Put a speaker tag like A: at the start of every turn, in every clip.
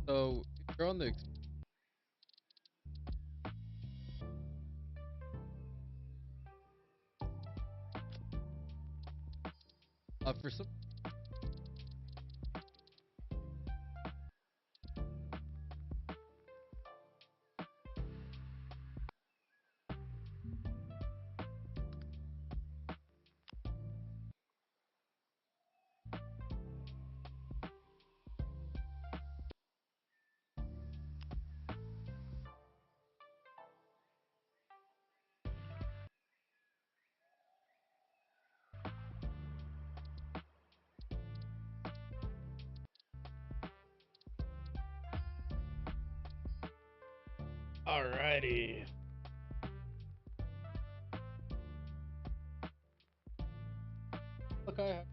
A: So if you're on the for some Alrighty. Look, I have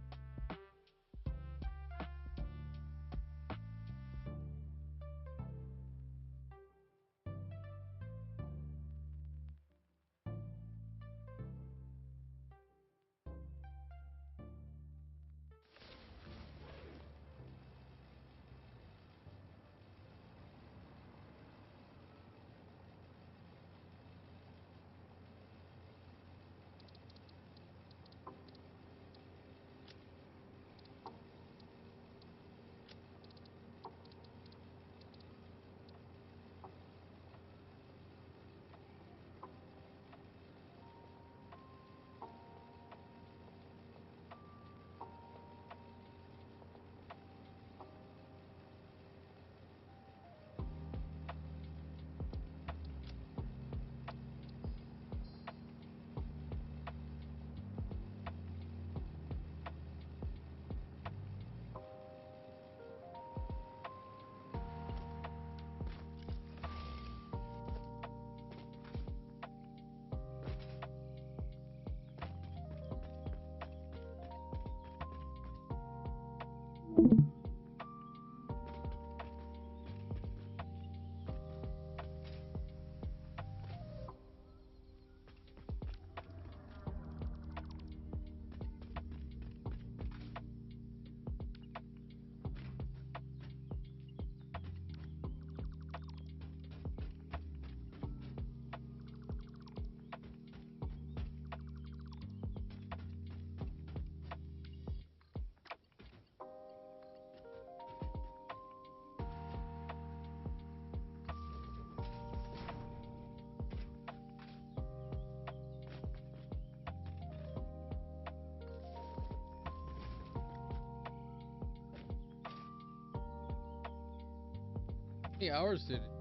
A: 20 hours did it?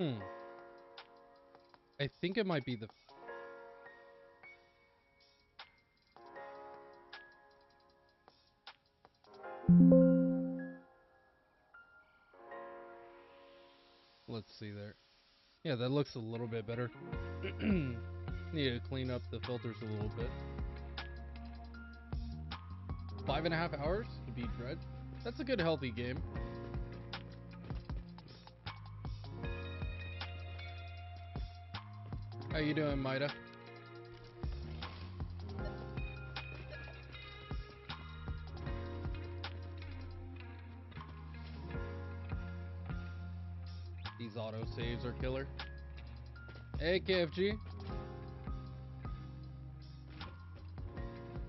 A: Hmm. I think it might be the... Let's see there. Yeah, that looks a little bit better. Need to clean up the filters a little bit. 5.5 hours to beat Dread. That's a good healthy game. How you doing, Maida? These autosaves are killer. Hey, KFG.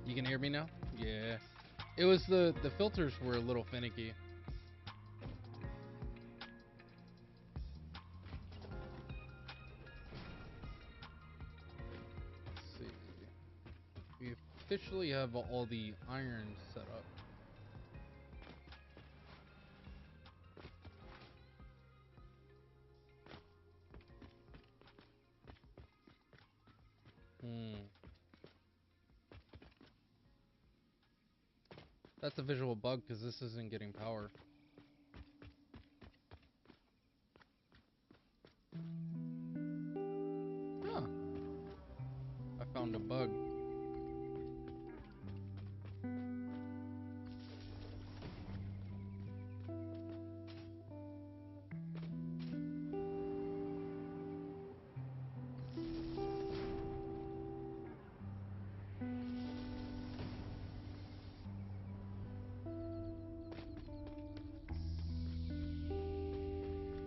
A: You can hear me now? Yeah. It was the filters were a little finicky. Let's see. We officially have all the irons set up. That's a visual bug because this isn't getting power. Huh. I found a bug.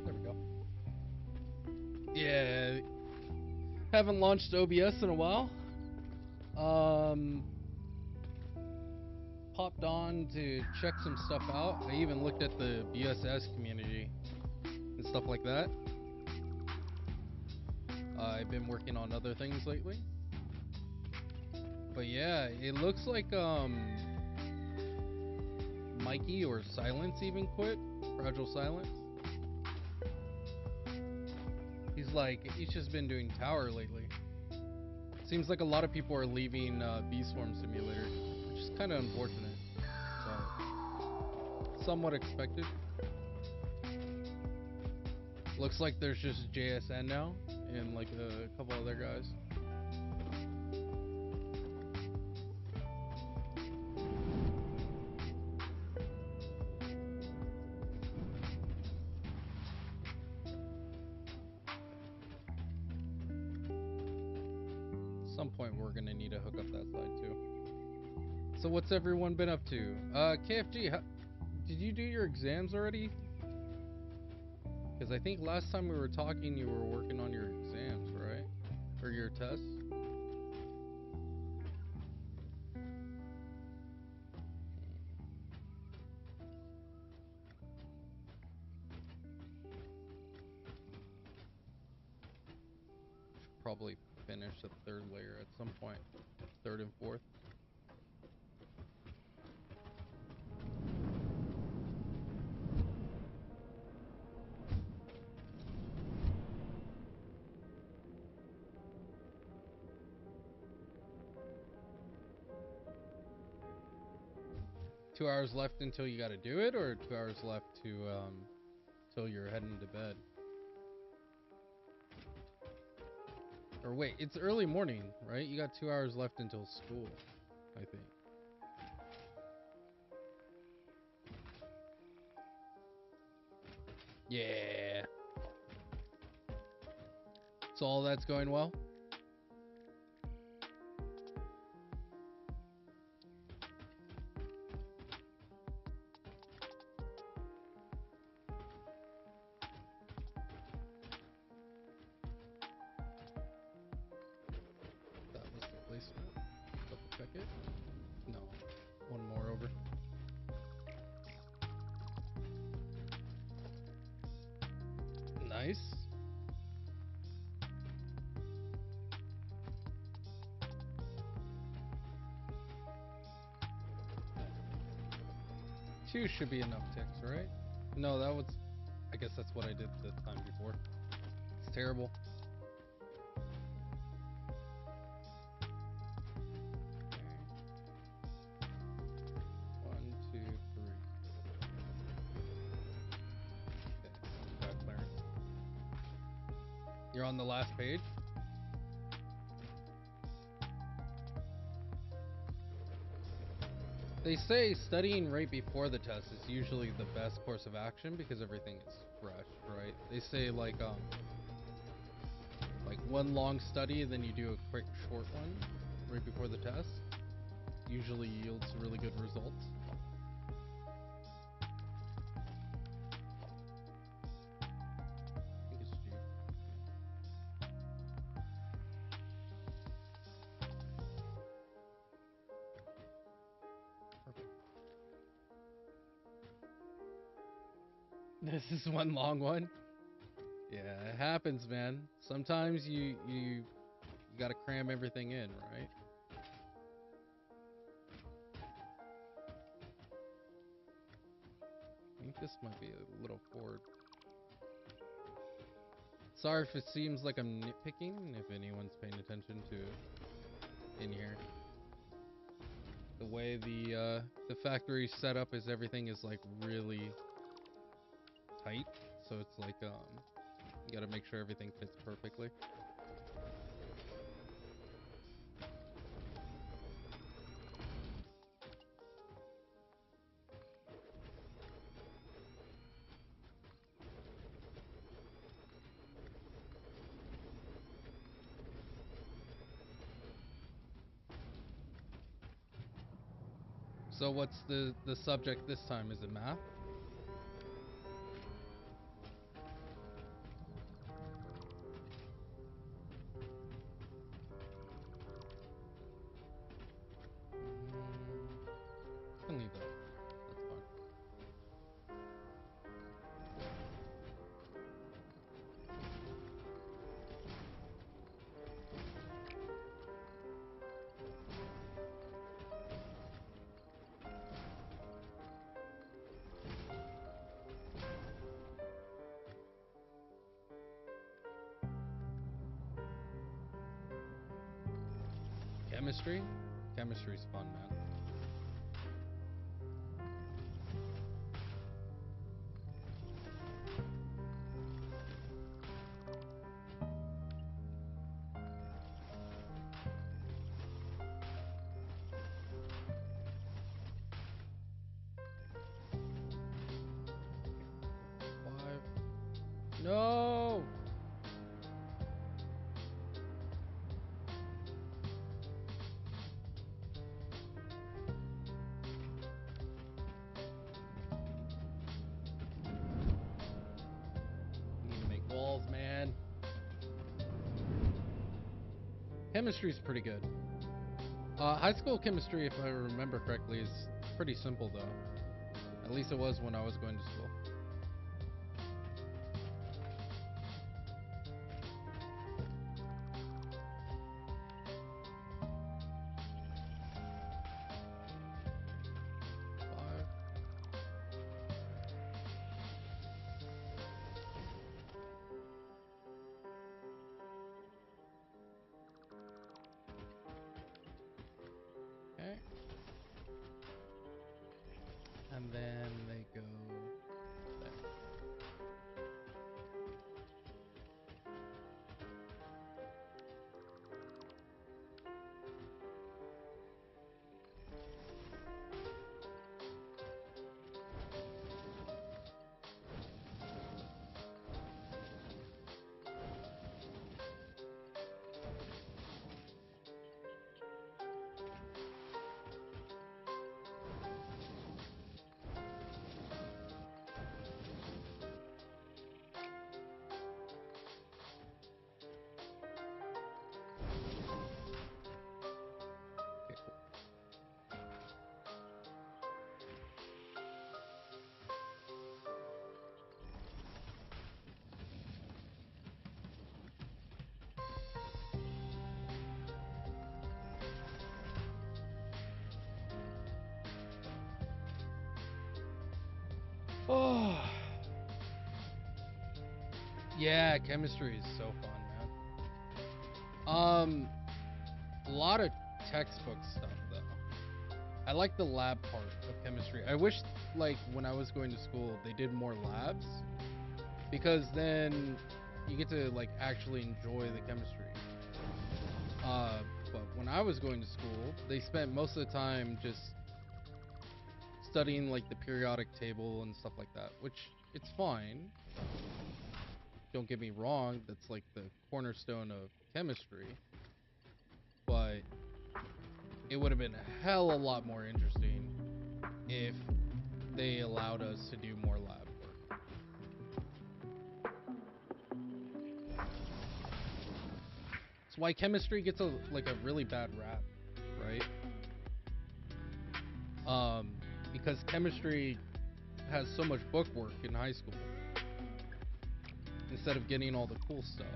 A: There we go. Yeah. Haven't launched OBS in a while. Popped on to check some stuff out. I even looked at the BSS community and stuff like that. I've been working on other things lately. But yeah, it looks like Mikey or Silence even quit. Fragile Silence. He's just been doing tower lately. Seems like a lot of people are leaving B-Swarm Simulator, which is kind of unfortunate, but somewhat expected. Looks like there's just JSN now and like a couple other guys. At some point we're gonna need to hook up that side too. So what's everyone been up to? KFG, did you do your exams already? Because I think last time we were talking, you were working on your exams, right? Or your tests? Should probably finish the third layer at some point. Third and fourth. 2 hours left until you gotta do it, or 2 hours left to till you're heading to bed? Or wait, it's early morning, right? You got 2 hours left until school, I think. Yeah. So all that's going well? That was the placement. Double check it. No. One more over. Nice. Two should be enough ticks, right? No, that was... I guess that's what I did the time before. terrible. One, two, three. Okay, got clearance. You're on the last page? They say studying right before the test is usually the best course of action because everything is fresh, right? They say like one long study and then you do a quick short one right before the test. Usually yields really good results. I think it's G. Perfect. This is one long one. Yeah, it happens, man. Sometimes you gotta cram everything in, right? I think this might be a little forward. Sorry if it seems like I'm nitpicking, if anyone's paying attention to in here. The way the factory setup is, everything is like really tight, so it's like you gotta make sure everything fits perfectly. So what's the subject this time? Is it math? I can leave that. That's fine. Chemistry? Chemistry's fun, man. Five. No! You need to make walls, man. Chemistry's pretty good. High school chemistry, if I remember correctly, is pretty simple, though. At least it was when I was going to school. Five. Okay. And then they go there. Okay, cool. Oh. Yeah, chemistry is so fun, man. A lot of textbook stuff though. I like the lab part of chemistry. I wish, like, when I was going to school, they did more labs because then you get to like actually enjoy the chemistry. But when I was going to school, they spent most of the time just studying like the periodic table and stuff like that, which it's fine. Don't get me wrong, that's like the cornerstone of chemistry. But it would have been a hell of a lot more interesting if they allowed us to do more lab work. That's why chemistry gets a really bad rap, right? Because chemistry has so much book work in high school instead of getting all the cool stuff.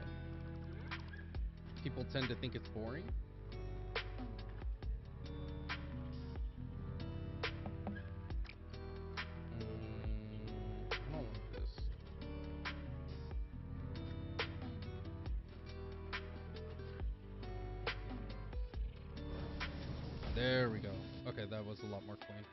A: People tend to think it's boring. I don't like this. There we go. Okay, that was a lot more clean.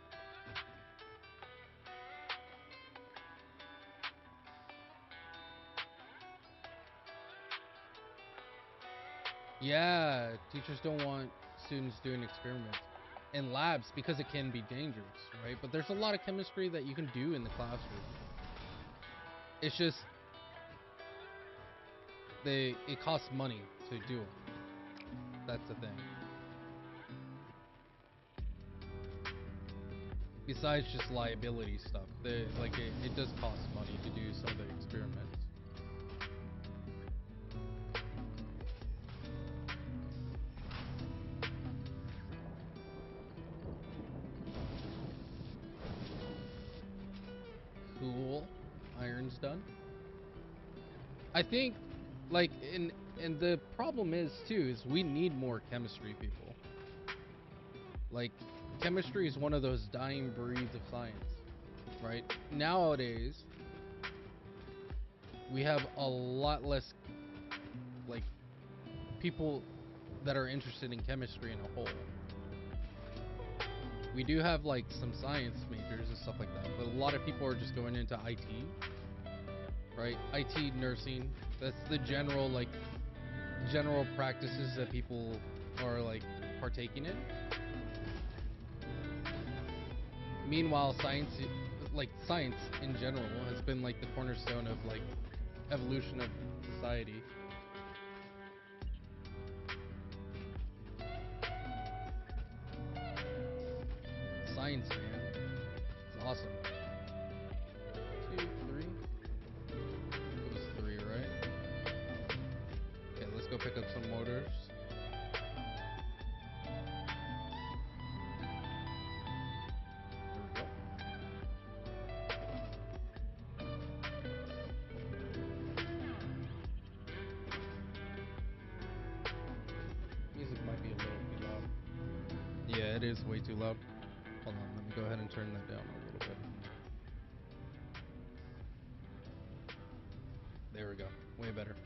A: Yeah, teachers don't want students doing experiments in labs because it can be dangerous, right? But there's a lot of chemistry that you can do in the classroom. It's just it costs money to do them. That's the thing. Besides just liability stuff, it does cost money to do some of the experiments. Cool. Iron's done. I think, like, and the problem is too is we need more chemistry people. Like, chemistry is one of those dying breeds of science, right? Nowadays, we have a lot less like people that are interested in chemistry in a whole. We do have like some science majors and stuff like that, but a lot of people are just going into IT, right? IT, nursing. That's the general practices that people are like partaking in. Meanwhile, science in general has been like the cornerstone of like evolution of society. Science, man, it's awesome. 2, 3. It was 3, right? Okay, let's go pick up some motors. There we go. Music might be a little too loud. Yeah, it is way too loud. Hold on, let me go ahead and turn that down a little bit. There we go. Way better.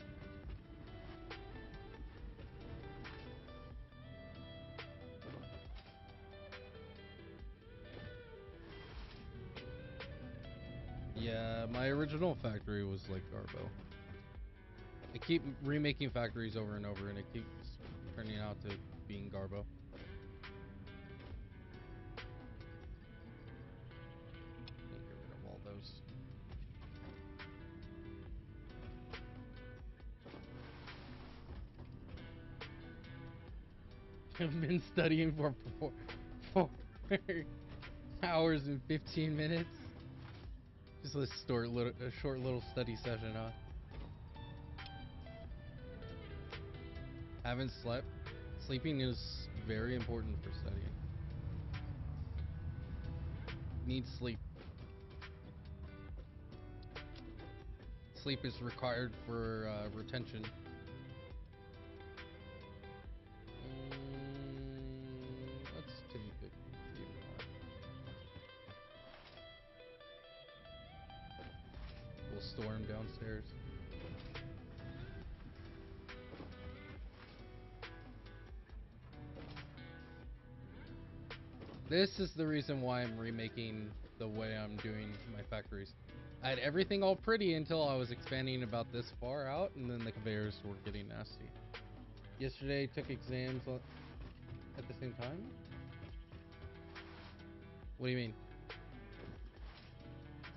A: Yeah, my original factory was like Garbo. I keep remaking factories over and over, and it keeps turning out to being Garbo. Get rid of all those. I've been studying for 4 hours and 15 minutes. Just a short little study session, huh? Haven't slept. Sleeping is very important for studying. Need sleep. Sleep is required for retention. Let's take a few more. We'll store him downstairs. This is the reason why I'm remaking the way I'm doing my factories. I had everything all pretty until I was expanding about this far out, and then the conveyors were getting nasty. Yesterday, took exams at the same time? What do you mean?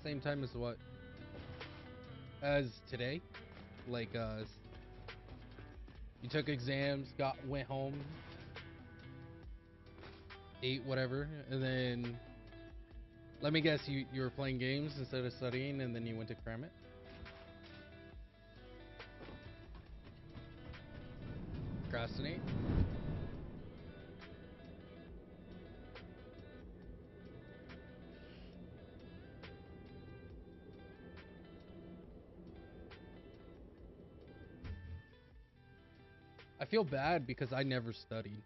A: Same time as what? As today? Like, you took exams, went home, ate whatever, and then let me guess, you were playing games instead of studying, and then you went to cram it? Procrastinate? I feel bad because I never studied.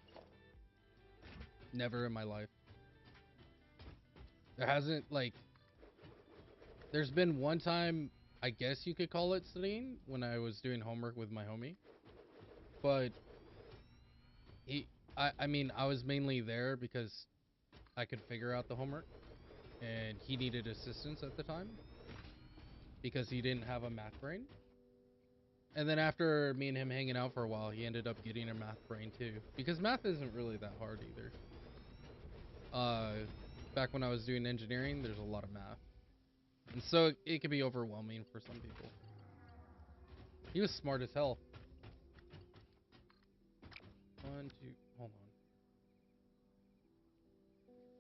A: Never in my life. There hasn't, like, there's been one time, I guess you could call it studying, when I was doing homework with my homie. But I mean, I was mainly there because I could figure out the homework, and he needed assistance at the time because he didn't have a math brain. And then after me and him hanging out for a while, he ended up getting a math brain too, because math isn't really that hard either. Back when I was doing engineering, there's a lot of math, and so it can be overwhelming for some people. He was smart as hell. One, two, hold on.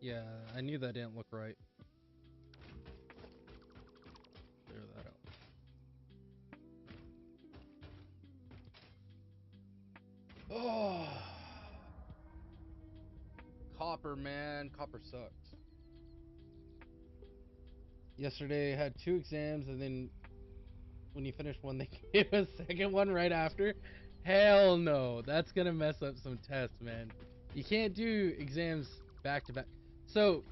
A: Yeah, I knew that didn't look right. Clear that out. Oh, copper, man. Copper sucks. Yesterday I had 2 exams, and then when you finish one, they gave a second one right after. Hell no. That's gonna mess up some tests, man. You can't do exams back to back. So,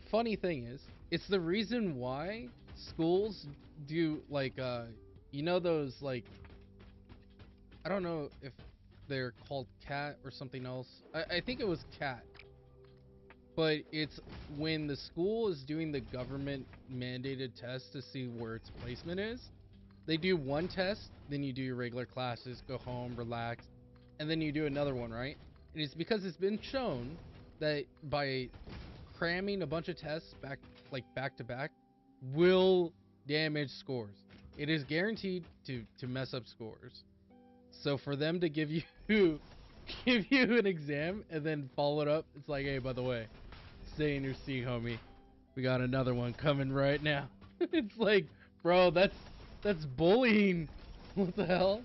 A: funny thing is, it's the reason why schools do, like, you know those, like, I don't know if they're called CAT or something else. I think it was CAT. But it's when the school is doing the government mandated test to see where its placement is. They do one test, then you do your regular classes, go home, relax, and then you do another one, right? And it's because it's been shown that by cramming a bunch of tests back to back will damage scores. It is guaranteed to mess up scores. So for them to give you give you an exam and then follow it up, it's like, hey, by the way, stay in your seat, homie. We got another one coming right now. It's like, bro, that's bullying. What the hell?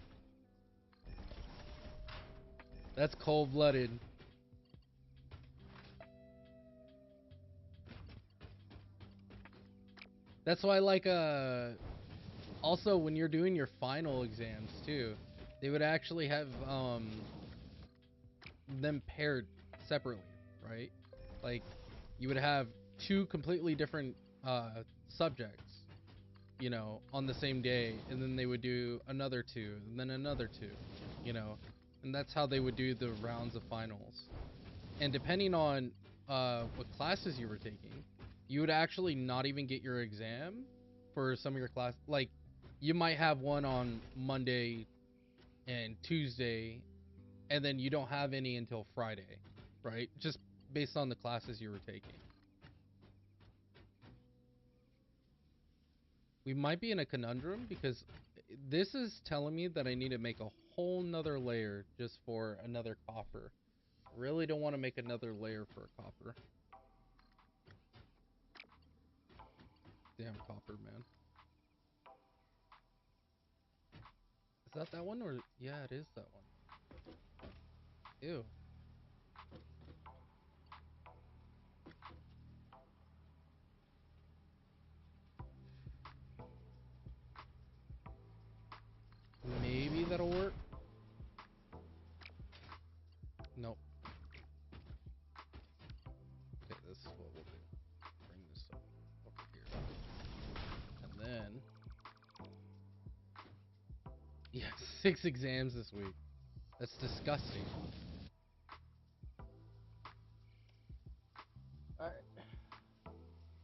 A: That's cold-blooded. That's why, like, also when you're doing your final exams too, they would actually have them paired separately, right? Like, you would have 2 completely different subjects, you know, on the same day, and then they would do another 2, and then another 2, you know, and that's how they would do the rounds of finals. And depending on what classes you were taking, you would actually not even get your exam for some of your class. Like, you might have one on Monday and Tuesday, and then you don't have any until Friday, right? Just based on the classes you were taking. We might be in a conundrum because this is telling me that I need to make a whole nother layer just for another copper. Really don't want to make another layer for a copper. Damn copper, man. Is that one, or yeah, it is that one. Ew. Maybe that'll work. Nope. Okay, this is what we'll do. Bring this up over here. And then, yeah, 6 exams this week. That's disgusting.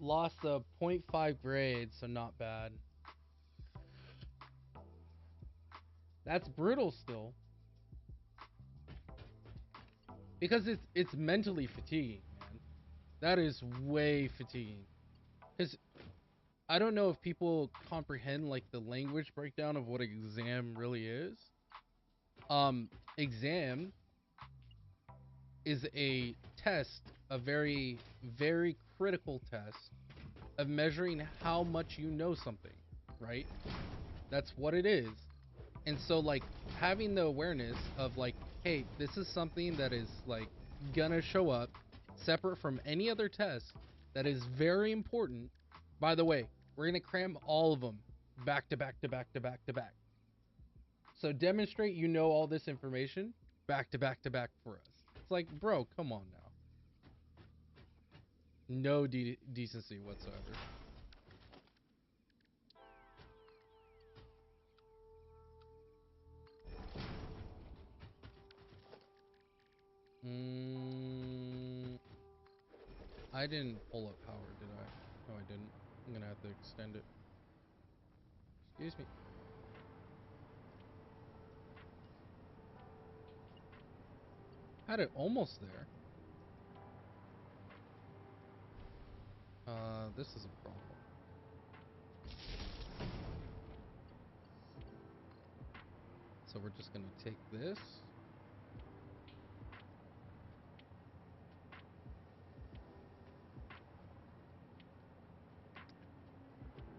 A: lost a .5 grade, so not bad. That's brutal still. Because it's mentally fatiguing, man. That is way fatiguing. Because I don't know if people comprehend like the language breakdown of what exam really is. Exam is a test, a very, very critical test of measuring how much you know something, right? That's what it is. And so, like, having the awareness of, like, hey, this is something that is, like, gonna show up separate from any other test that is very important. By the way, we're gonna cram all of them back to back to back to back to back. So demonstrate you know all this information back to back to back for us. It's like, bro, come on now. No decency whatsoever. I didn't pull up power, did I? No, I didn't. I'm gonna have to extend it. Excuse me. Had it almost there. This is a problem. So we're just gonna take this.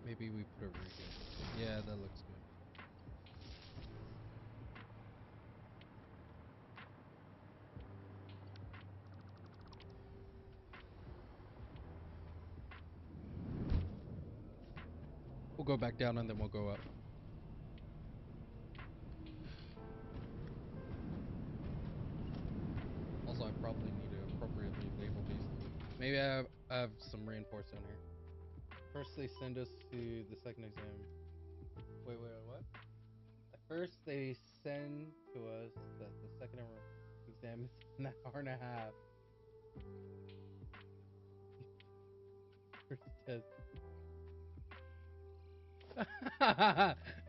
A: Maybe we put it right here. Yeah, that looks good. We'll go back down and then we'll go up. Also, I probably need to appropriately label these. Maybe I have some reinforcement here. First, they send us to the second exam. Wait, what? At first, they send to us that the second exam is an hour and a half. First test.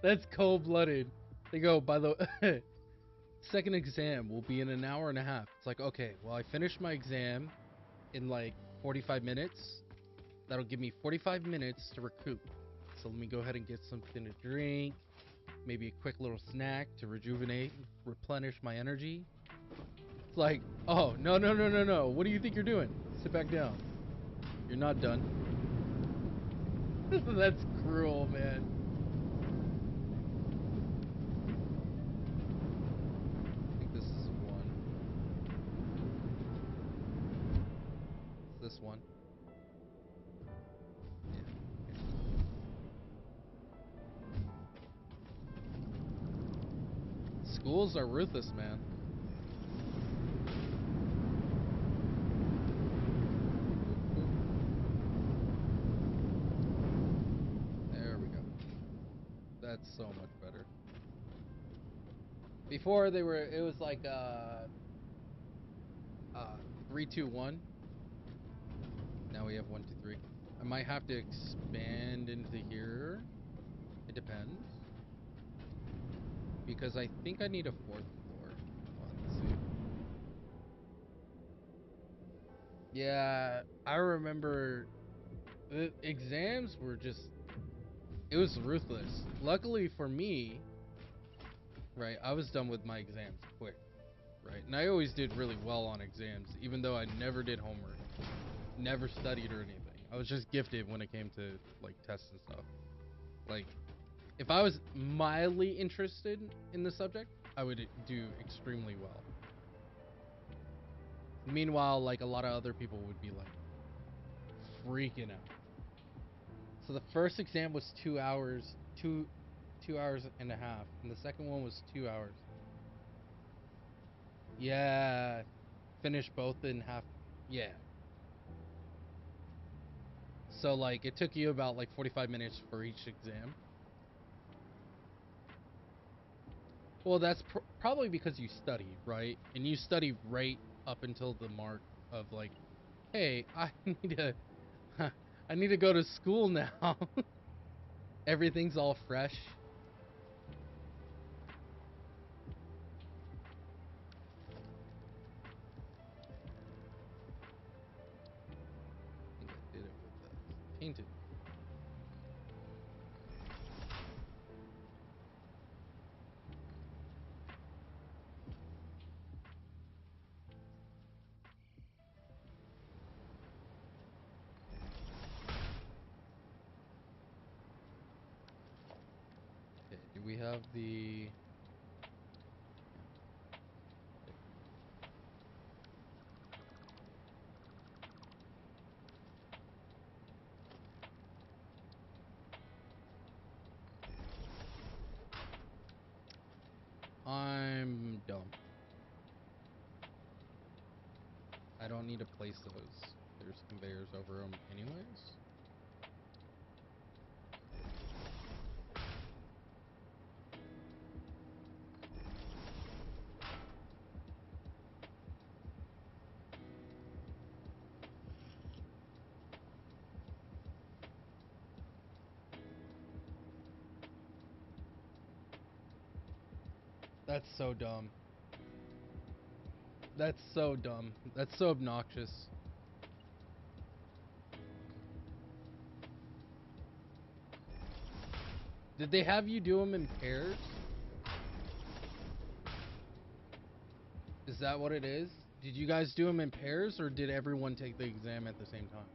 A: That's cold-blooded. They go, by the second exam will be in an hour and a half. It's like, okay, well, I finished my exam in like 45 minutes. That'll give me 45 minutes to recoup. So let me go ahead and get something to drink. Maybe a quick little snack to rejuvenate, replenish my energy. It's like, oh, no. What do you think you're doing? Sit back down. You're not done. That's cruel, man. I think this is one. Is this one? Yeah. Okay. Schools are ruthless, man. There we go. That's so much better. Before it was like 3, 2, 1. Now we have 1, 2, 3. I might have to expand into here. It depends. Because I think I need a 4th floor. Well, let's see. Yeah, I remember the exams were just, it was ruthless. Luckily for me, right, I was done with my exams quick, right? And I always did really well on exams, even though I never did homework, never studied or anything. I was just gifted when it came to like tests and stuff. Like, if I was mildly interested in the subject, I would do extremely well. Meanwhile, like a lot of other people would be like freaking out. So the first exam was 2 hours, 2 hours and a half, and the second one was 2 hours. Yeah, finished both in half. Yeah. So like it took you about like 45 minutes for each exam. Well, that's probably because you studied, right? And you study right up until the mark of like, hey, I need to I need to go to school now. Everything's all fresh. I think I did it with painted. Okay, do we have the... I'm dumb. I don't need to place those. There's conveyors over them anyways. That's so dumb. That's so dumb. That's so obnoxious. Did they have you do them in pairs? Is that what it is? Did you guys do them in pairs, or did everyone take the exam at the same time?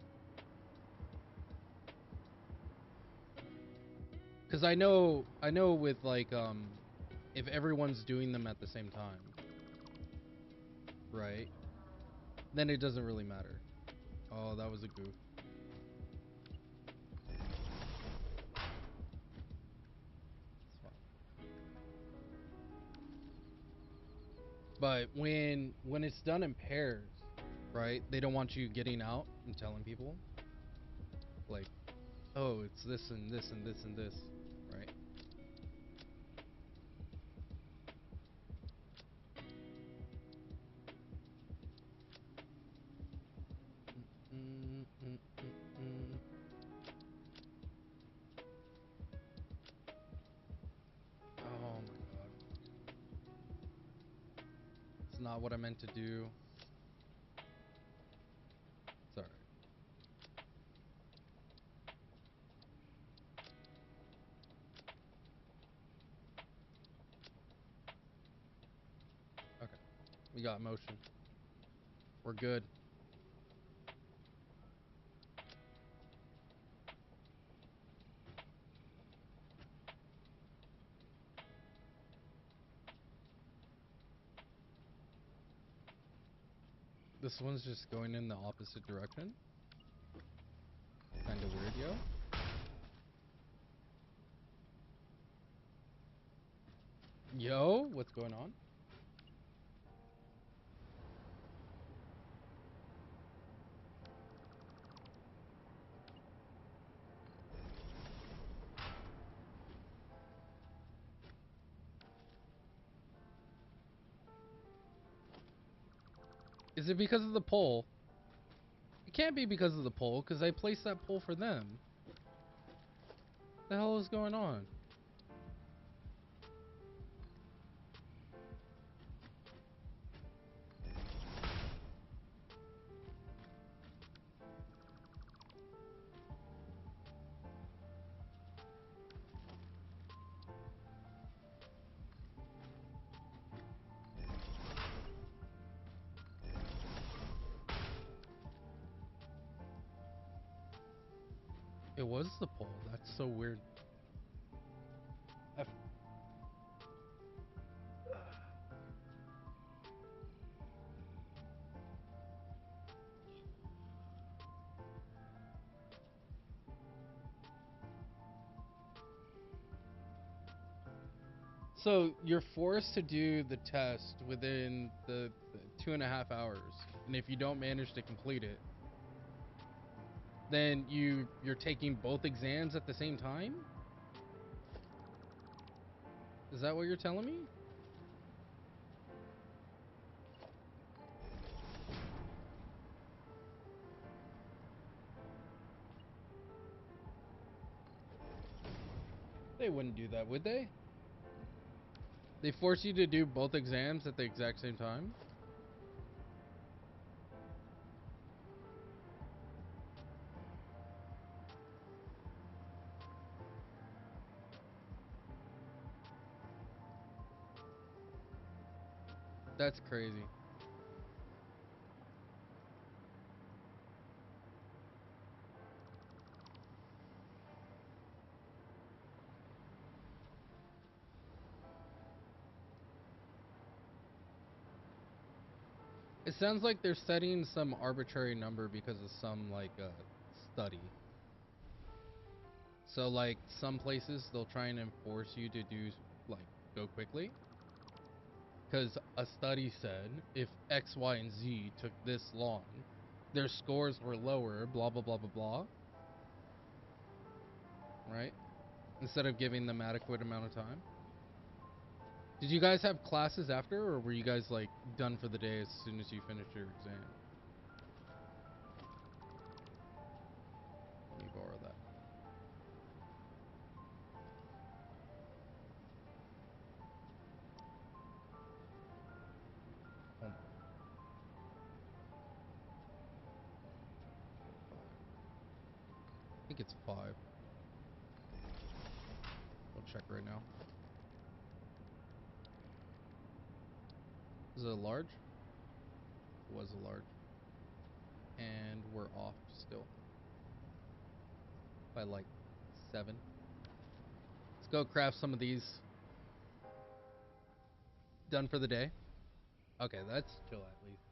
A: Because I know with like if everyone's doing them at the same time, right? Then it doesn't really matter. Oh, that was a goof. But when it's done in pairs, right? They don't want you getting out and telling people like, oh, it's this and this and this and this, right? Oh my god. It's not what I meant to do. Sorry. Okay. We got motion. We're good. This one's just going in the opposite direction. Kinda weird, yo. Yo, what's going on? Is it because of the pole? It can't be because of the pole, because I placed that pole for them. What the hell is going on? It was the pole. That's so weird. So you're forced to do the test within the 2.5 hours, and if you don't manage to complete it, then you're taking both exams at the same time? Is that what you're telling me? They wouldn't do that, would they? They force you to do both exams at the exact same time? That's crazy. It sounds like they're setting some arbitrary number because of some like study. So like some places they'll try and enforce you to do like go quickly. Because a study said if X, Y, and Z took this long, their scores were lower, blah blah blah blah blah. Right? Instead of giving them adequate amount of time. Did you guys have classes after, or were you guys like done for the day as soon as you finished your exam? Let me borrow that. Hold on. 5. I think it's 5. We'll check right now. Is it a large? It was a large. And we're off still. By like 7. Let's go craft some of these. Done for the day. Okay, that's chill at least.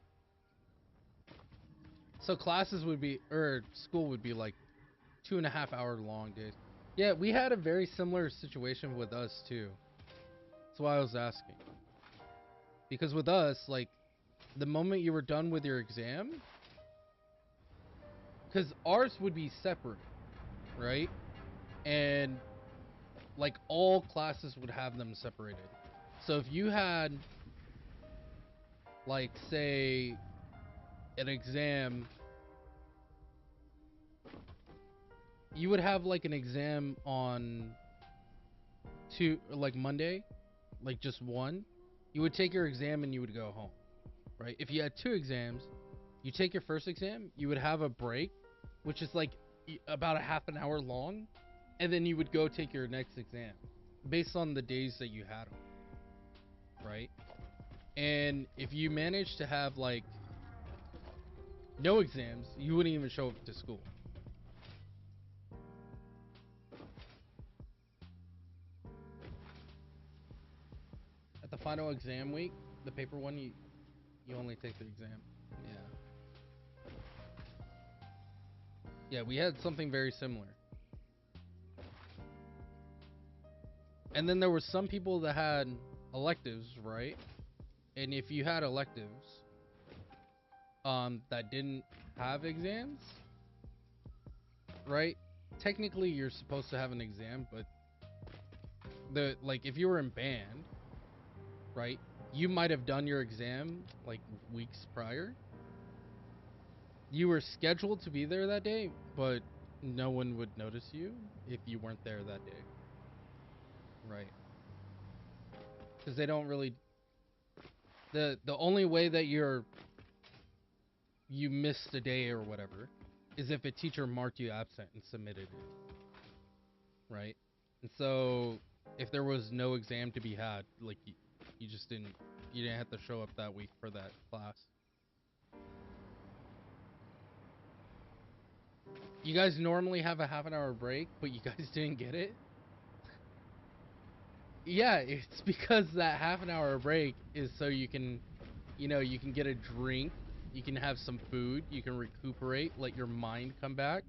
A: So classes would be, or school would be like 2.5 hour long days. Yeah, we had a very similar situation with us too. That's why I was asking. Because with us, like, the moment you were done with your exam, because ours would be separate, right? And like all classes would have them separated. So if you had like say an exam, you would have like an exam on like Monday, like just one. You would take your exam and you would go home, right? If you had 2 exams, you take your first exam, you would have a break, which is like about a half an hour long, and then you would go take your next exam based on the days that you had them, right? And if you manage to have like no exams, you wouldn't even show up to school. At the final exam week, the paper one, you only take the exam. Yeah. Yeah, we had something very similar. And then there were some people that had electives, right? And if you had electives that didn't have exams, right? Technically you're supposed to have an exam, but the like if you were in band, right? You might have done your exam like weeks prior. You were scheduled to be there that day, but no one would notice you if you weren't there that day. Right. Because they don't really the only way that you missed a day or whatever is if a teacher marked you absent and submitted it. Right? And so if there was no exam to be had, like you just didn't have to show up that week for that class. You guys normally have a half an hour break, but you guys didn't get it? Yeah, it's because that half an hour break is so you can, you can get a drink, you can have some food, you can recuperate, let your mind come back,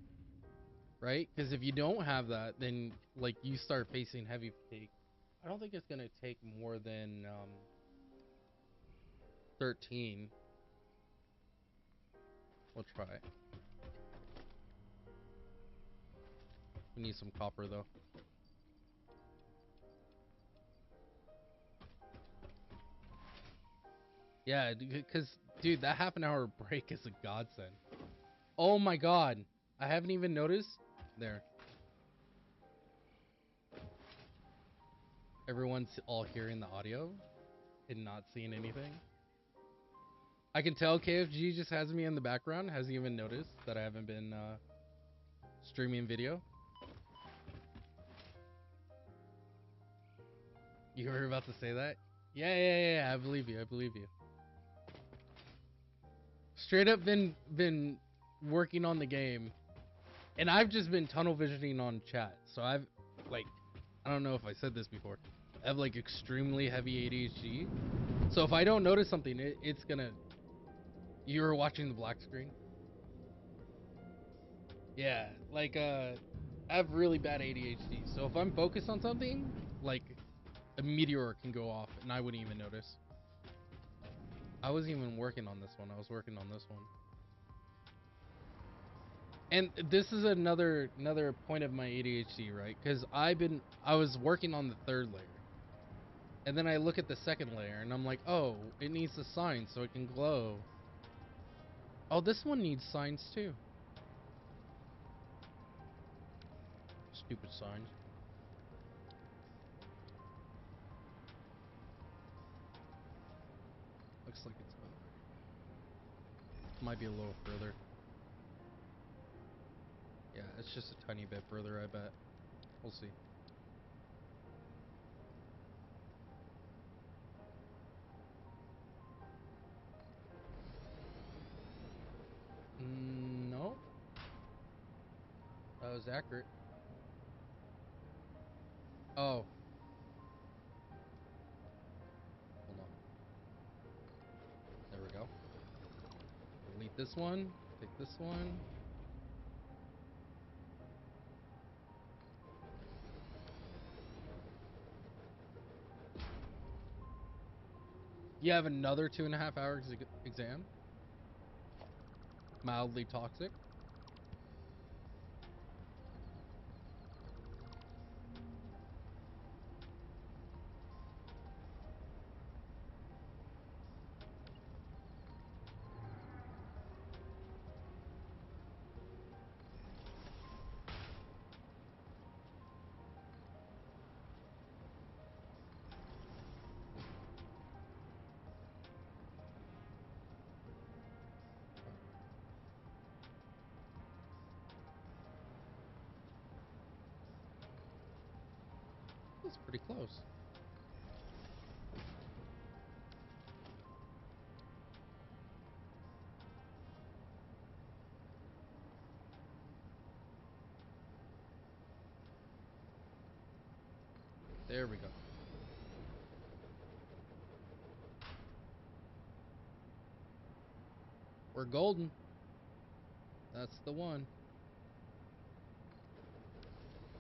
A: right? Because if you don't have that, then like you start facing heavy fatigue. I don't think it's gonna take more than 13. We'll try. We need some copper though. Yeah, because dude, that half an hour break is a godsend. Oh my god, I haven't even noticed. There. Everyone's all hearing the audio and not seeing anything. I can tell KFG just has me in the background. Hasn't even noticed that I haven't been streaming video. You were about to say that? Yeah. I believe you. Straight up been working on the game, and I've just been tunnel visioning on chat. So I've like, I don't know if I said this before. I have like extremely heavy ADHD. So if I don't notice something, it's gonna. You were watching the black screen. Yeah, like I have really bad ADHD. So if I'm focused on something, like a meteor can go off and I wouldn't even notice. I wasn't even working on this one. I was working on this one. And this is another point of my ADHD, right? Because I was working on the third layer. And then I look at the second layer and I'm like, oh, it needs a sign so it can glow. Oh, this one needs signs too. Stupid signs. Looks like it's done. Might be a little further. Yeah, it's just a tiny bit further, I bet. We'll see. No. That was accurate. Oh. Hold on. There we go. Delete this one. Take this one. You have another 2.5 hours exam. Mildly toxic. That's pretty close. There we go. We're golden. That's the one.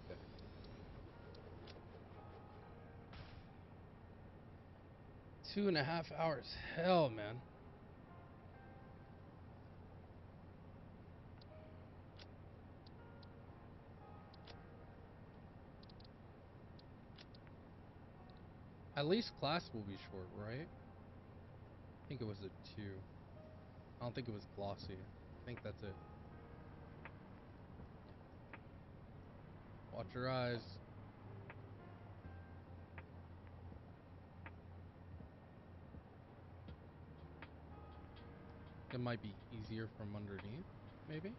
A: Okay. 2.5 hours. Hell, man. At least class will be short, right? I think it was a 2. I don't think it was glossy. I think that's it. Watch your eyes. It might be easier from underneath, maybe?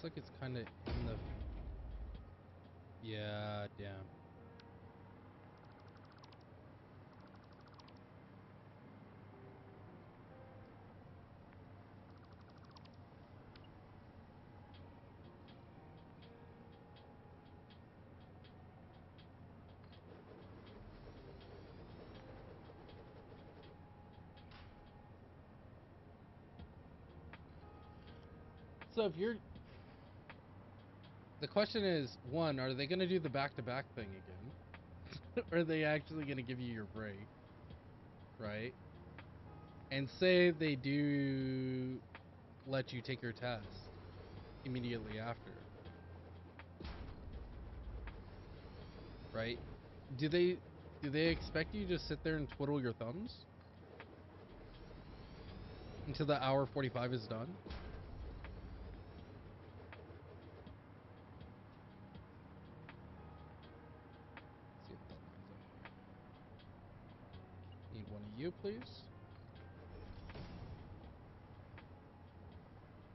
A: Looks like it's kind of in the... Yeah, damn. So if you're... The question is, one, are they going to do the back-to-back thing again? Or are they actually going to give you your break? Right? And say they do let you take your test immediately after, right? Do they expect you to sit there and twiddle your thumbs until the hour 45 is done? Let's see if that lines up here. Need one of you, please.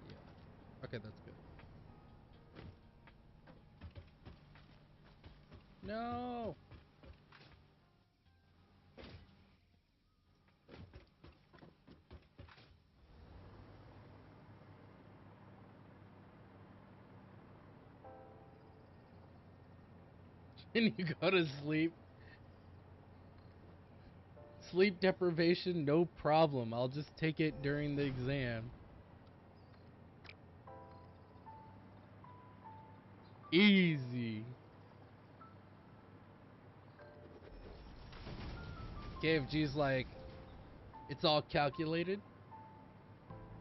A: Yeah. Okay, that's good. No. Can you go to sleep? Sleep deprivation, no problem. I'll just take it during the exam. Easy. KFG's like, it's all calculated.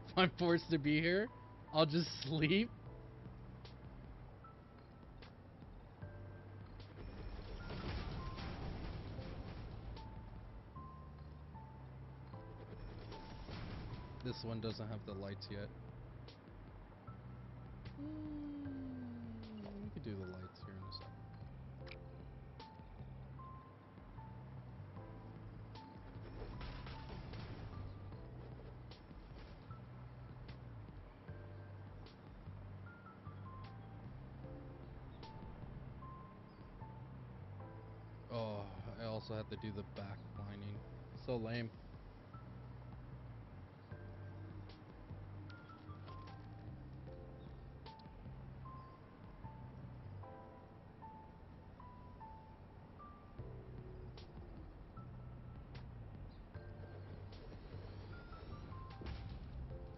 A: If I'm forced to be here, I'll just sleep. This one doesn't have the lights yet. We could do the lights here in a second. Oh, I also have to do the back lining. So lame.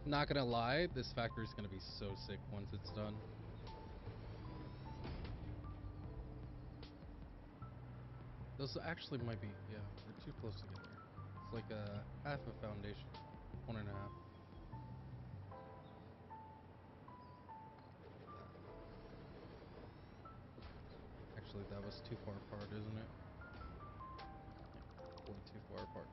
A: Not gonna lie, this factory is gonna be so sick once it's done. Those actually might be, yeah, they're too close together. It's like a half a foundation, 1.5. Actually, that was too far apart, isn't it? Way too far apart.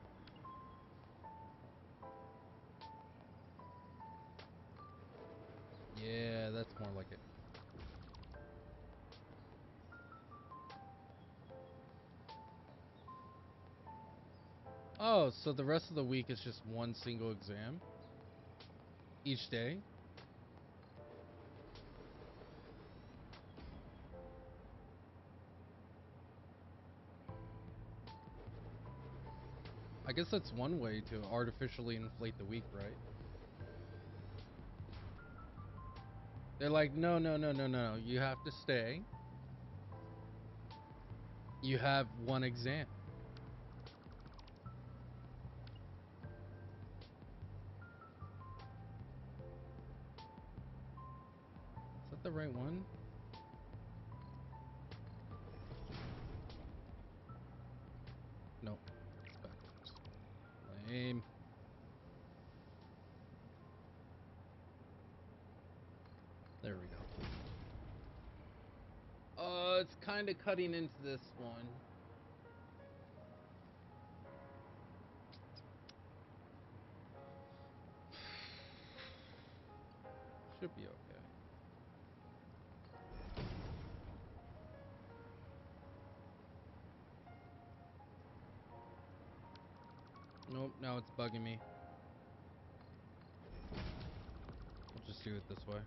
A: Yeah, that's more like it. Oh, so the rest of the week is just one single exam each day? I guess that's one way to artificially inflate the week, right? They're like, no, no, no, no, no, you have to stay. You have one exam. Is that the right one? Nope. It's backwards. Lame. There we go. It's kind of cutting into this one. Should be okay. Nope, now it's bugging me. We'll just do it this way.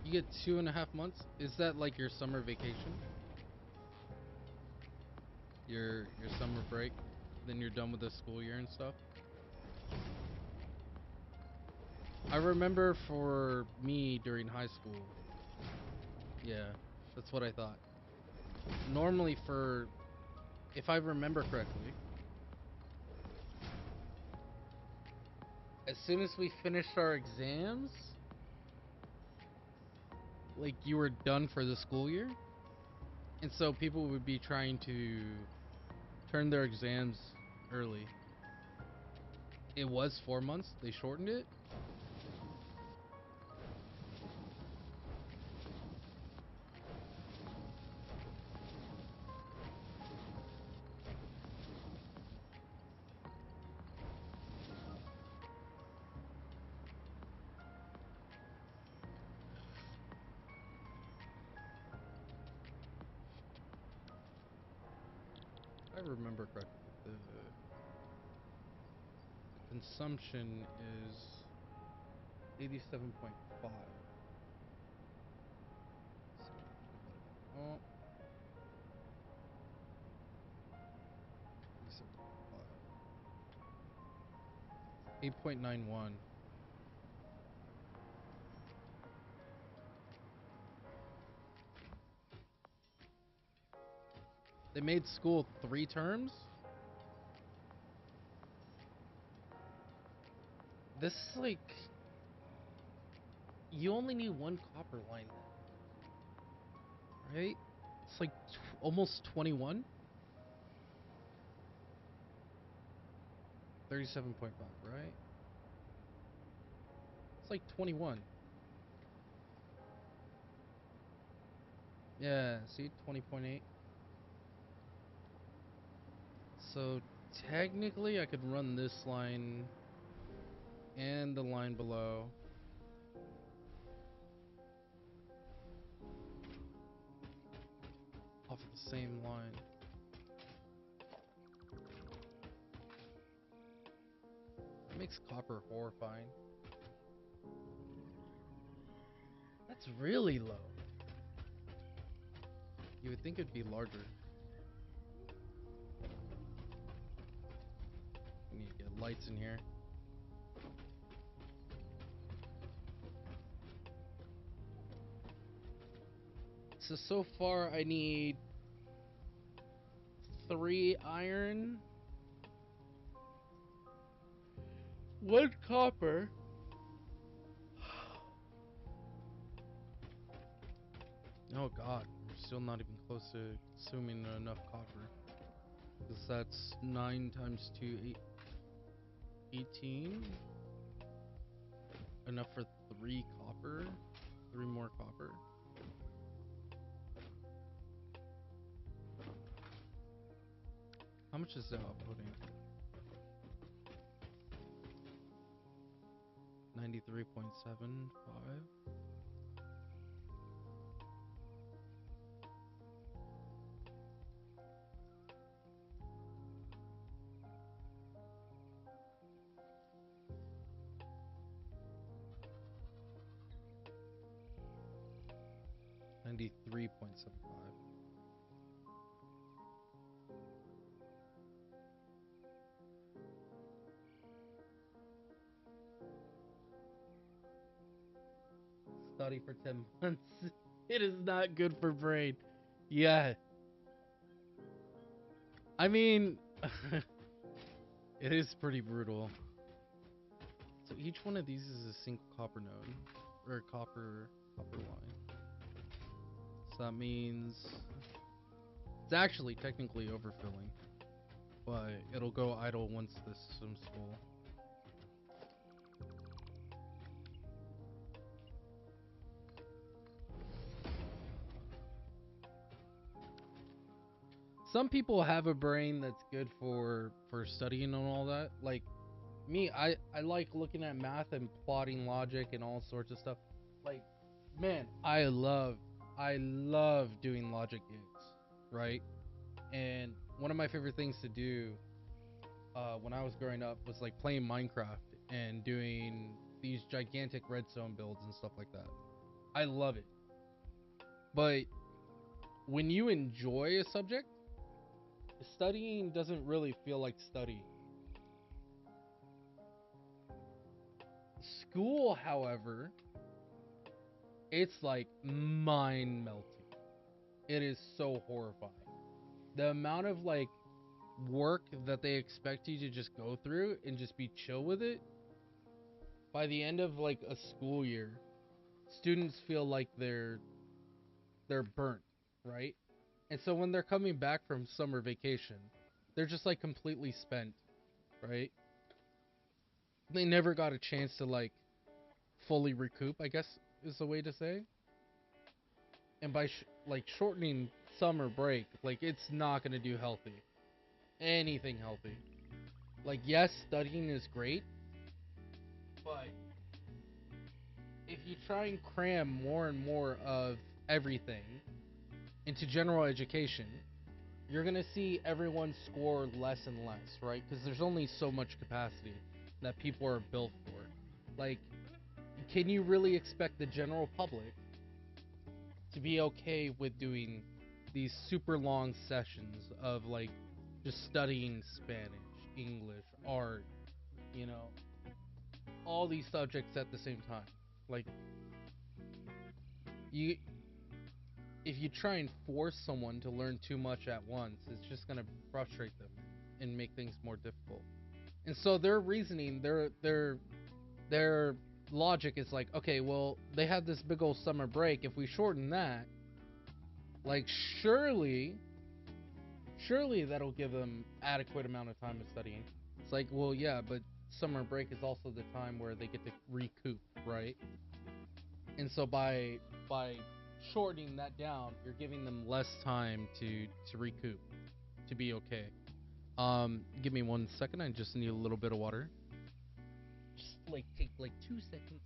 A: You get 2.5 months? Is that like your summer vacation? Your summer break? Then you're done with the school year and stuff? I remember for me during high school. Yeah, that's what I thought. Normally for, if I remember correctly, as soon as we finished our exams, like you were done for the school year. And so people would be trying to turn their exams early. It was 4 months. They shortened it. I remember correctly. The consumption is 87.5. Oh, 8.91. They made school 3 terms? This is like... You only need 1 copper line, right? It's like almost 21? 37.5, right? It's like 21. Yeah, see? 20.8. So technically I could run this line and the line below. Off of the same line. That makes copper horrifying. That's really low. You would think it'd be larger. We need to get lights in here. So far I need 3 iron, 1 copper. Oh god, we're still not even close to consuming enough copper. Because that's 9 times 2, 18. Enough for 3 copper. 3 more copper. How much is that outputting? 93.75. $93.75. Study for 10 months. It is not good for brain. Yeah. I mean, it is pretty brutal. So each one of these is a single copper node. Or a copper line. So that means it's actually technically overfilling. But it'll go idle once the system's full. Some people have a brain that's good for studying and all that. Like me, I like looking at math and plotting logic and all sorts of stuff. Like, man, I love doing logic gigs, right? And one of my favorite things to do when I was growing up was like playing Minecraft and doing these gigantic redstone builds and stuff like that. I love it. But when you enjoy a subject, studying doesn't really feel like studying. School, however, it's like mind melting. It is so horrifying. The amount of like work that they expect you to just go through and just be chill with it. By the end of like a school year, students feel like they're burnt, right? And so when they're coming back from summer vacation, they're just like completely spent, right? They never got a chance to like fully recoup, I guess is the way to say. And by like shortening summer break, like it's not going to do anything healthy. Like yes, studying is great, but if you try and cram more and more of everything into general education, you're going to see everyone score less and less, right? Because there's only so much capacity that people are built for. Like, can you really expect the general public to be okay with doing these super long sessions of like just studying Spanish, English, art, you know, all these subjects at the same time? Like, you if you try and force someone to learn too much at once, it's just going to frustrate them and make things more difficult. And so their reasoning, their logic is like, okay, well, they had this big old summer break. If we shorten that, like surely that'll give them adequate amount of time of studying. It's like, well, yeah, but summer break is also the time where they get to recoup, right? And so by shortening that down, you're giving them less time to recoup, to be okay. Give me 1 second. I just need a little bit of water. Just like take like 2 seconds.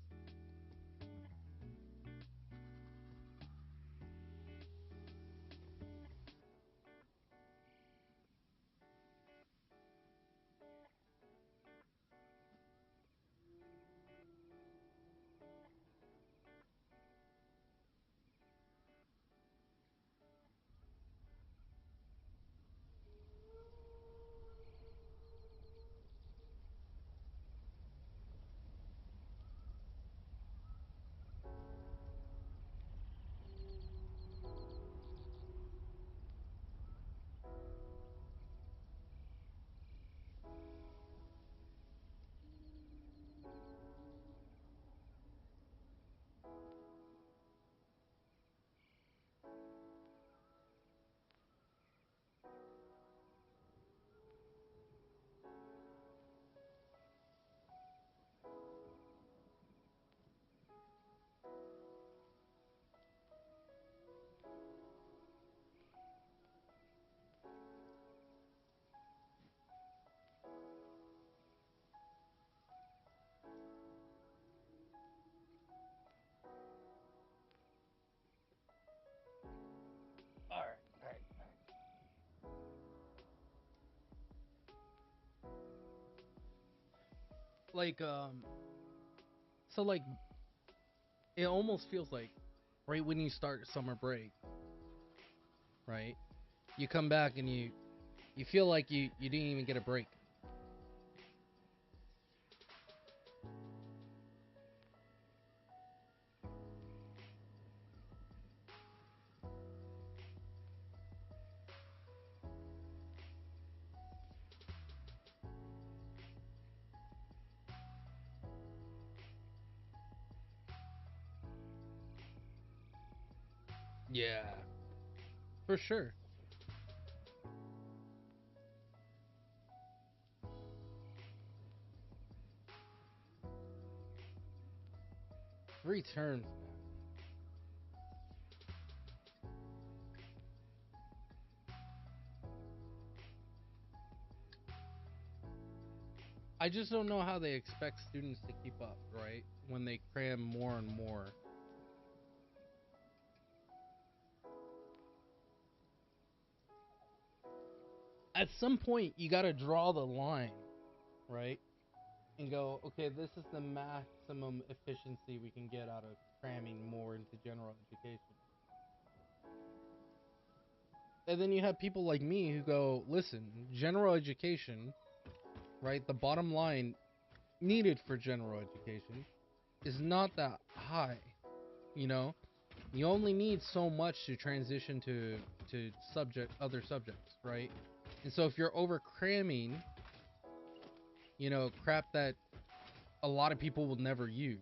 A: All right. Like so like it almost feels like right when you start summer break, right? You come back and you feel like you didn't even get a break. Yeah, for sure. 3 terms, man. I just don't know how they expect students to keep up, right? When they cram more and more. At some point, you got to draw the line, right? And go, okay, this is the maximum efficiency we can get out of cramming more into general education. And then you have people like me who go, listen, general education, right? The bottom line needed for general education is not that high, you know? You only need so much to transition to other subjects, right? And so if you're over cramming, crap that a lot of people will never use,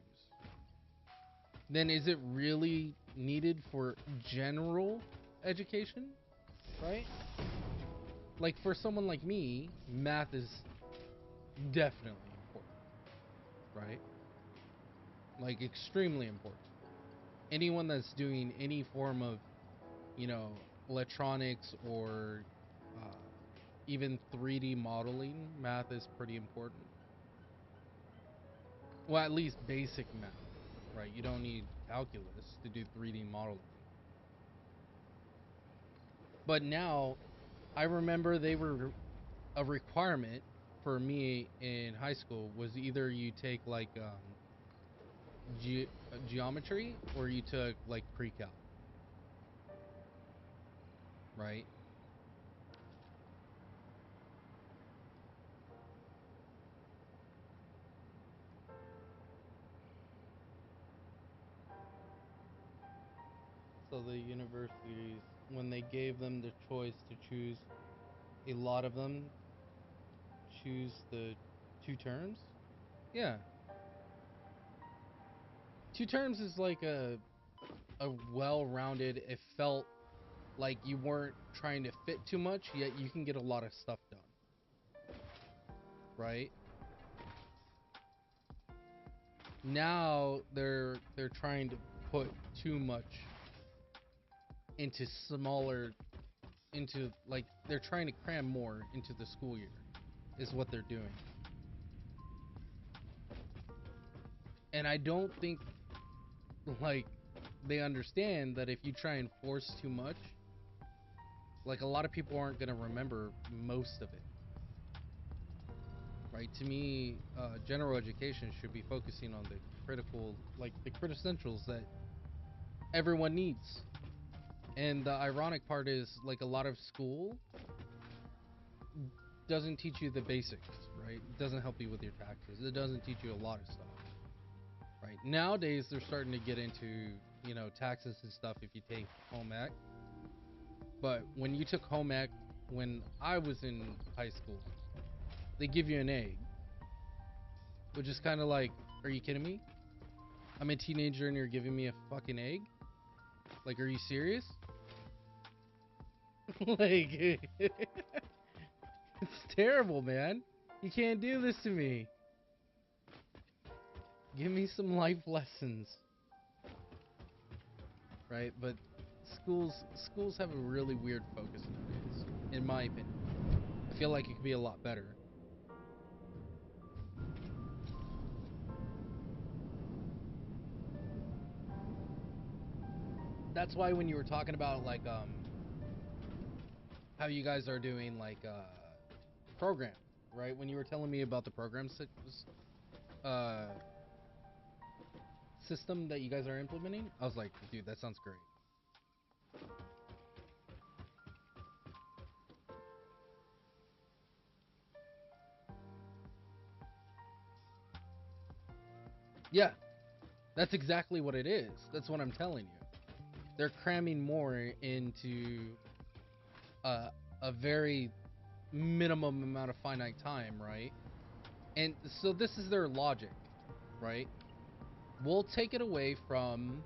A: then is it really needed for general education, right? Like for someone like me, math is definitely important, right? Like extremely important. Anyone that's doing any form of, you know, electronics or uh, even 3D modeling, math is pretty important. Well, at least basic math, right? You don't need calculus to do 3D modeling. But now, I remember they were a requirement for me in high school was either you take like geometry or you took like pre-calc, right? So the universities, when they gave them the choice to choose, a lot of them choose the two terms. Yeah, two terms is like a well-rounded. It felt like you weren't trying to fit too much, yet you can get a lot of stuff done, right? Now they're trying to put too much into smaller into like they're trying to cram more into the school year is what they're doing. And I don't think like they understand that if you try and force too much, like a lot of people aren't going to remember most of it. Right? To me, general education should be focusing on the critical, like the quintessentials that everyone needs. And the ironic part is, like, a lot of school doesn't teach you the basics, right? It doesn't help you with your taxes. It doesn't teach you a lot of stuff, right? Nowadays, they're starting to get into, taxes and stuff if you take home ec. But when you took home ec, when I was in high school, they give you an egg, which is kind of like, are you kidding me? I'm a teenager and you're giving me a fucking egg? Like, are you serious? Like, it's terrible, man. You can't do this to me. Give me some life lessons. Right? But schools have a really weird focus nowadays, in my opinion. I feel like it could be a lot better. That's why when you were talking about like how you guys are doing like program, right? When you were telling me about the program uh system that you guys are implementing, I was like, dude, that sounds great. Yeah, that's exactly what it is. That's what I'm telling you. They're cramming more into uh, a very minimum amount of finite time, right? And so this is their logic, right? We'll take it away from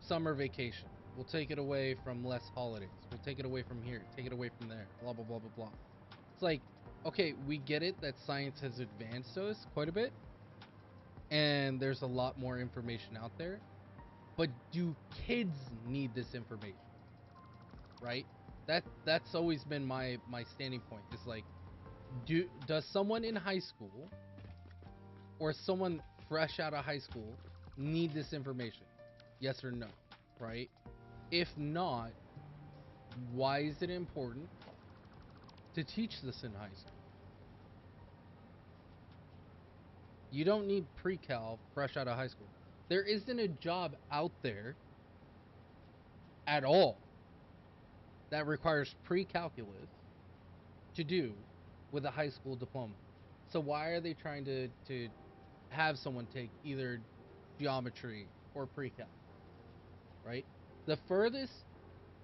A: summer vacation. We'll take it away from less holidays. We'll take it away from here, take it away from there, blah, blah, blah, blah, blah. It's like, okay, we get it that science has advanced us quite a bit, and there's a lot more information out there. But do kids need this information? Right? That's always been my standing point. Is like, does someone in high school or someone fresh out of high school need this information? Yes or no? Right? If not, why is it important to teach this in high school? You don't need pre-cal fresh out of high school. There isn't a job out there at all that requires pre-calculus to do with a high school diploma. So why are they trying to have someone take either geometry or pre-calc, right? The furthest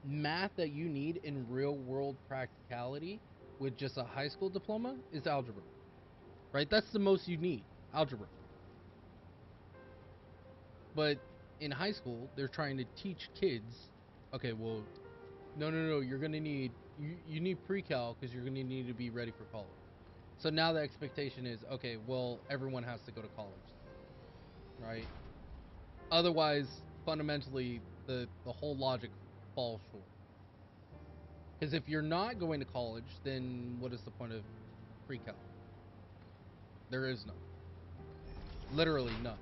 A: math that you need in real world practicality with just a high school diploma is algebra, right? That's the most you need, algebra. But in high school, they're trying to teach kids, okay, well, no, you're gonna need you need pre-cal because you're gonna need to be ready for college. So now the expectation is, okay, well, everyone has to go to college, right? Otherwise, fundamentally, the whole logic falls short. Because if you're not going to college, then what is the point of pre-cal? There is none. Literally none.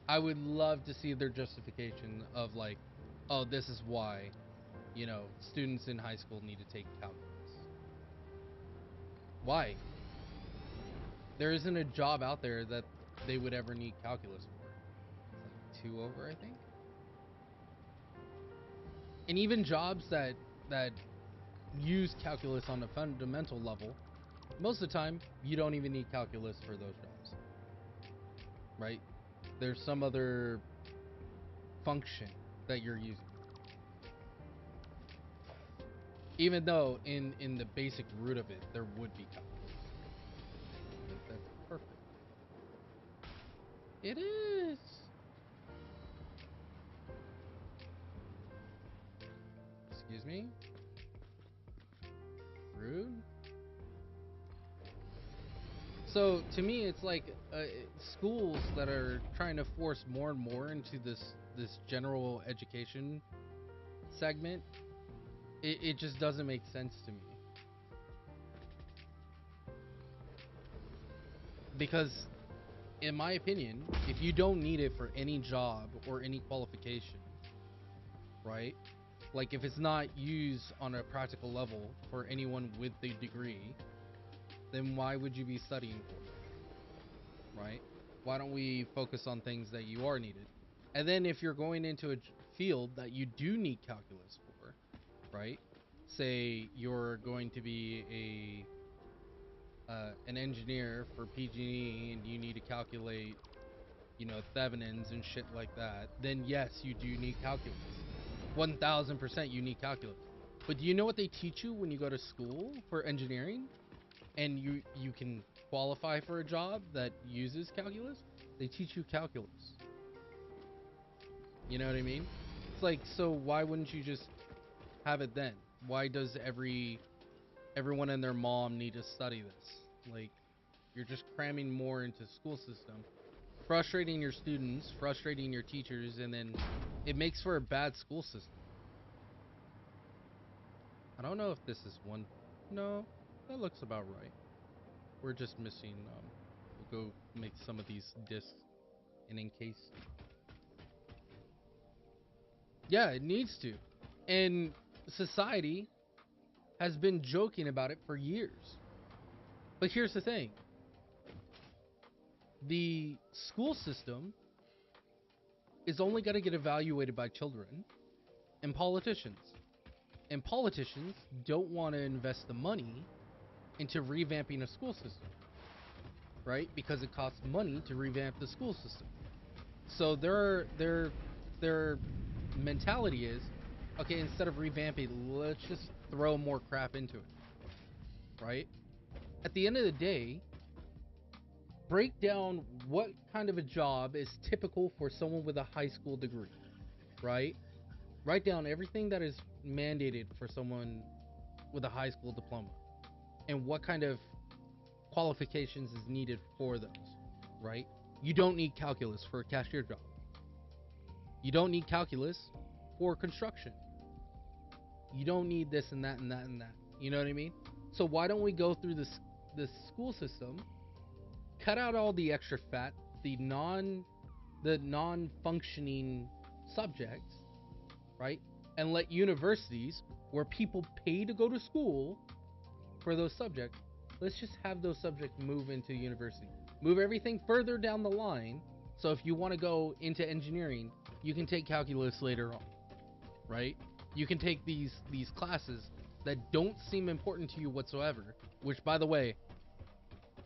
A: I would love to see their justification of like, oh, this is why, students in high school need to take calculus. Why? There isn't a job out there that they would ever need calculus for. It's like 2 over, I think. And even jobs that use calculus on a fundamental level, most of the time you don't even need calculus for those jobs. Right? There's some other function that you're using. Even though in the basic root of it there would be calculus. That's perfect. It is. Excuse me? Rude? So to me, it's like schools that are trying to force more and more into this general education segment. It just doesn't make sense to me, because in my opinion, if you don't need it for any job or any qualification, right? Like if it's not used on a practical level for anyone with the degree, then why would you be studying for it? Right? Why don't we focus on things that you are needed? And then if you're going into a field that you do need calculus for, right? Say you're going to be an engineer for PG&E and you need to calculate, Thevenins and shit like that, then yes, you do need calculus. 1000% you need calculus. But do you know what they teach you when you go to school for engineering and you can qualify for a job that uses calculus? They teach you calculus. You know what I mean? It's like, so why wouldn't you just have it then? Why does everyone and their mom need to study this? Like, you're just cramming more into school system, frustrating your students, frustrating your teachers, and then it makes for a bad school system. I don't know if this is one. No, that looks about right. We're just missing. We'll go make some of these discs and encase. Yeah, it needs to. And society has been joking about it for years. But here's the thing. The school system is only going to get evaluated by children and politicians. And politicians don't want to invest the money into revamping a school system, right? Because it costs money to revamp the school system. So their mentality is, okay, instead of revamping, let's just throw more crap into it, right? At the end of the day, break down what kind of a job is typical for someone with a high school degree, right? Write down everything that is mandated for someone with a high school diploma and what kind of qualifications is needed for those, right? You don't need calculus for a cashier job. You don't need calculus for construction. You don't need this and that and that and that. You know what I mean? So why don't we go through this school system, cut out all the extra fat, the non-functioning subjects, right? And let universities, where people pay to go to school for those subjects, let's just have those subjects move into university. Move everything further down the line. So if you want to go into engineering, you can take calculus later on, right? You can take these classes that don't seem important to you whatsoever, which, by the way,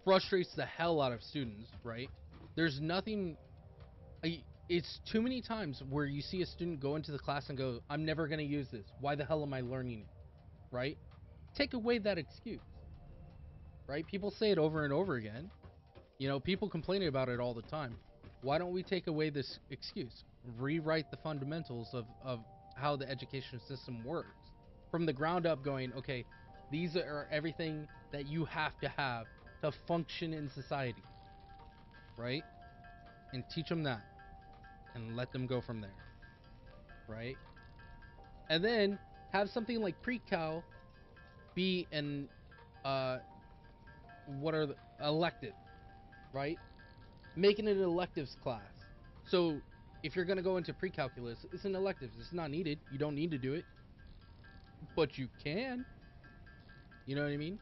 A: frustrates the hell out of students, right? There's nothing. It's too many times where you see a student go into the class and go, "I'm never going to use this. Why the hell am I learning it?" Right? Take away that excuse. Right? People say it over and over again. You know, people complain about it all the time. Why don't we take away this excuse? Rewrite the fundamentals of how the education system works from the ground up, going, okay, these are everything that you have to function in society, right? And teach them that and let them go from there, right? And then have something like pre-cal be an what are the elective, right? Making it an electives class. So if you're going to go into pre-calculus, it's an elective. It's not needed. You don't need to do it, but you can. You know what I mean?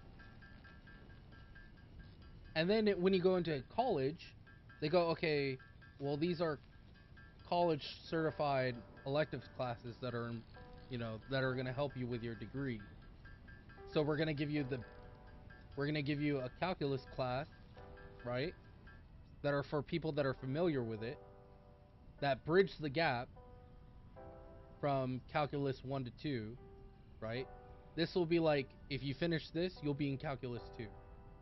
A: And then when you go into college, they go, okay, well, these are college certified electives classes that are, you know, that are going to help you with your degree. So we're going to give you a calculus class, right? That are for people that are familiar with it, that bridge the gap from calculus 1 to 2, right? This will be like, if you finish this, you'll be in calculus 2.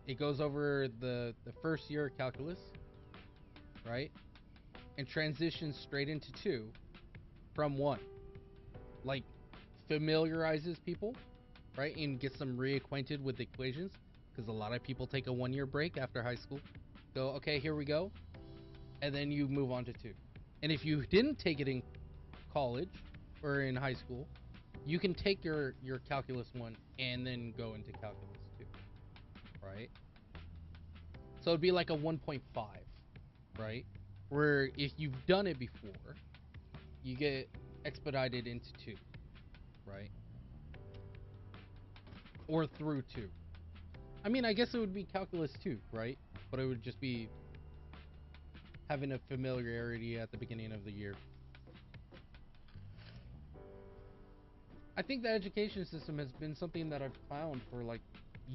A: It goes over the first year of calculus, right? And transitions straight into 2 from 1. Like, familiarizes people, right? And gets them reacquainted with equations, because a lot of people take a 1-year break after high school. Go, okay, here we go. And then you move on to 2. And if you didn't take it in college or in high school, you can take your calculus 1 and then go into calculus 2, right? So it'd be like a 1.5, right? Where if you've done it before, you get expedited into 2, right? Or through 2. I mean, I guess it would be calculus 2, right? But it would just be having a familiarity at the beginning of the year. I think the education system has been something that I've found for like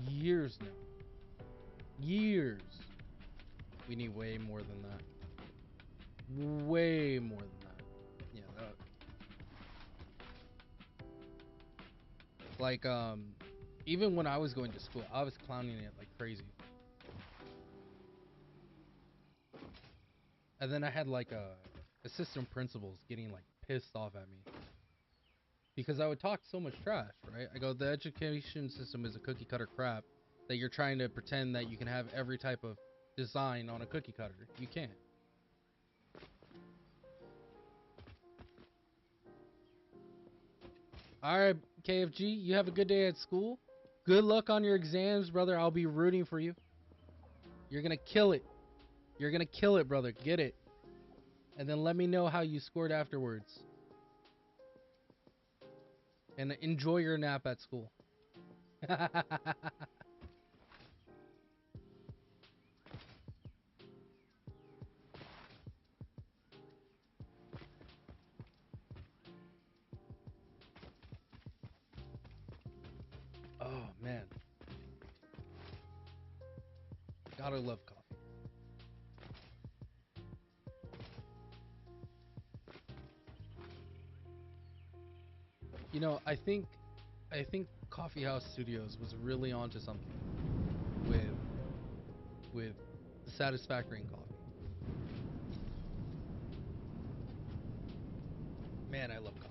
A: years now. Years. We need way more than that. Way more than that. Yeah, that. Like, even when I was going to school, I was clowning it like crazy. And then I had like assistant principals getting like pissed off at me because I would talk so much trash, right? I go, the education system is a cookie cutter crap that you're trying to pretend that you can have every type of design on a cookie cutter. You can't. All right, KFG, you have a good day at school. Good luck on your exams, brother. I'll be rooting for you. You're going to kill it. You're going to kill it, brother. Get it. And then let me know how you scored afterwards. And enjoy your nap at school. Oh, man. Gotta love coffee. You know, I think Coffee House Studios was really onto something with with the Satisfactory and coffee. Man, I love coffee.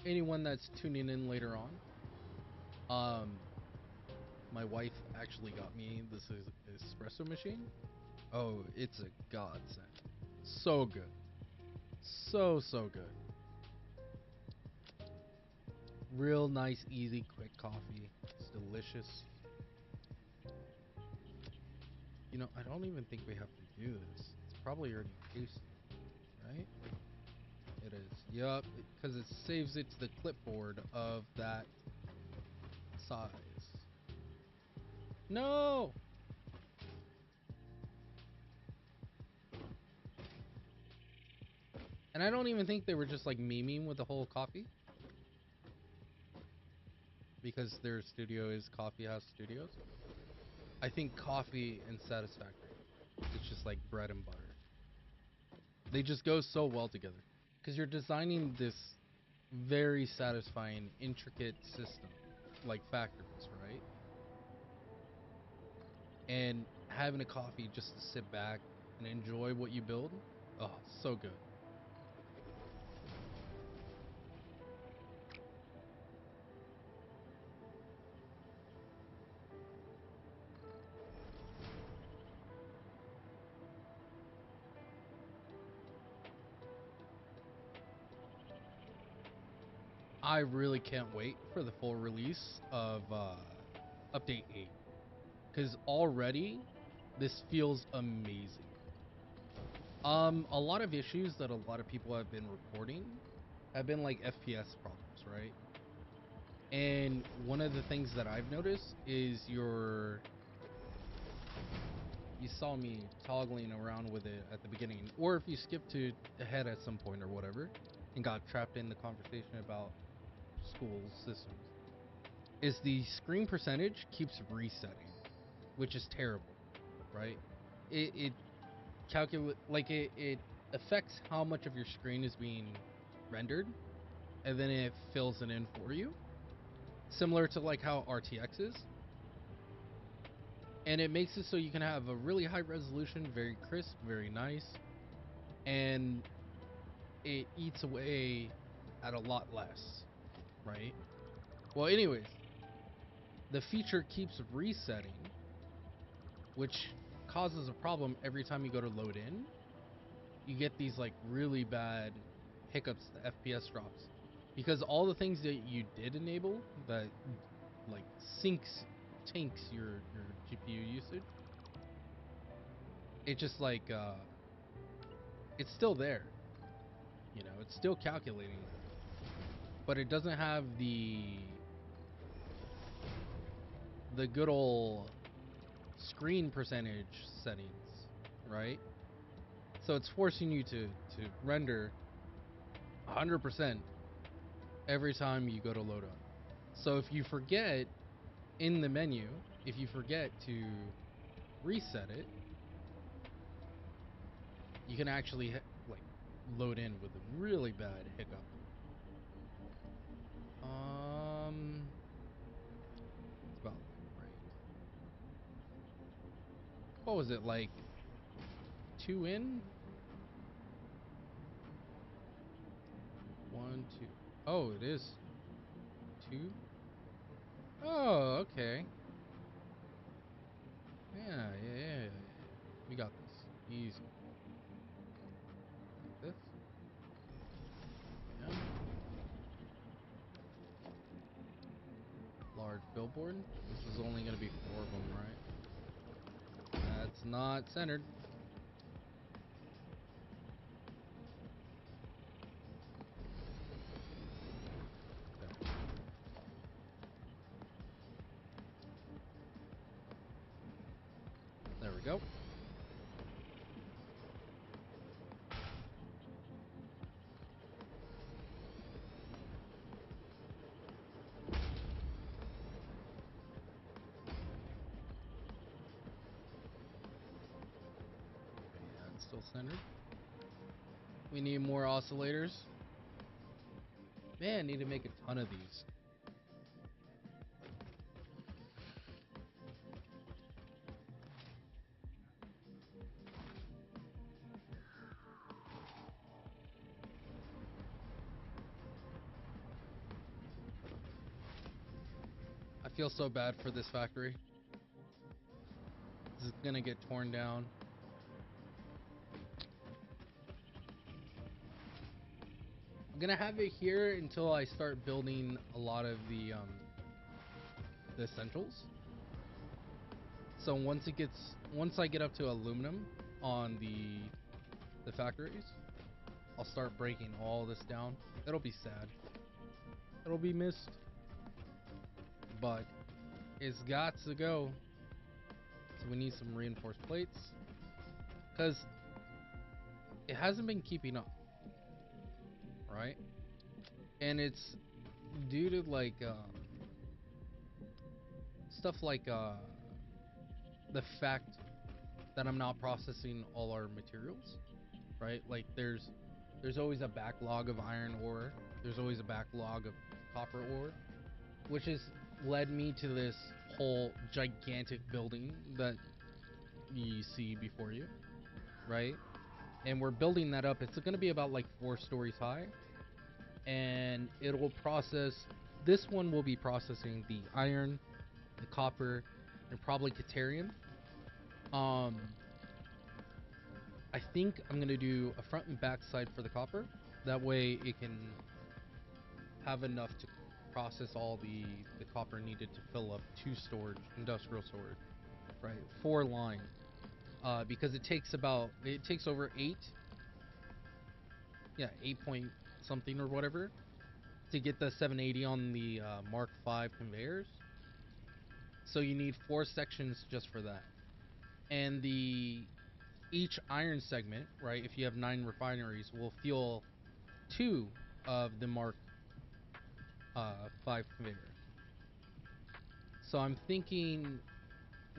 A: Anyone that's tuning in later on, my wife actually got me this espresso machine. Oh, it's a godsend. So good. So good. Real nice, easy, quick coffee. It's delicious. You know, I don't even think we have to do this. It's probably already tasted, right? It is. Yup, because it saves it to the clipboard of that size. No! And I don't even think they were just like memeing with the whole coffee. because their studio is Coffee House Studios. I think coffee and Satisfactory, it's just like bread and butter. They just go so well together because you're designing this very satisfying, intricate system like factories, right? And having a coffee just to sit back and enjoy what you build, oh, so good. I really can't wait for the full release of update 8 because already this feels amazing. A lot of issues that a lot of people have been reporting have been like FPS problems, right? And one of the things that I've noticed is you saw me toggling around with it at the beginning, or if you skip to ahead at some point or whatever and got trapped in the conversation about school systems, is the screen percentage keeps resetting, which is terrible, right? It calculate like it affects how much of your screen is being rendered, and then it fills it in for you, similar to like how RTX is. And it makes it so you can have a really high resolution, very crisp, very nice, and it eats away at a lot less, right? Well, anyways, the feature keeps resetting, which causes a problem every time you go to load in. You get these like really bad hiccups, the FPS drops, because all the things that you did enable that like tanks your GPU usage, it just like it's still there, you know, it's still calculating, but it doesn't have the good old screen percentage settings, right? So it's forcing you to render 100% every time you go to load up. So if you forget in the menu, if you forget to reset it, you can actually like load in with a really bad hiccup. It's about right. What was it like? 2 in? 1, 2. Oh, it is 2. Oh, okay. Yeah. We got this. Easy. Like this. Yeah. Large billboard. This is only going to be 4 of them, right? That's not centered. Okay. There we go. Yeah, it's still centered. We need more oscillators. Man, need to make a ton of these. I feel so bad for this factory. This is gonna get torn down. I'm gonna have it here until I start building a lot of the essentials. So once I get up to aluminum on the factories, I'll start breaking all this down. It'll be sad. It'll be missed. But it's got to go. So we need some reinforced plates, because it hasn't been keeping up, right? And it's due to like stuff like the fact that I'm not processing all our materials, right? Like there's always a backlog of iron ore. There's always a backlog of copper ore, which has led me to this whole gigantic building that you see before you, right? And we're building that up. It's going to be about like 4 stories high, and it will process. This one will be processing the iron, the copper, and probably Caterium. I think I'm gonna do a front and back side for the copper. That way it can have enough to process all the copper needed to fill up 2 storage, industrial storage, right? 4 line. Because it takes over 8 point something or whatever to get the 780 on the Mark 5 conveyors. So you need 4 sections just for that. And each iron segment, right, if you have 9 refineries, will fuel 2 of the Mark 5 conveyor. So I'm thinking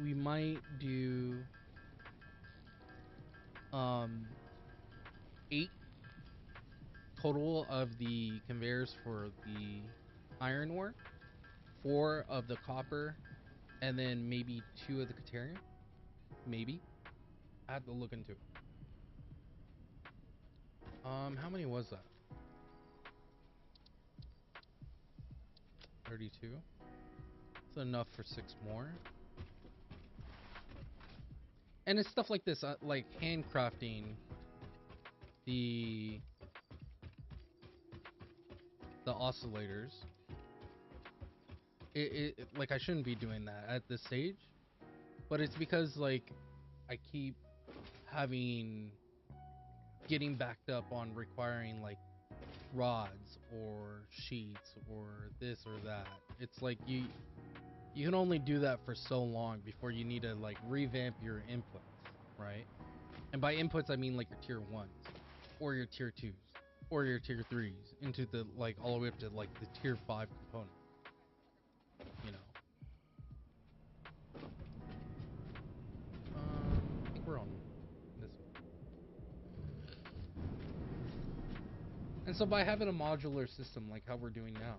A: we might do 8 total of the conveyors for the iron ore, 4 of the copper, and then maybe 2 of the Caterium. Maybe. I have to look into it. How many was that? 32. That's enough for 6 more. And it's stuff like this, like handcrafting the oscillators. Like I shouldn't be doing that at this stage, but it's because like I keep getting backed up on requiring like rods or sheets or this or that. It's like you can only do that for so long before you need to like revamp your inputs, right? And by inputs I mean like your tier 1s or your tier 2s or your tier 3s into the like all the way up to like the tier 5 component, you know. I think we're on this one. And so by having a modular system like how we're doing now,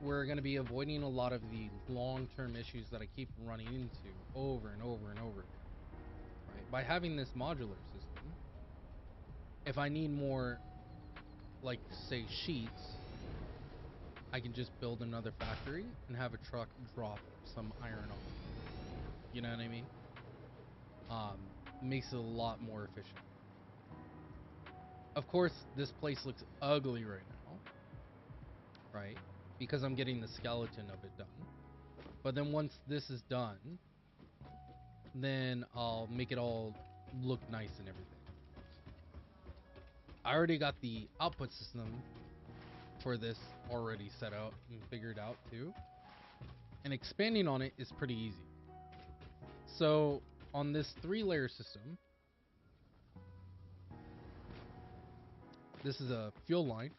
A: we're going to be avoiding a lot of the long-term issues that I keep running into over and over and over again. Right? By having this modular system, if I need more, like, say, sheets, I can just build another factory and have a truck drop some iron off. You know what I mean? Makes it a lot more efficient. Of course, this place looks ugly right now, right? Because I'm getting the skeleton of it done. But then once this is done, then I'll make it all look nice and everything. I already got the output system for this already set out and figured out too. And expanding on it is pretty easy. So on this 3-layer system, this is a fuel line,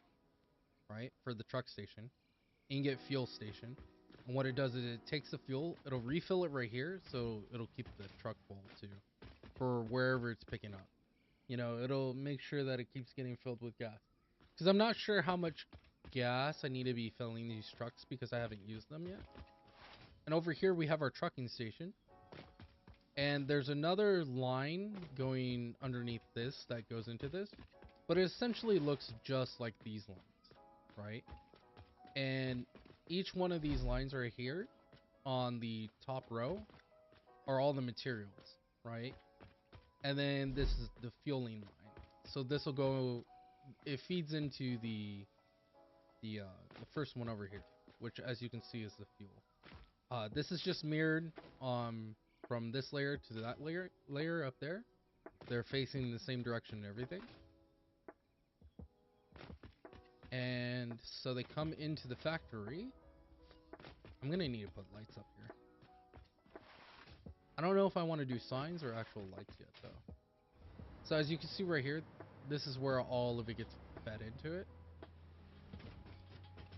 A: right, for the truck station, ingot fuel station. And what it does is it takes the fuel, it'll refill it right here, so it'll keep the truck full too, for wherever it's picking up. You know, it'll make sure that it keeps getting filled with gas. Because I'm not sure how much gas I need to be filling these trucks because I haven't used them yet. And over here we have our trucking station. And there's another line going underneath this that goes into this. But it essentially looks just like these lines, right? And each one of these lines right here on the top row are all the materials, right? And then this is the fueling line. So this will go, it feeds into the first one over here, which as you can see is the fuel. This is just mirrored from this layer to that layer up there. They're facing the same direction and everything. And so they come into the factory. I'm gonna need to put lights up here. I don't know if I want to do signs or actual lights yet though. So as you can see right here, this is where all of it gets fed into it.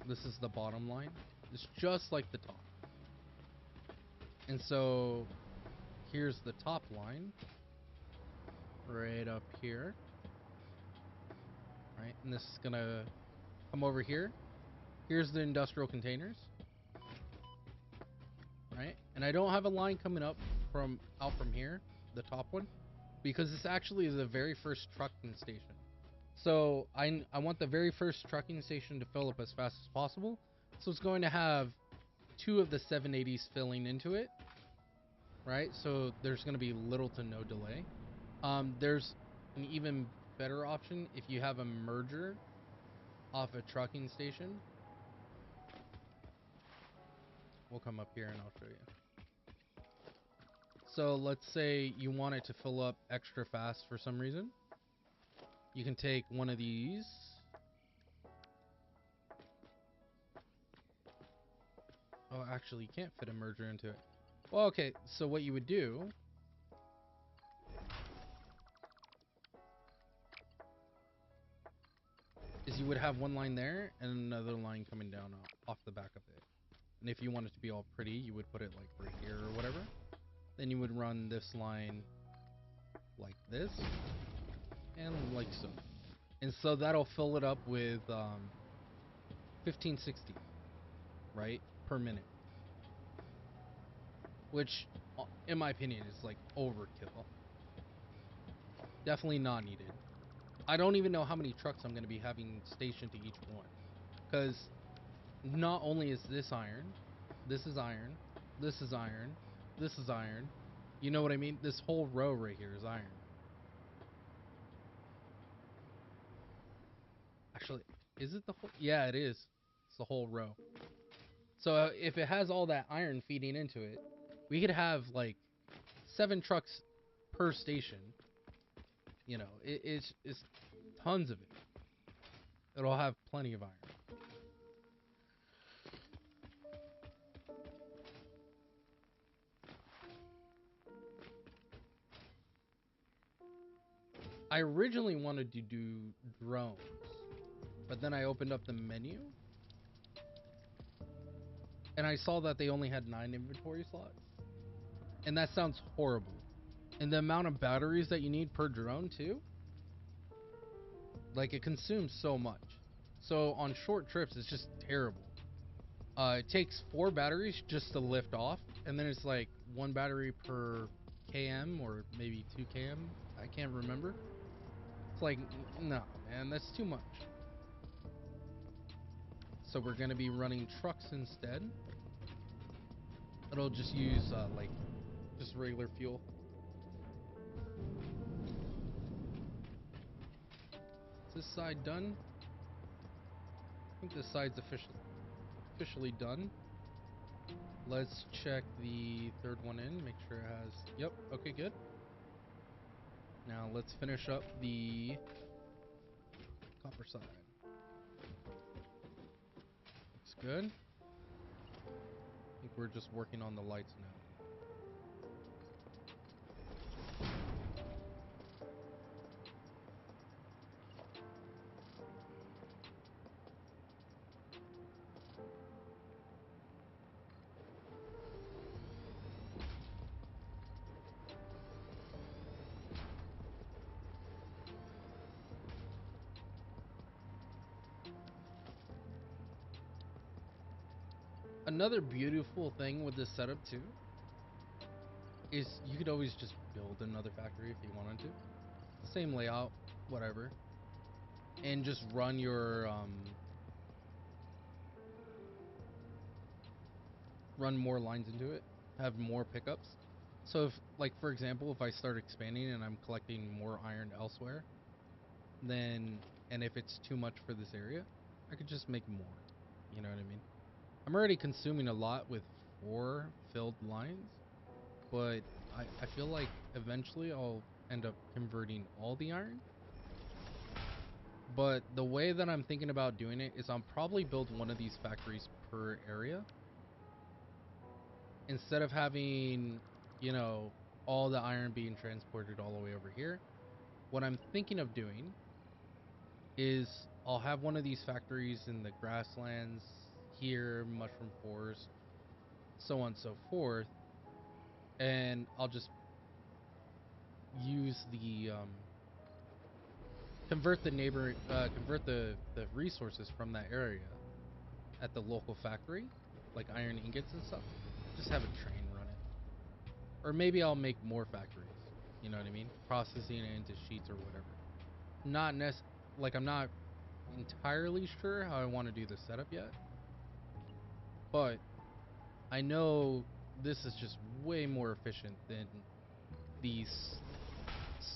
A: This is the bottom line. It's just like the top. And so here's the top line right up here, right? And this is gonna come over here. Here's the industrial containers, right? And I don't have a line coming up from out from here, the top one, because this actually is the very first trucking station. So I want the very first trucking station to fill up as fast as possible. So it's going to have 2 of the 780s filling into it, right? So there's going to be little to no delay. There's an even better option if you have a merger off a trucking station. We'll come up here and I'll show you. So let's say you want it to fill up extra fast for some reason. You can take one of these. Oh, actually, you can't fit a merger into it. Well, okay, so what you would do is you would have one line there and another line coming down off the back of it. And if you want it to be all pretty, you would put it like right here or whatever. Then you would run this line like this and like so. And so that'll fill it up with 1560, right, per minute. Which, in my opinion, is like overkill. Definitely not needed. I don't even know how many trucks I'm going to be having stationed to each one. Because not only is this iron, this is iron, this is iron, this is iron. You know what I mean? This whole row right here is iron. Actually, is it the whole? Yeah, it is. It's the whole row. So if it has all that iron feeding into it, we could have like 7 trucks per station. You know, it's tons of it. It'll have plenty of iron. I originally wanted to do drones, but then I opened up the menu and I saw that they only had 9 inventory slots. And that sounds horrible. And the amount of batteries that you need per drone too, like it consumes so much. So on short trips, it's just terrible. It takes 4 batteries just to lift off, and then it's like 1 battery per km or maybe 2 km. I can't remember. It's like, no, man, that's too much. So we're gonna be running trucks instead. It'll just use like just regular fuel. Is this side done? I think this side's officially done. Let's check the third one in, make sure it has, yep, okay, good. Now let's finish up the copper side. Looks good. I think we're just working on the lights now. Another beautiful thing with this setup too is you could always just build another factory if you wanted to. Same layout, whatever. And just run your run more lines into it, have more pickups. So if, like, for example, if I start expanding and I'm collecting more iron elsewhere, then, and if it's too much for this area, I could just make more. You know what I mean? I'm already consuming a lot with 4 filled lines, but I feel like eventually I'll end up converting all the iron. But the way that I'm thinking about doing it is I'll probably build one of these factories per area. Instead of having, you know, all the iron being transported all the way over here, what I'm thinking of doing is I'll have one of these factories in the grasslands here, mushroom forest, so on and so forth. and I'll just use the convert the resources from that area at the local factory, like iron ingots and stuff. Just have a train run it, or maybe I'll make more factories. You know what I mean? Processing it into sheets or whatever. Not like I'm not entirely sure how I want to do the setup yet, but I know this is just way more efficient than the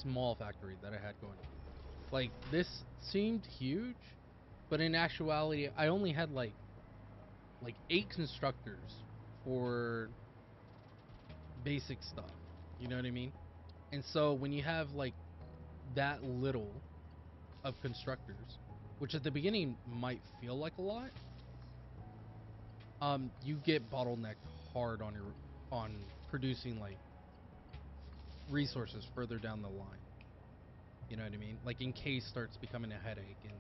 A: small factory that I had going on. Like, this seemed huge, but in actuality, I only had like 8 constructors for basic stuff. You know what I mean? And so when you have like that little of constructors, which at the beginning might feel like a lot, you get bottlenecked hard on producing like resources further down the line. You know what I mean? Like encase starts becoming a headache, and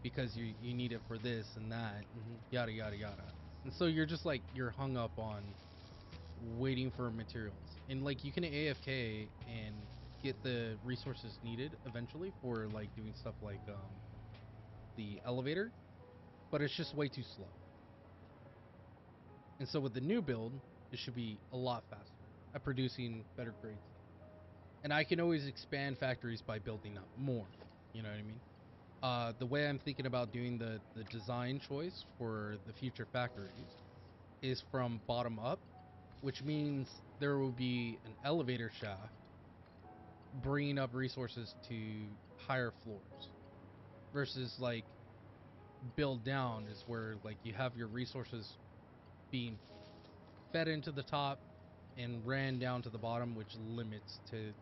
A: because you need it for this and that, and yada yada yada. And so you're just like you're hung up on waiting for materials. And like you can AFK and get the resources needed eventually for like doing stuff like the elevator, but it's just way too slow. And so with the new build, it should be a lot faster at producing better grade stuff. And I can always expand factories by building up more. You know what I mean? The way I'm thinking about doing the design choice for the future factories is from bottom up, which means there will be an elevator shaft bringing up resources to higher floors, versus like build down is where like you have your resources being fed into the top and ran down to the bottom, which limits to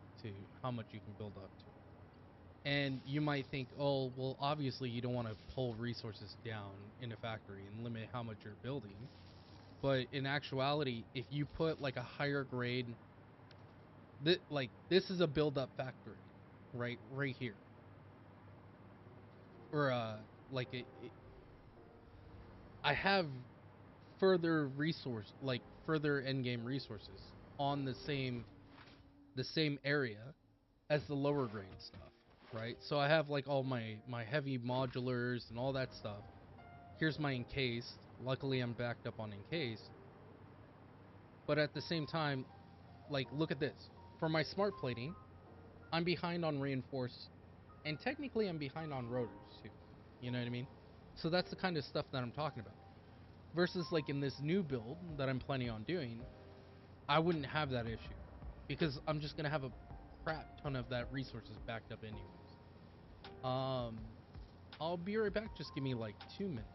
A: how much you can build up to. And you might think, oh, well, obviously you don't want to pull resources down in a factory and limit how much you're building. But in actuality, if you put like a higher grade, like this is a build up factory, right here, or like I have further further end game resources on the same area as the lower grade stuff, right? So I have like all my heavy modulars and all that stuff. Here's my encased. Luckily, I'm backed up on encased. But at the same time, like, look at this. For my smart plating, I'm behind on reinforced, and technically I'm behind on rotors too. You know what I mean? So that's the kind of stuff that I'm talking about. Versus like in this new build that I'm planning on doing, I wouldn't have that issue because I'm just gonna have a crap ton of that resources backed up anyways. I'll be right back. Just give me like 2 minutes.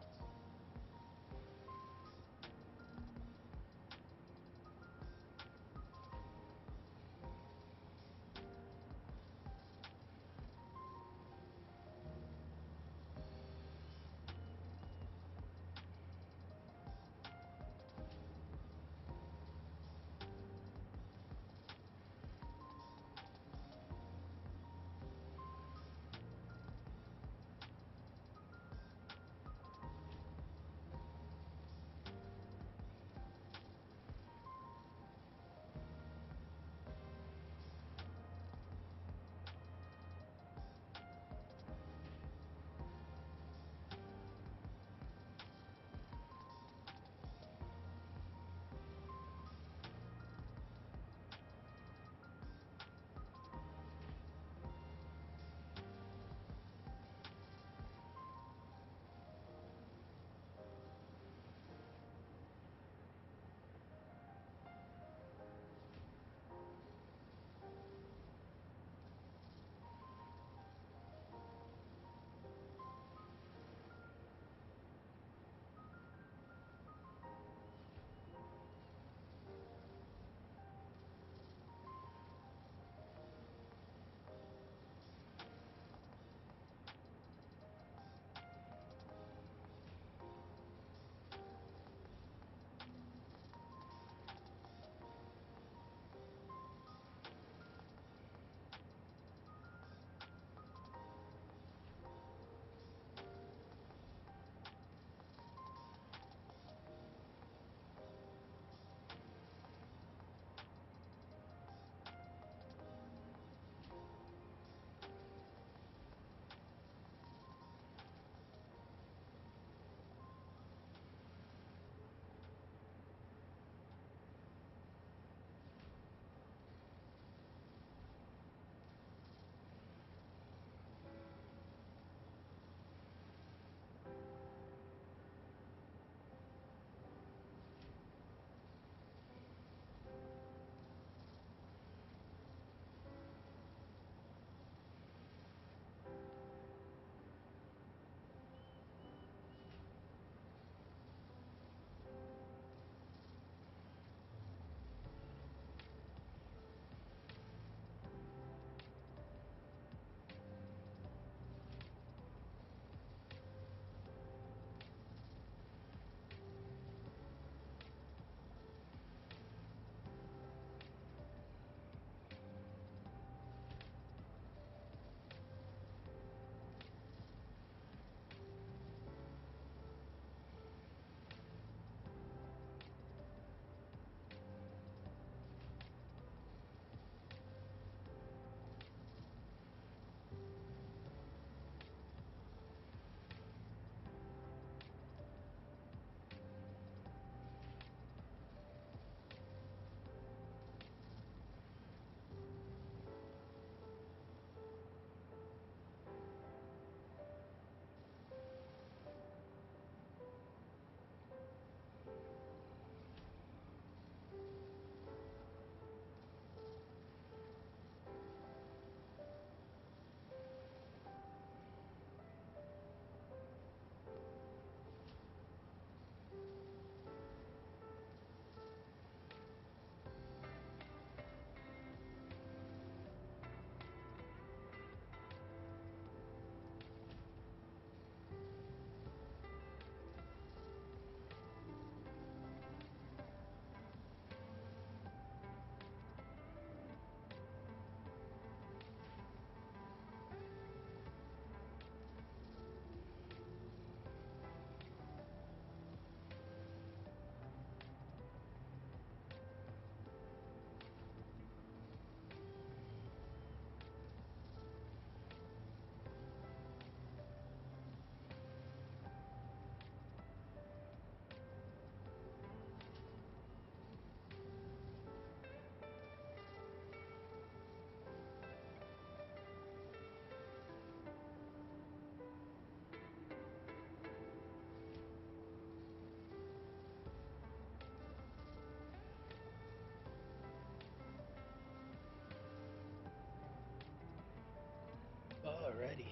B: Alrighty.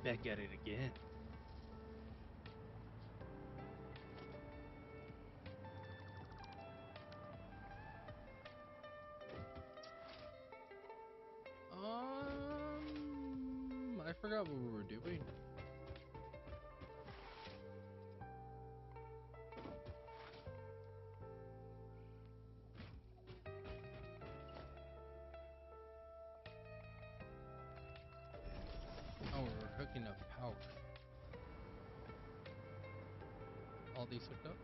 B: Back at it again.
A: I forgot what we were doing. Oh, we were hooking up power. All these hooked up?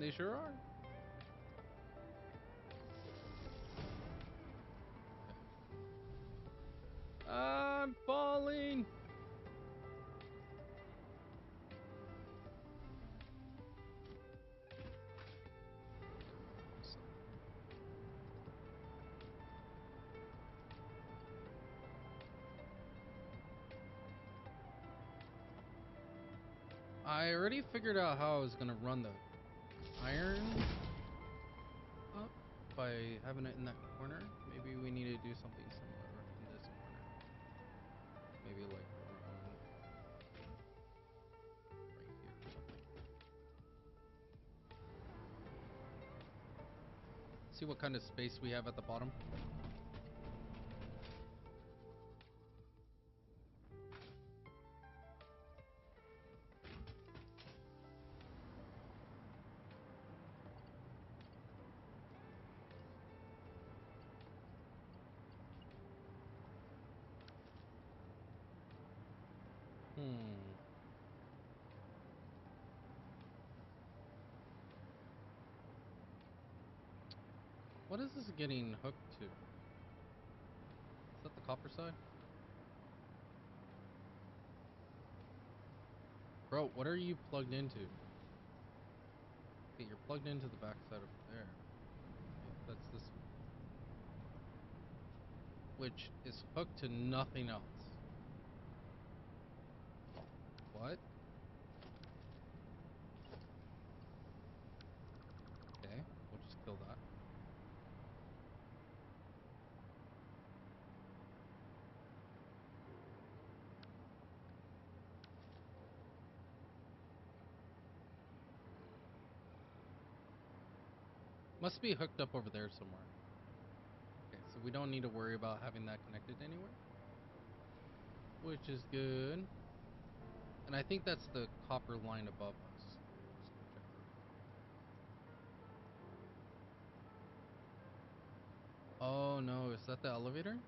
A: They sure are. I'm falling. I already figured out how I was gonna run the iron up by having it in that corner. Maybe we need to do something similar in this corner. Maybe like around right here or something. See what kind of space we have at the bottom. What is this getting hooked to? Is that the copper side? Bro, what are you plugged into? Okay, you're plugged into the back side over there. Okay, that's this one. Which is hooked to nothing else. What? Okay, we'll just kill that. Must be hooked up over there somewhere. Okay, so we don't need to worry about having that connected anywhere. Which is good. And I think that's the copper line above us. Just go check that. Oh no, is that the elevator?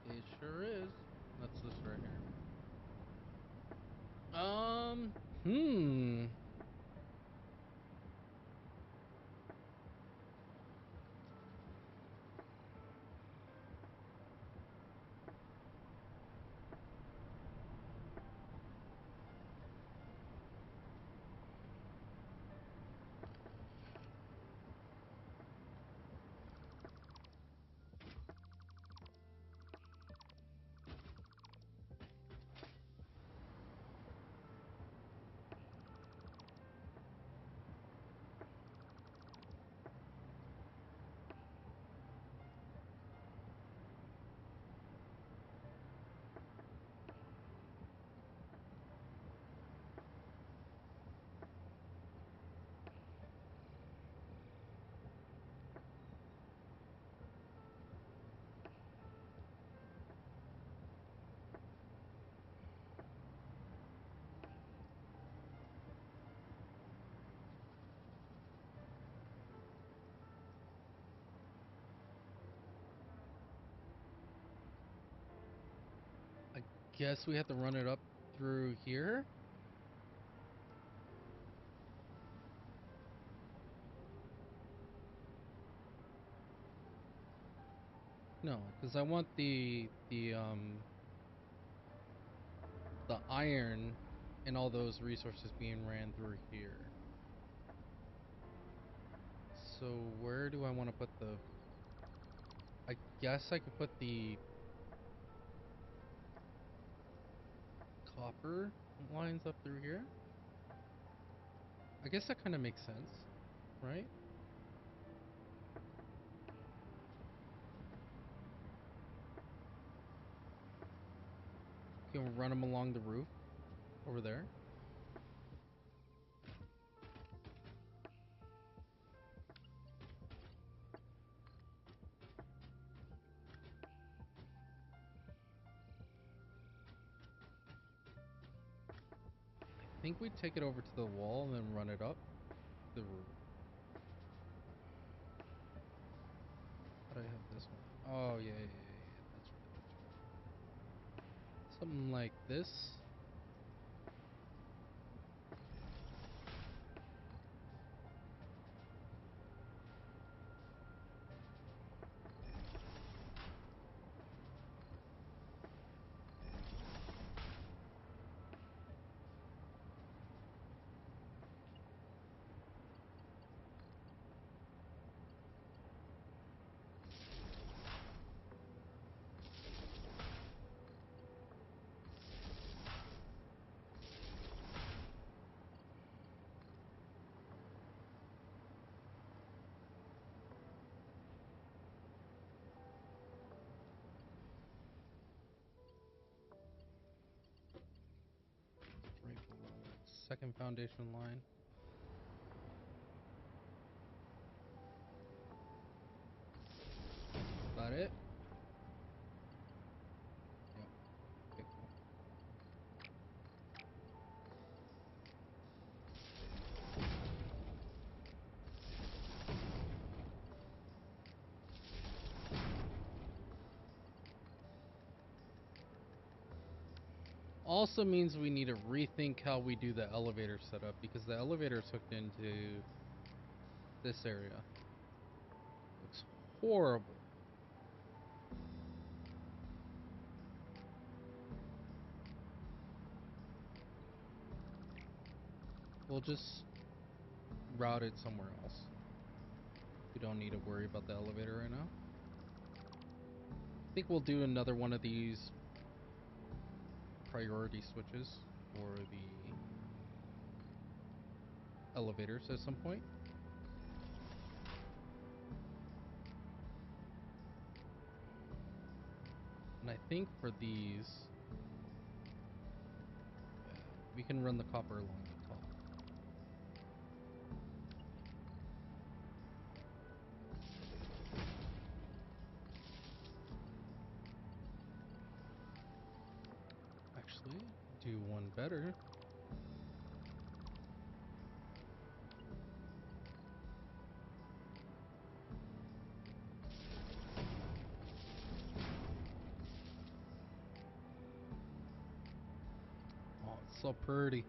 A: It sure is. That's this right here. Hmm. I guess we have to run it up through here. No, because I want the iron and all those resources being ran through here. So where do I want to put the... I guess I could put the... copper lines up through here. I guess that kind of makes sense, right? Can we run them along the roof over there? I think we'd take it over to the wall and then run it up the roof. How do I have this one? Oh, yeah. That's right. Something like this. Right below that second foundation line. That it? Yep. Okay, cool. Also means we need to rethink how we do the elevator setup because the elevator is hooked into this area. Looks horrible. We'll just route it somewhere else. We don't need to worry about the elevator right now. I think we'll do another one of these priority switches for the elevators at some point. And I think for these, yeah, we can run the copper along the top. Actually, do one better. Oh, it's so pretty.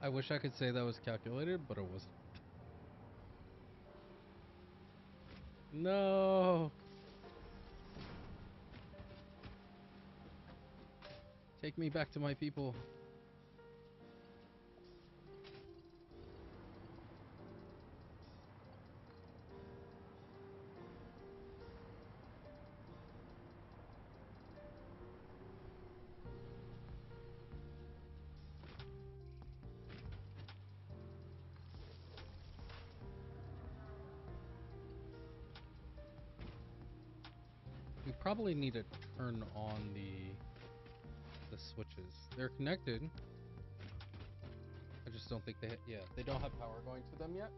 A: I wish I could say that was calculated, but it wasn't. No! Take me back to my people. probably need to turn on the switches. They're connected. I just don't think they don't have power going to them yet.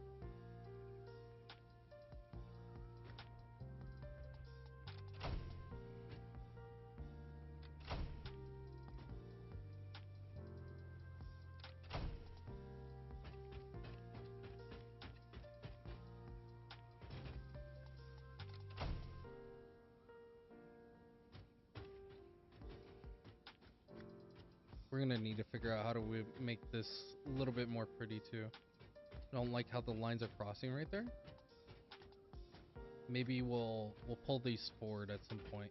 A: We're gonna need to figure out how to make this a little bit more pretty too. I don't like how the lines are crossing right there. Maybe we'll pull these forward at some point.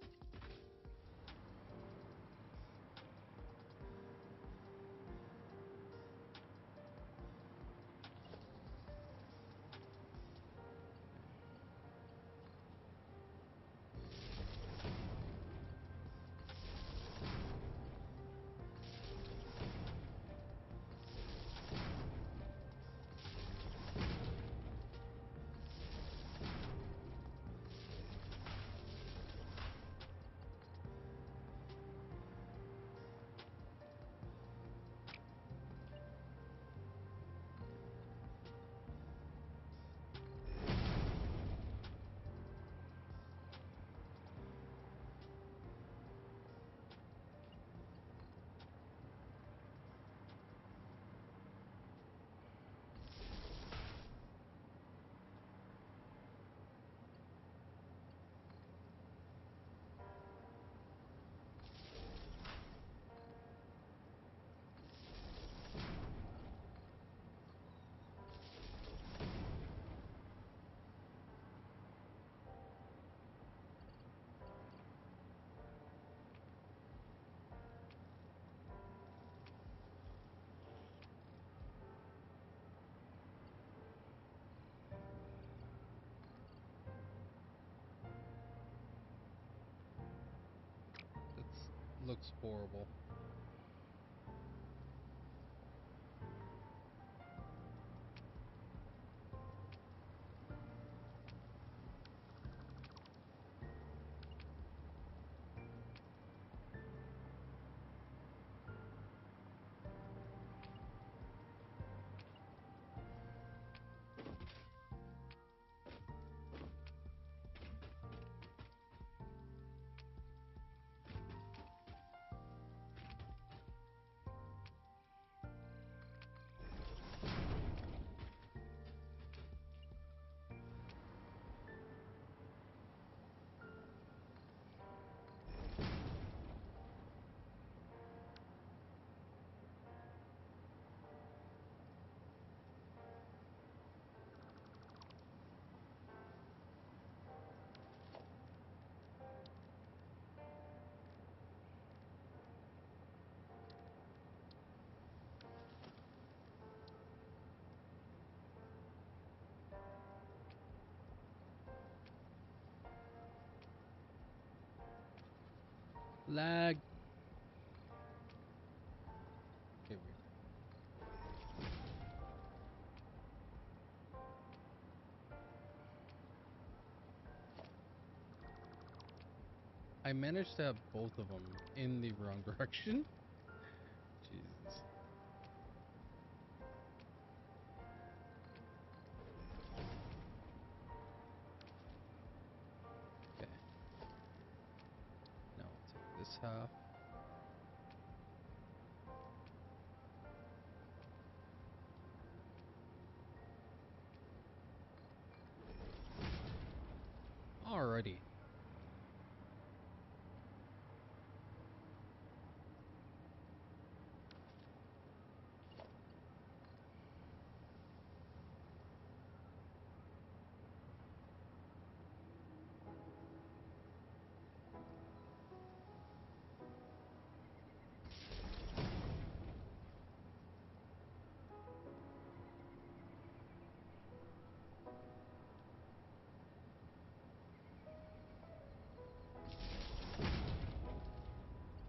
A: Looks horrible. Lag. Okay, weird. I managed to have both of them in the wrong direction. Jesus. Okay. Now I'll take this half. Alrighty.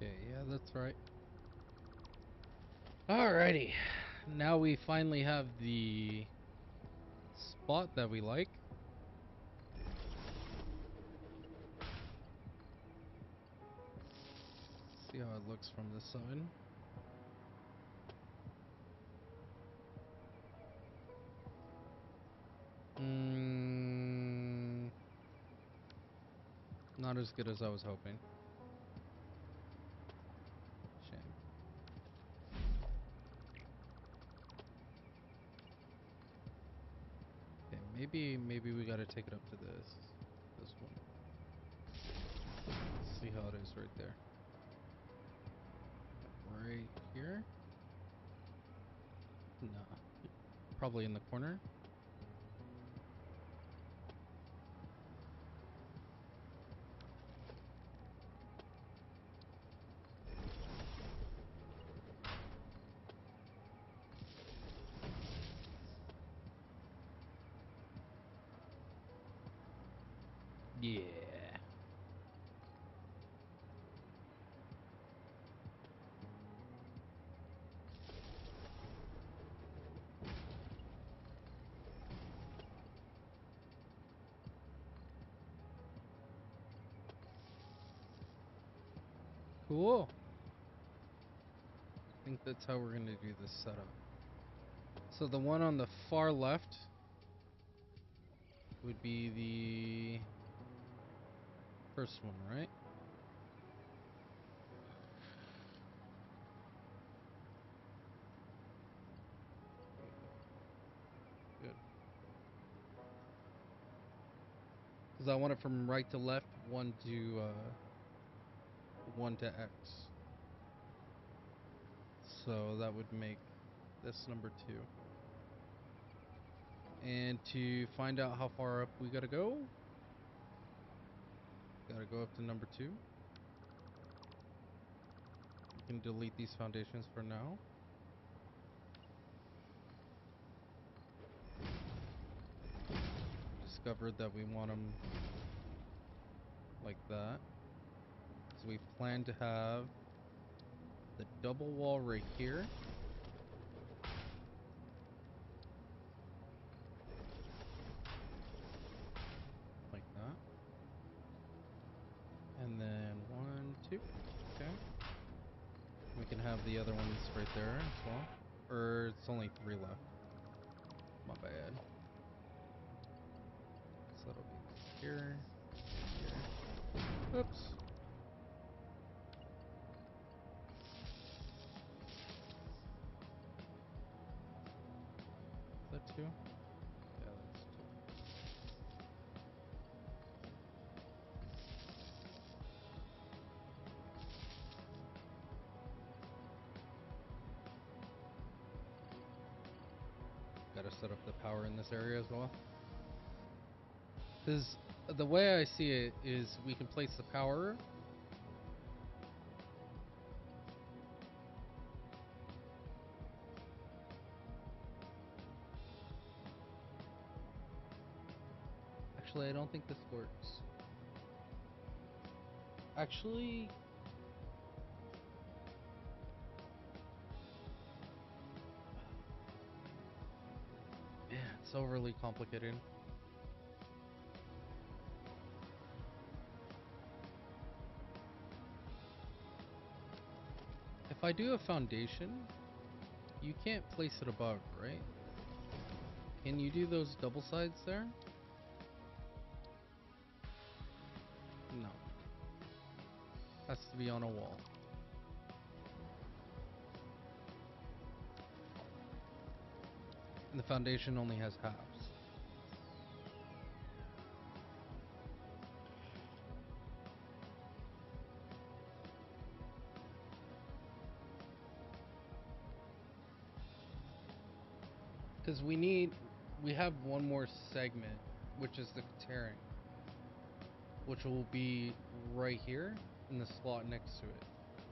A: Okay, yeah, that's right. Alrighty. Now we finally have the spot that we like. see how it looks from this side. Not as good as I was hoping. Shame. Okay, maybe we gotta take it up to this one. See how it is right there. Right here? No. Probably in the corner. Yeah. Cool. I think that's how we're gonna do this setup. So the one on the far left would be the first one, right? Good. Because I want it from right to left, one to X. So that would make this number 2. And to find out how far up we gotta go up to number 2. You can delete these foundations for now. Discovered that we want them like that. So we plan to have the double wall right here. Like that. And then 1, 2. Okay. We can have the other ones right there as well. Or it's only 3 left. My bad. So that'll be here. Here. Oops. Is that 2? Yeah, that's 2. Gotta set up the power in this area as well. Because the way I see it is we can place the power. Actually, I don't think this works. Actually, yeah, it's overly complicated. If I do a foundation, you can't place it above, right? Can you do those double sides there? No. Has to be on a wall. And the foundation only has halves. Because we have one more segment, which is the tearing, which will be right here in the slot next to it.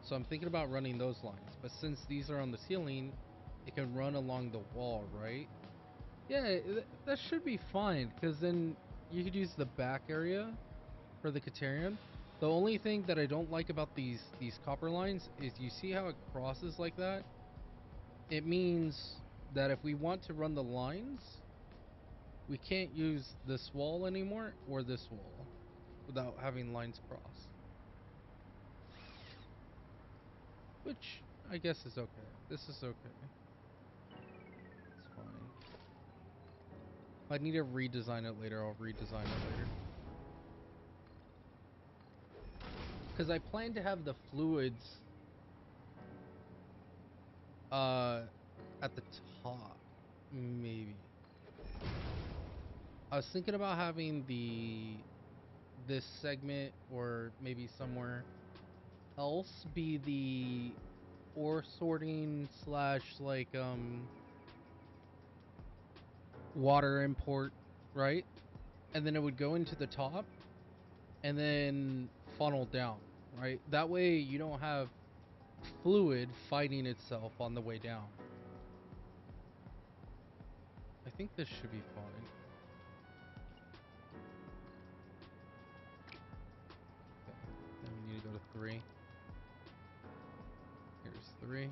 A: So I'm thinking about running those lines, but since these are on the ceiling, it can run along the wall, right? Yeah, that should be fine, because then you could use the back area for the Katerion. The only thing that I don't like about these copper lines is you see how it crosses like that? It means that if we want to run the lines, we can't use this wall anymore or this wall without having lines cross. which I guess is okay. This is okay. It's fine. If I need to redesign it later, I'll redesign it later. Because I plan to have the fluids at the top, maybe. I was thinking about having this segment, or maybe somewhere else, be the ore sorting slash like water import, right? And then it would go into the top and then funnel down, right? That way you don't have fluid fighting itself on the way down. I think this should be fine. Okay, then we need to go to 3. Here's 3.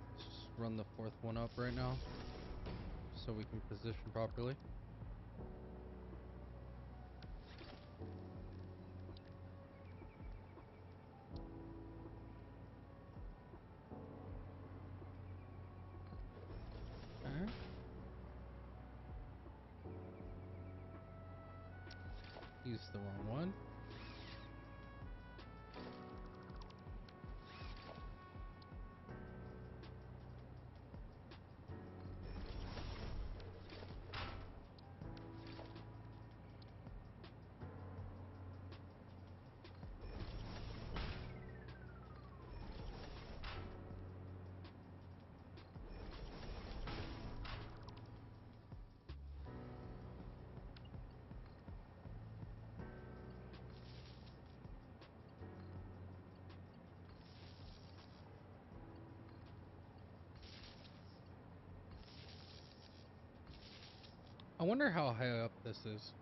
A: Let's just run the 4th one up right now so we can position properly. Okay. Use the wrong one. I wonder how high up this is.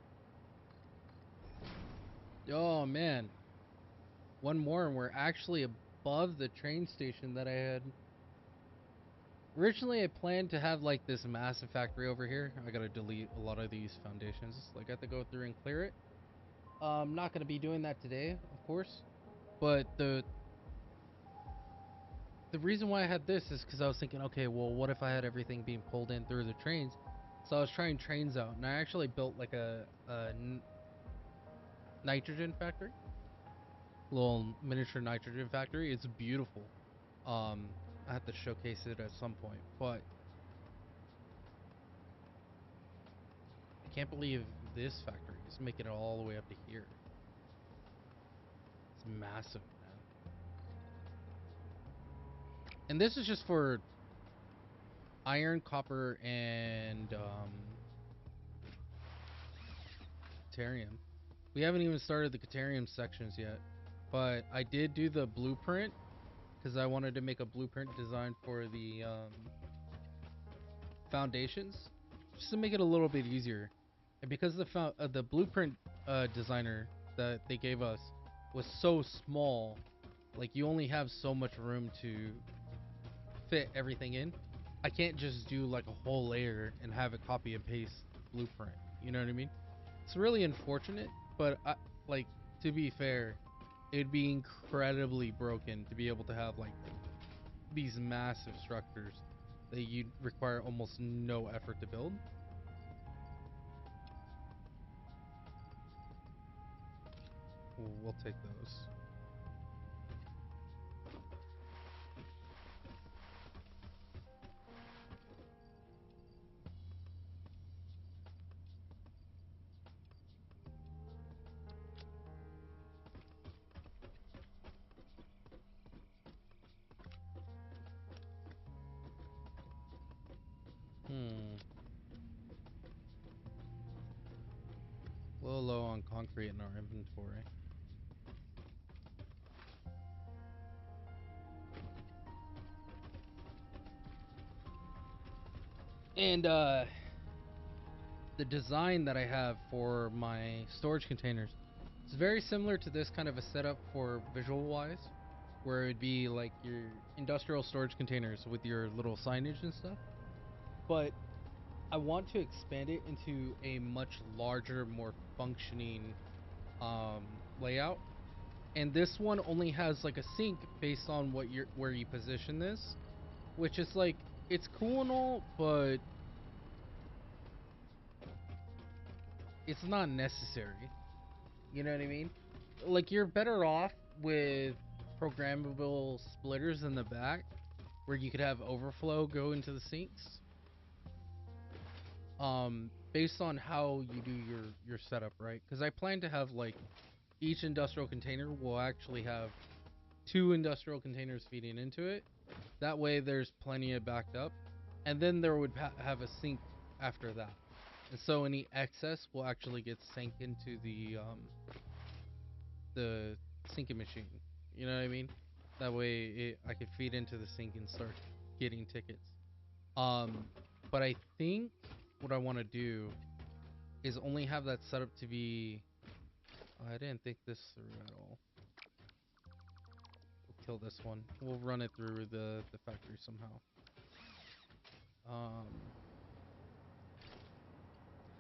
A: Oh man. One more and we're actually above the train station that I had. Originally I planned to have like this massive factory over here. I gotta delete a lot of these foundations. Like I have to go through and clear it. I'm not gonna be doing that today, of course. But the reason why I had this is because I was thinking, okay, well, what if I had everything being pulled in through the trains? So I was trying trains out, and I actually built like a nitrogen factory, little miniature nitrogen factory. It's beautiful. I have to showcase it at some point, but I can't believe this factory is making it all the way up to here. It's massive, man. And this is just for iron, copper, and Caterium. We haven't even started the Caterium sections yet, but I did do the blueprint because I wanted to make a blueprint design for the foundations, just to make it a little bit easier. And because the blueprint designer that they gave us was so small, like you only have so much room to fit everything in. I can't just do like a whole layer and have it copy and paste blueprint. You know what I mean? It's really unfortunate, but like, to be fair, it'd be incredibly broken to be able to have like these massive structures that you require almost no effort to build. We'll take those. A little low on concrete in our inventory. And the design that I have for my storage containers is very similar to this kind of a setup for visual wise, where it'd be like your industrial storage containers with your little signage and stuff. But I want to expand it into a much larger, more functioning layout. And this one only has like a sink based on where you position this, which is like it's cool and all, but it's not necessary. You know what I mean? Like you're better off with programmable splitters in the back where you could have overflow go into the sinks. Based on how you do your setup, right? Because I plan to have like each industrial container will actually have 2 industrial containers feeding into it. That way there's plenty of backed up, and then there would have a sink after that. And so any excess will actually get sank into the sinking machine. You know what I mean? That way I could feed into the sink and start getting tickets. But I think what I want to do is only have that set up to be... I didn't think this through at all. We'll kill this one. We'll run it through the factory somehow.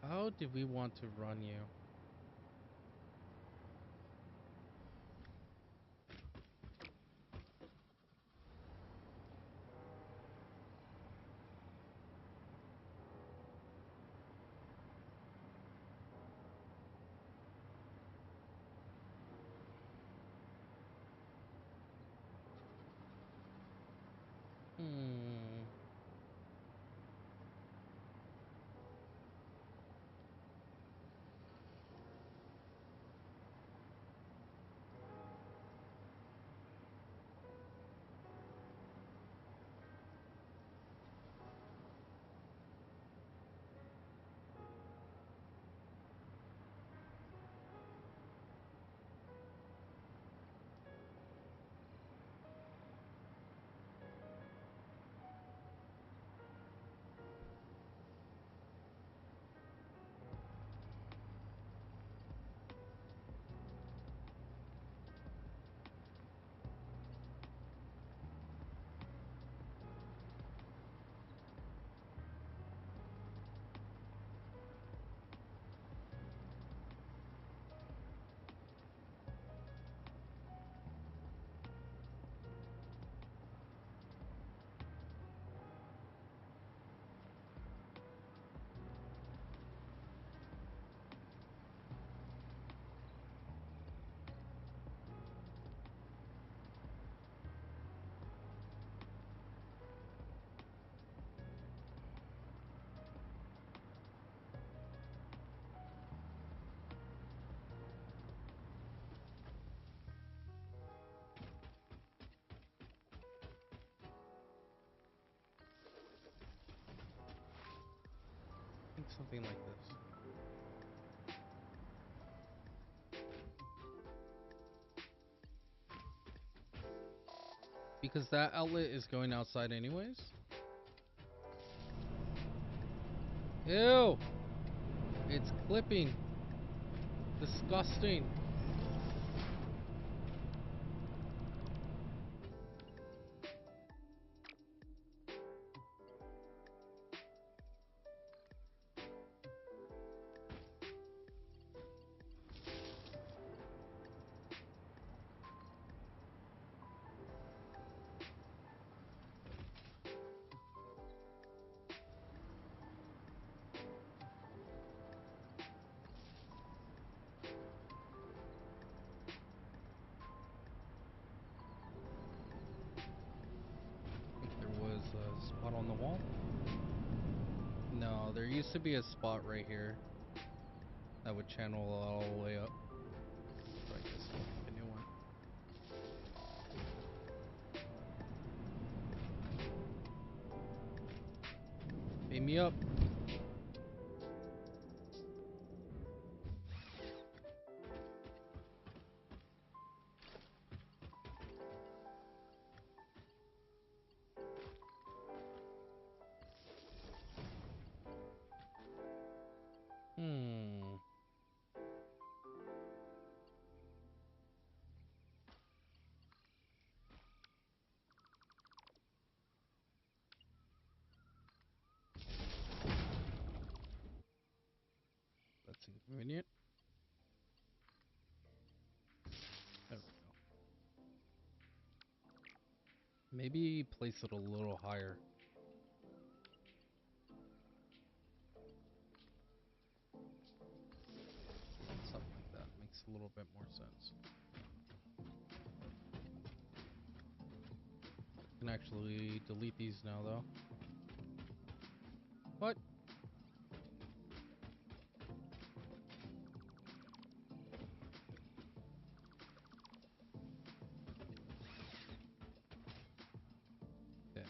A: How did we want to run you? Hmm. I think something like this. Because that outlet is going outside anyways. Ew! It's clipping. Disgusting. I think there was a spot on the wall. No, there used to be a spot right here that would channel all the way up. So I guess we'll make a new one. Beam me up. inconvenient. There we go. Maybe place it a little higher. Something like that makes a little bit more sense. I can actually delete these now, though. What? Okay.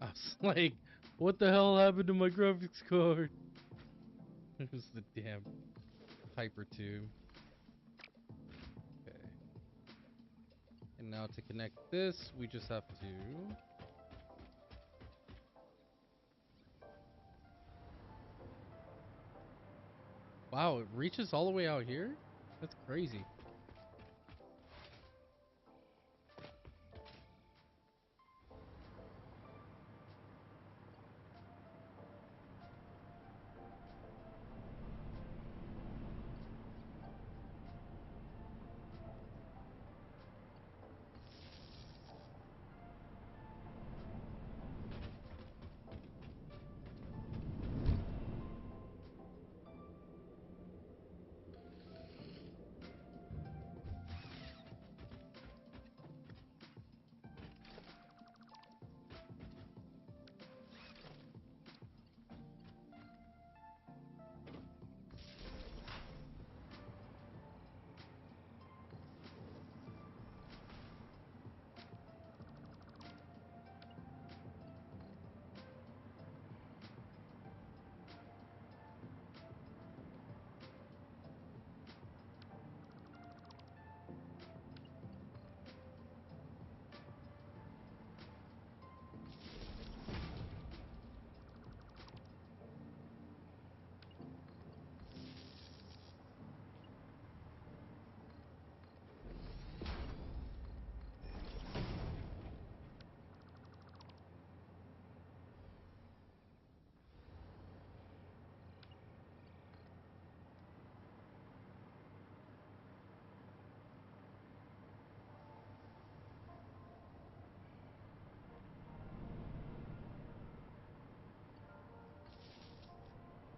A: I was like, what the hell happened to my graphics card? It was the damn hyper tube. Okay. And now to connect this, we just have to... Wow, it reaches all the way out here? That's crazy.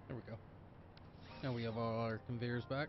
A: There we go. Now we have all our conveyors back.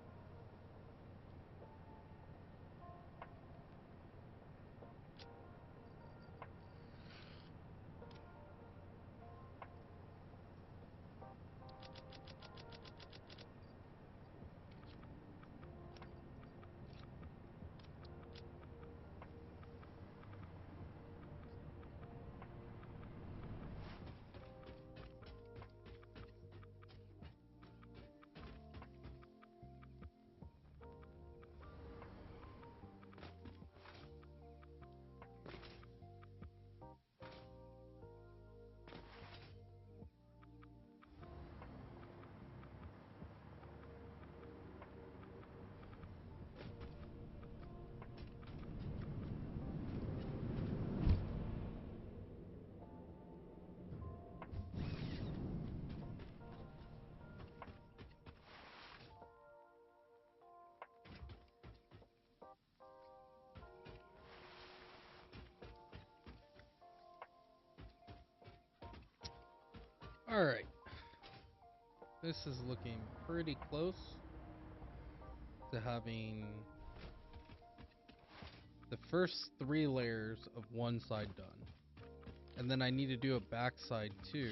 A: Alright. This is looking pretty close to having the first 3 layers of one side done. And then I need to do a back side too,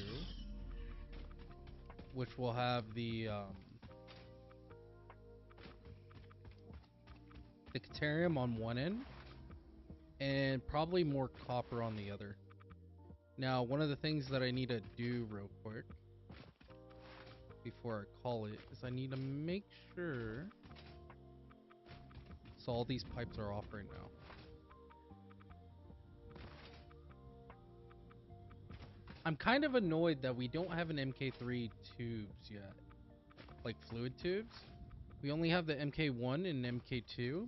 A: which will have the Dicterium on one end and probably more copper on the other. Now, one of the things that I need to do real quick before I call it is I need to make sure so all these pipes are off right now. I'm kind of annoyed that we don't have an MK3 tubes yet, like fluid tubes. We only have the MK1 and MK2,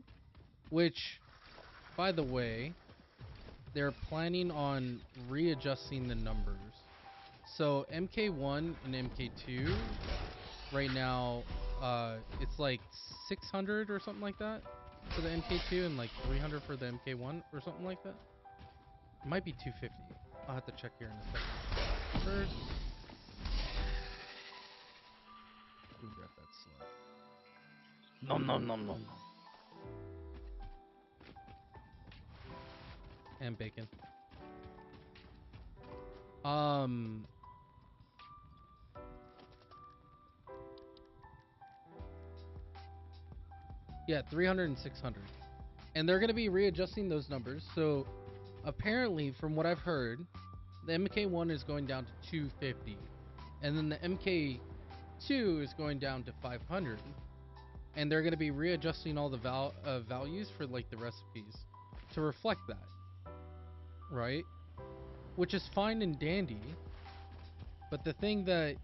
A: which, by the way, they're planning on readjusting the numbers. So MK1 and MK2 right now, it's like 600 or something like that for the MK2 and like 300 for the MK1 or something like that. It might be 250. I'll have to check here in a second. First, let me grab that slug.
B: Nom nom nom nom.
A: And bacon. Yeah, 300 and 600. And they're going to be readjusting those numbers. So apparently, from what I've heard, the MK1 is going down to 250. And then the MK2 is going down to 500. And they're going to be readjusting all the values for like the recipes to reflect that. Right? Which is fine and dandy. But the thing that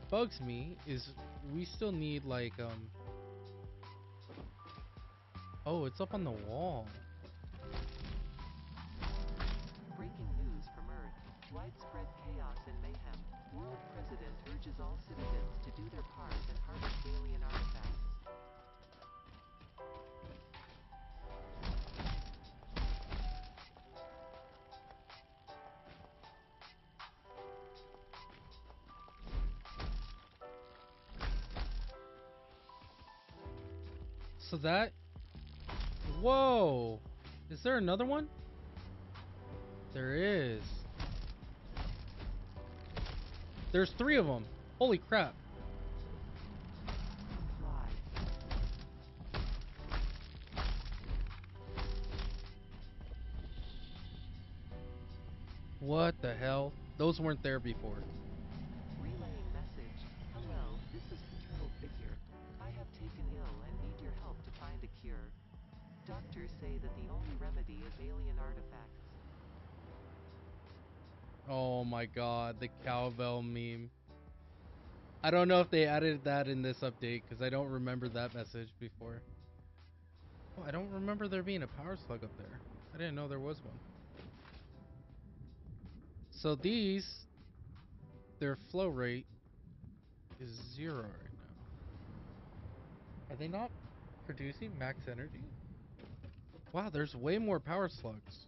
A: bugs me is we still need like oh, it's up on the wall.
C: Breaking news from Earth. Widespread chaos and mayhem. World President urges all citizens to do their part and harvest alien artifacts.
A: So that... Whoa! Is there another one? There is. There's 3 of them. Holy crap.
C: Fly.
A: What the hell? Those weren't there before.
C: Relaying message. Hello, this is Control Figure. I have taken ill and need your help to find a cure. Doctors say that the only remedy is alien artifacts.
A: Oh my god, the cowbell meme. I don't know if they added that in this update, because I don't remember that message before. Oh, I don't remember there being a power slug up there. I didn't know there was one. So these, their flow rate is 0 right now. Are they not producing max energy? Wow, there's way more power slugs.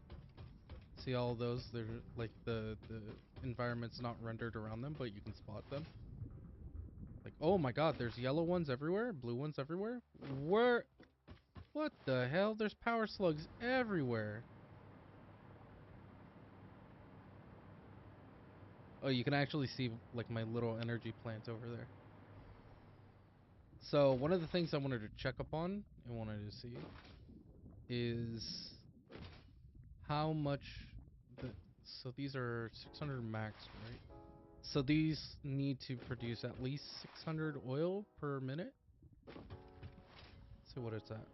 A: See all those? They're like the environment's not rendered around them, but you can spot them. Like, oh my god, there's yellow ones everywhere, blue ones everywhere. Where? What the hell? There's power slugs everywhere. Oh, you can actually see like my little energy plant over there. So one of the things I wanted to check up on and wanted to see is how much so these are 600 max, right? So these need to produce at least 600 oil per minute. Let's see what it's at.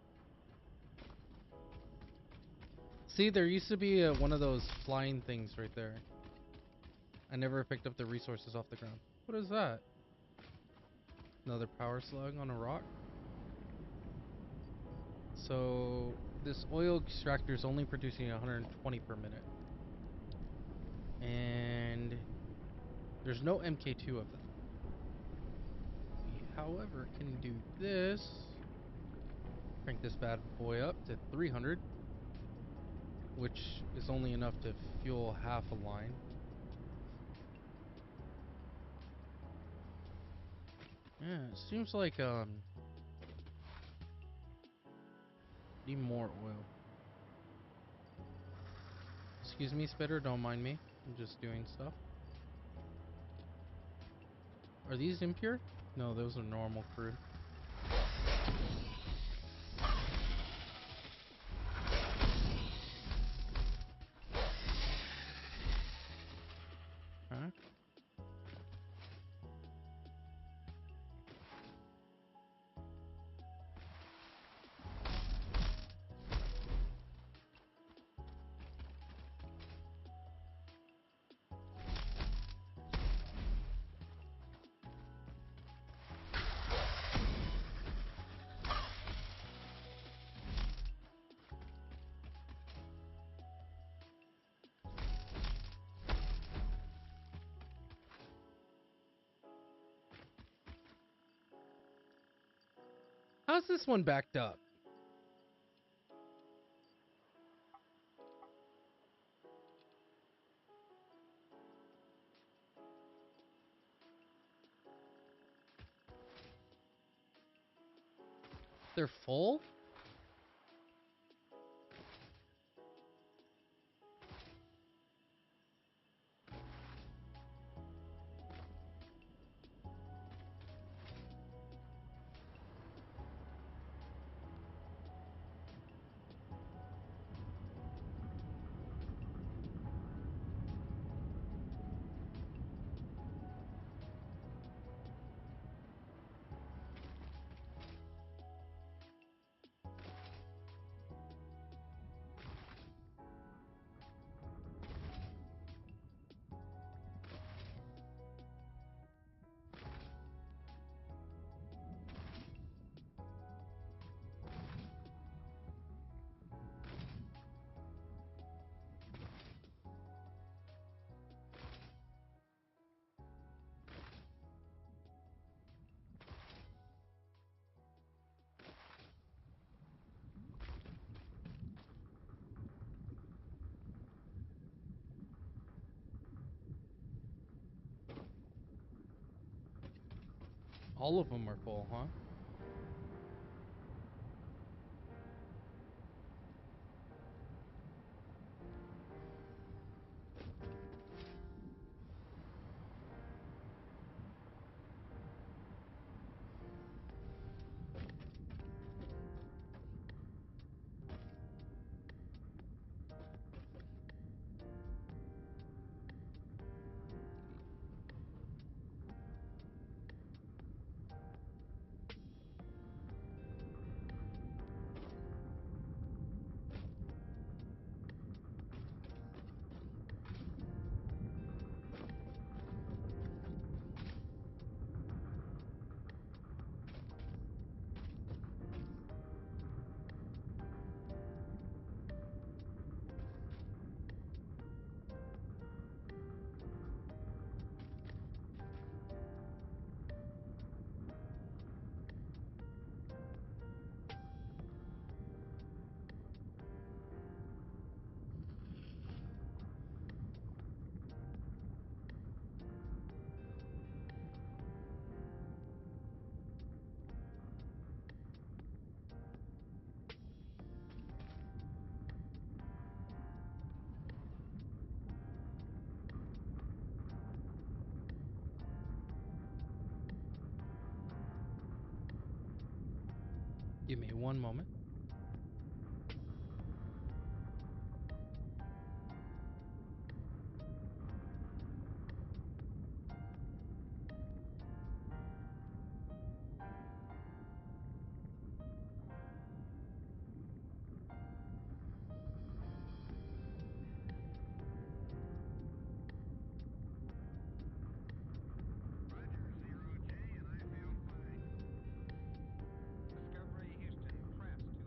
A: See, there used to be one of those flying things right there. I never picked up the resources off the ground. What is that? Another power slug on a rock? So this oil extractor is only producing 120 per minute. And there's no MK2 of that. We, however, can do this. Crank this bad boy up to 300, which is only enough to fuel half a line. Yeah, it seems like need more oil. Excuse me, Spitter, don't mind me. I'm just doing stuff. Are these impure? No, those are normal crude. Huh? How's this one backed up? They're full? All of them are full, huh? Give me one moment.
D: Discovery Houston, crest.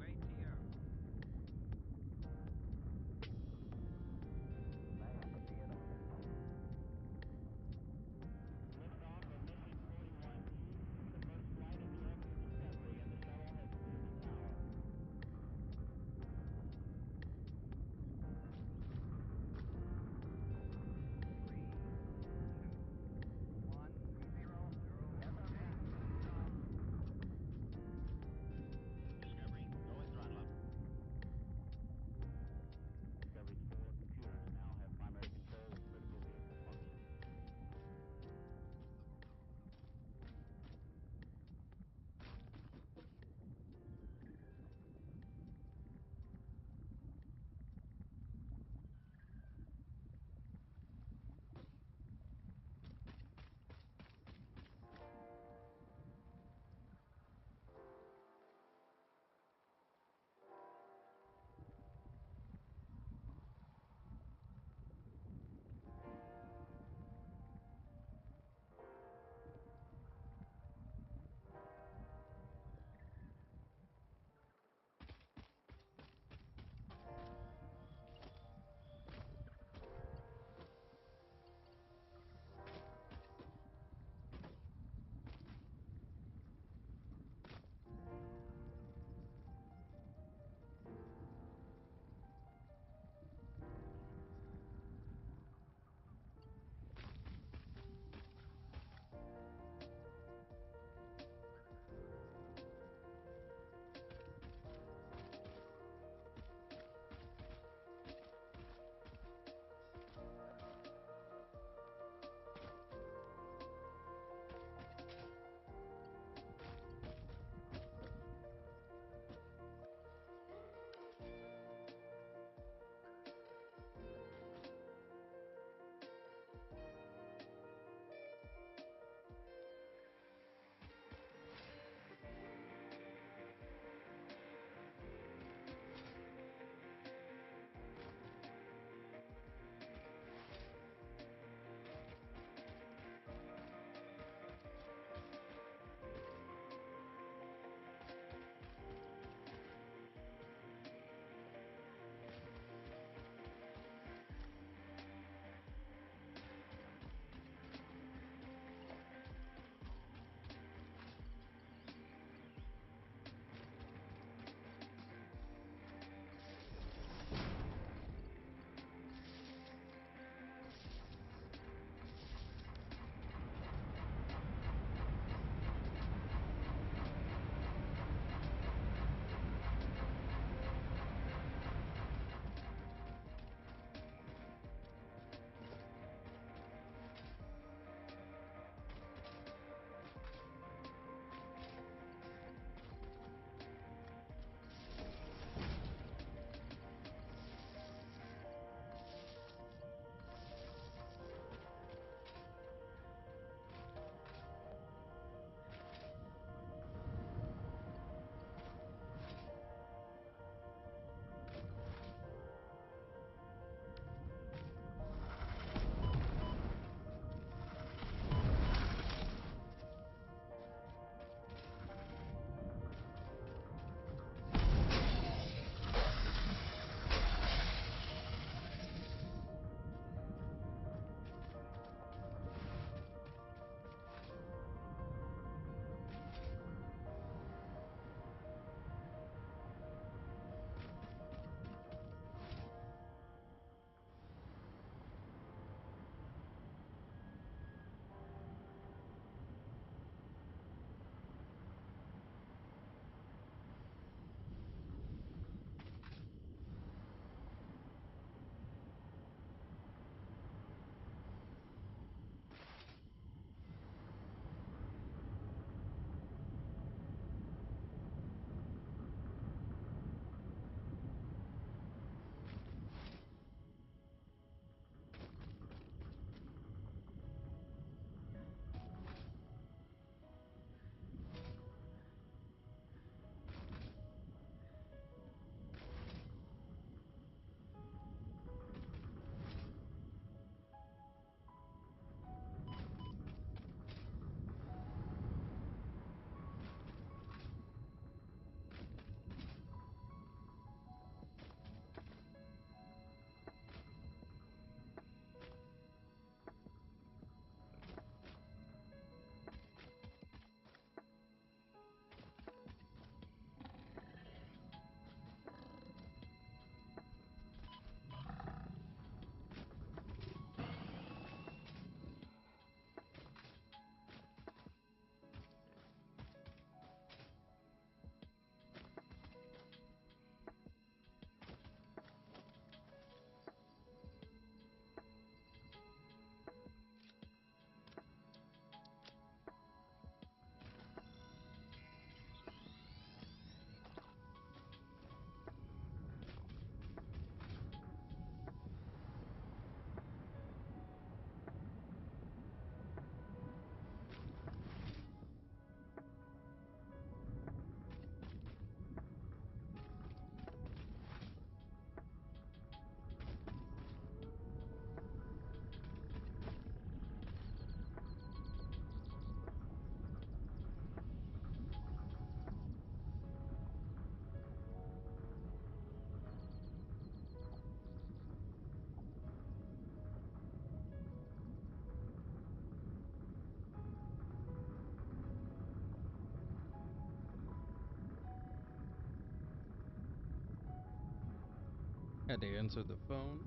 A: Had to answer the phone.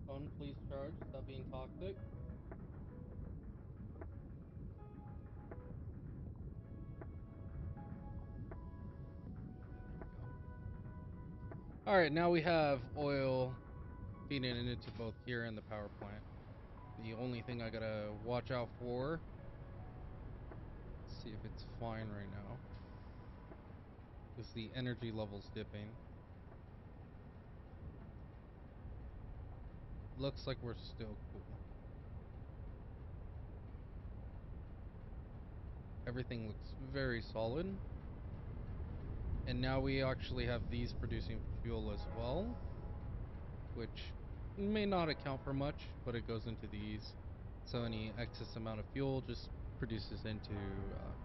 A: Phone, please charge. Stop being toxic. Alright, now we have oil feeding it into both here and the power plant. The only thing I gotta watch out for, see if it's fine right now, is the energy levels dipping. Looks like we're still cool. Everything looks very solid. And now we actually have these producing fuel as well, which may not account for much, but it goes into these. So any excess amount of fuel just produces into,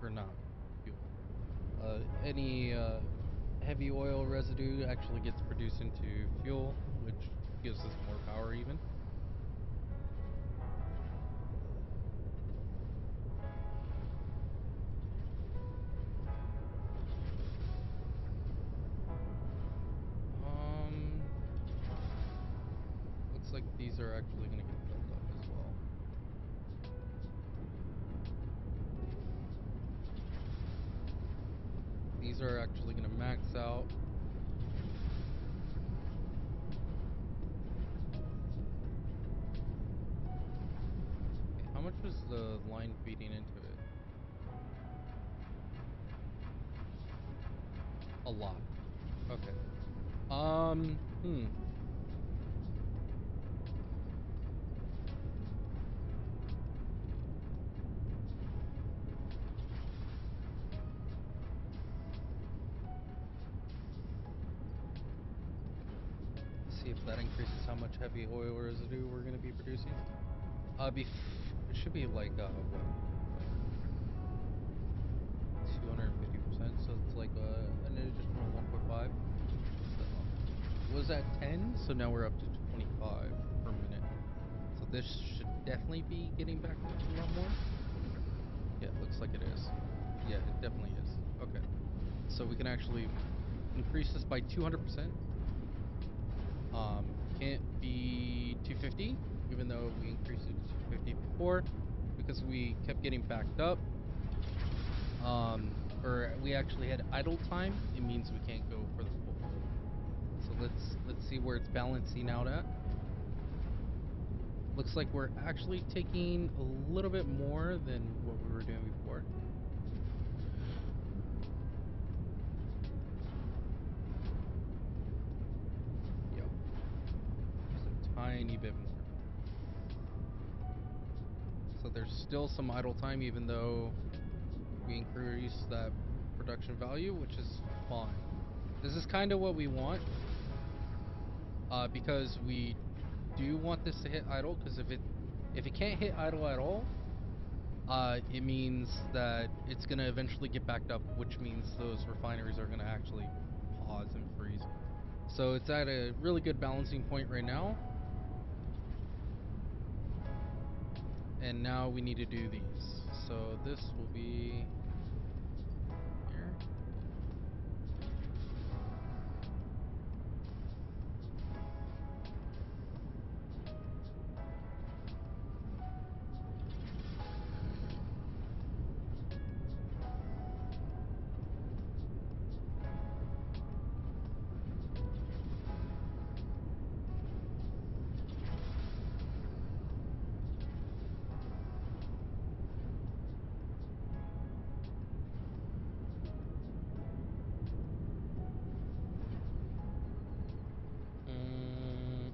A: or not fuel. Any heavy oil residue actually gets produced into fuel, which gives us more power even. Looks like these are actually going to get filled up as well. These are actually going to max out. Okay, how much was the line feeding into it? A lot. Okay. See if that increases how much heavy oil residue we're going to be producing. It should be like what, 250%. So it's like an additional 1.5. So it was at 10, so now we're up to 25 per minute. So this should definitely be getting back up a lot more. Yeah, it looks like it is. Yeah, it definitely is. Okay, so we can actually increase this by 200%. Can't be 250, even though we increased it to 250 before, because we kept getting backed up. Or we actually had idle time. It means we can't go for the full. So let's see where it's balancing out at. Looks like we're actually taking a little bit more than what we were doing before. Tiny bit more. So there's still some idle time even though we increase that production value, which is fine. This is kind of what we want, because we do want this to hit idle, because if it can't hit idle at all, it means that it's going to eventually get backed up, which means those refineries are going to actually pause and freeze. So it's at a really good balancing point right now. And now we need to do these. So this will be here.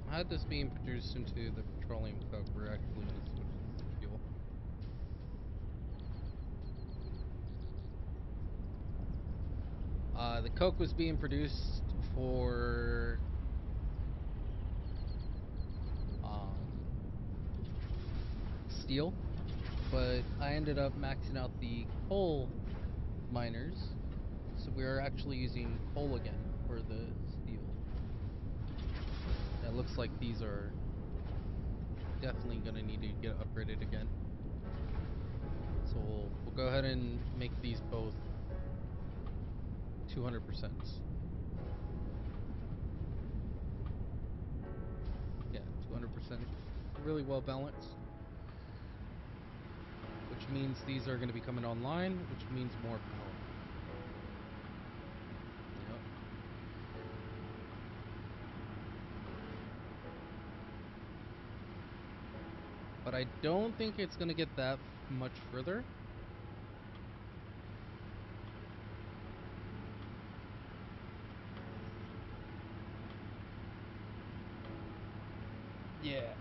A: Had this being produced into the petroleum coke, we're actually going to switch this to fuel. The coke was being produced for steel, but I ended up maxing out the coal miners, so we are actually using coal again for the steel. It looks like these are definitely going to need to get upgraded again. So we'll go ahead and make these both 200%. Yeah, 200%. Really well balanced. Which means these are going to be coming online, which means more power. Yep. But I don't think it's going to get that much further. Yeah.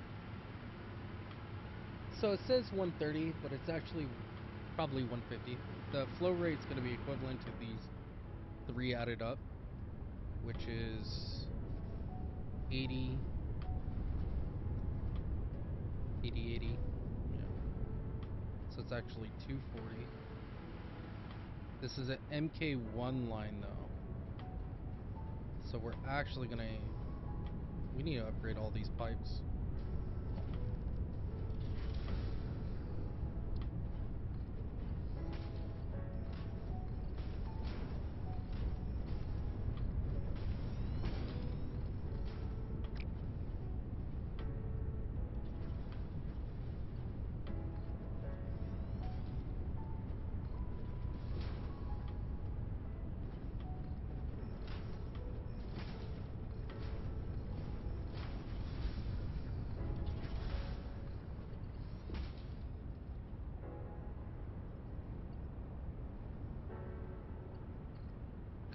A: So it says 130, but it's actually probably 150. The flow rate's going to be equivalent to these 3 added up, which is 80, 80. Yeah. So it's actually 240. This is an MK1 line though. So we're actually going to... We need to upgrade all these pipes.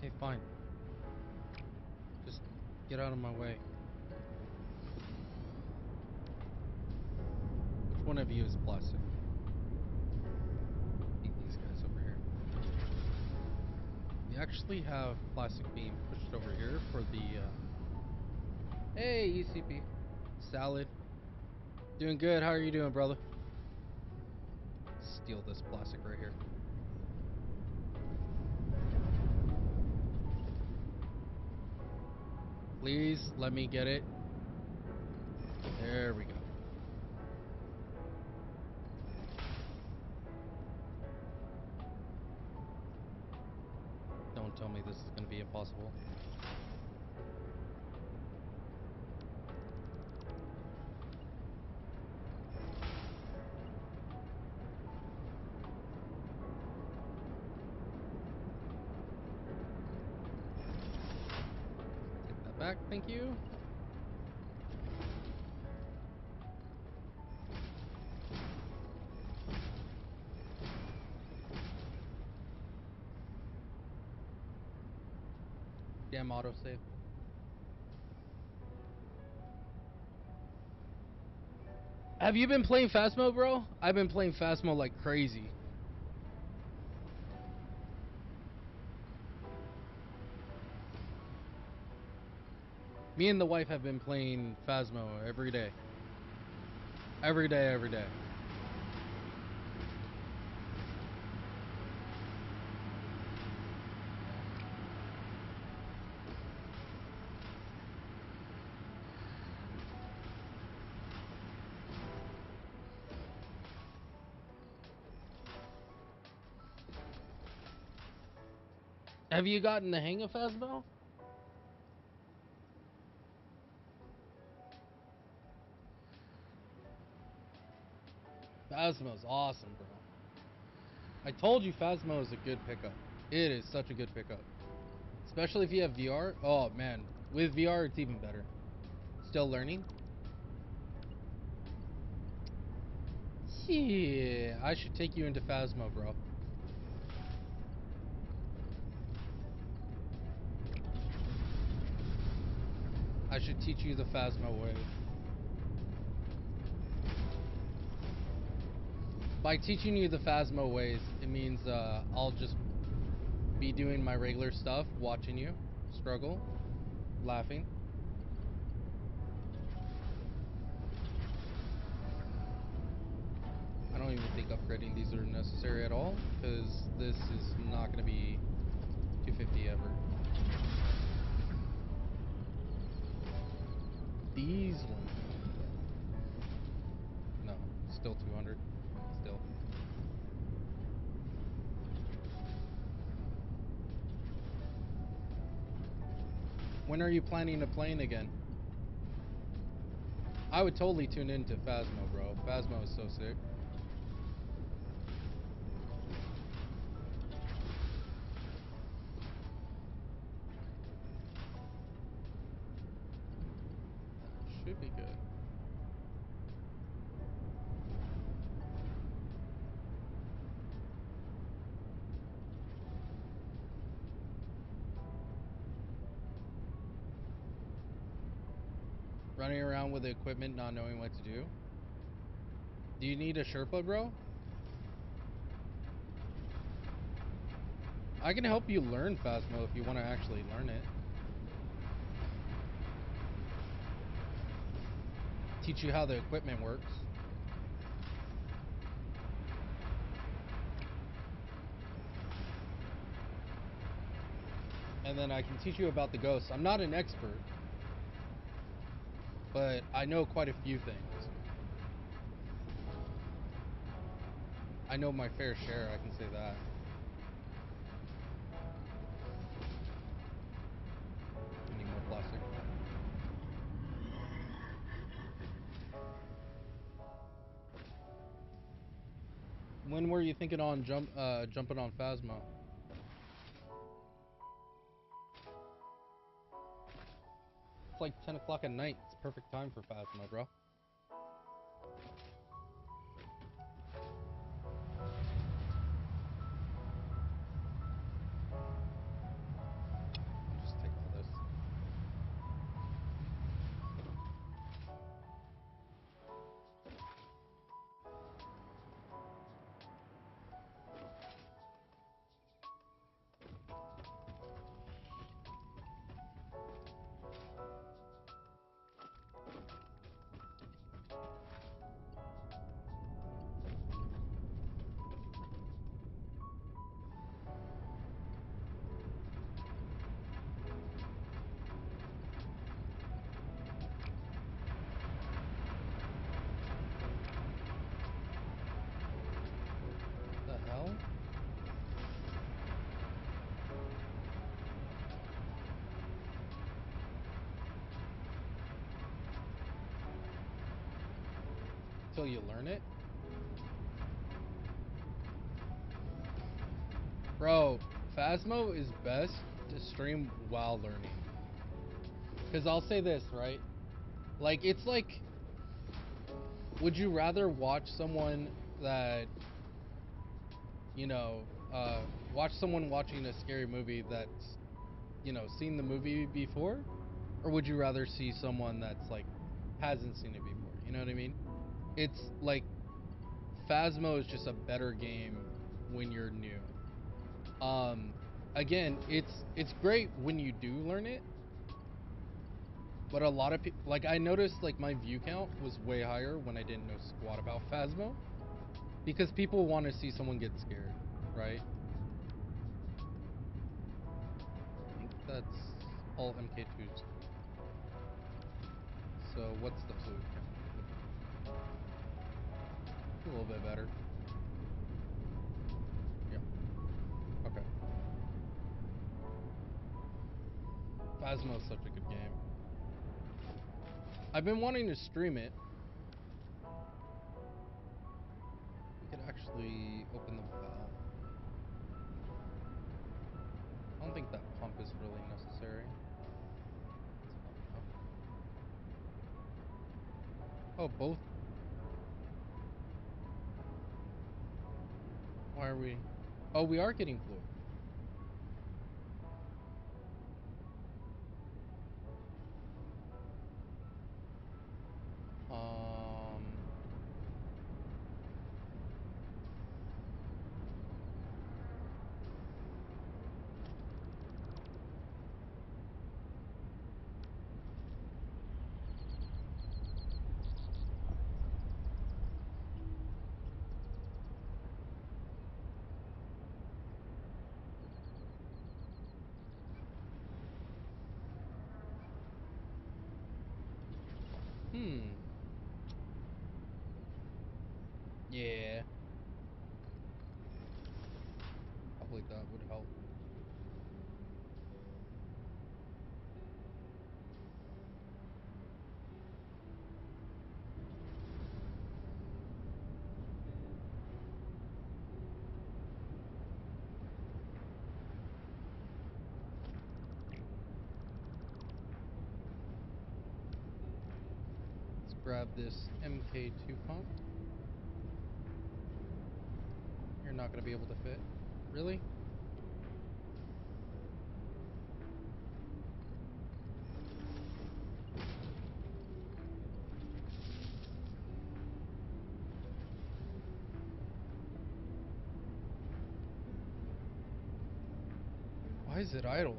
A: Okay, fine. Just get out of my way. Which one of you is plastic? These guys over here. We actually have plastic being pushed over here for the... Hey, ECP. Salad. Doing good. How are you doing, brother? Steal this plastic right here. Please let me get it. There we go. Don't tell me this is going to be impossible. Take that back, thank you. Damn autosave. Have you been playing Phasmo, bro? I've been playing Phasmo like crazy. Me and the wife have been playing Phasmo every day. Every day, every day. Have you gotten the hang of Phasmo? Phasmo's awesome, bro. I told you Phasmo is a good pickup. It is such a good pickup. Especially if you have VR. Oh, man. With VR, it's even better. Still learning? Yeah, I should take you into Phasmo, bro. I should teach you the Phasmo way. By teaching you the Phasmo ways, it means I'll just be doing my regular stuff, watching you struggle, laughing. I don't even think upgrading these are necessary at all, because this is not going to be 250 ever. These ones. No, still 200. Still. When are you planning to playing again? I would totally tune into Phasmo, bro. Phasmo is so sick. Should be good. Running around with the equipment, not knowing what to do. Do you need a Sherpa, bro? I can help you learn Phasmo if you want to actually learn it. Teach you how the equipment works. And then I can teach you about the ghosts. I'm not an expert, but I know quite a few things. I know my fair share, I can say that. I need more plastic. When were you thinking on jumping on Phasmo? It's like 10 o'clock at night. It's perfect time for Phasmo, bro. I'll just take all this. The hell? Till you learn it? Bro, Phasmo is best to stream while learning. Because I'll say this, right? Like, it's like, would you rather watch someone that, you know, watch someone watching a scary movie that's, you know, seen the movie before? Or would you rather see someone that's, like, hasn't seen it before? You know what I mean? It's like, Phasmo is just a better game when you're new. Again, it's great when you do learn it, but a lot of people, like, I noticed, like, my view count was way higher when I didn't know squat about Phasmo, because people want to see someone get scared, right? I think that's all MK2s. So what's the fluid count? It's a little bit better. Yeah. Okay. Phasmo is such a good game. I've been wanting to stream it. We could actually open the valve. I don't think that pump is really necessary. It's hot enough. Oh, both. Why are we? Oh, we are getting fluid. Um. Yeah. Probably that would help. grab this MK2 pump. You're not gonna be able to fit. Really? Why is it idle?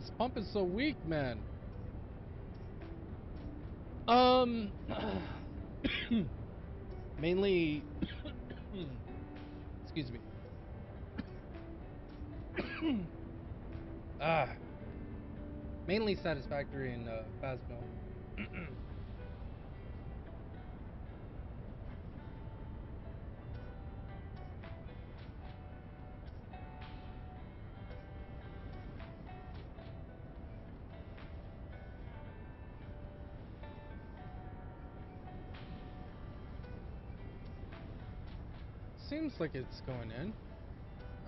A: This pump is so weak, man. Mainly, excuse me. Ah, mainly Satisfactory and Phasmo. Seems like it's going in.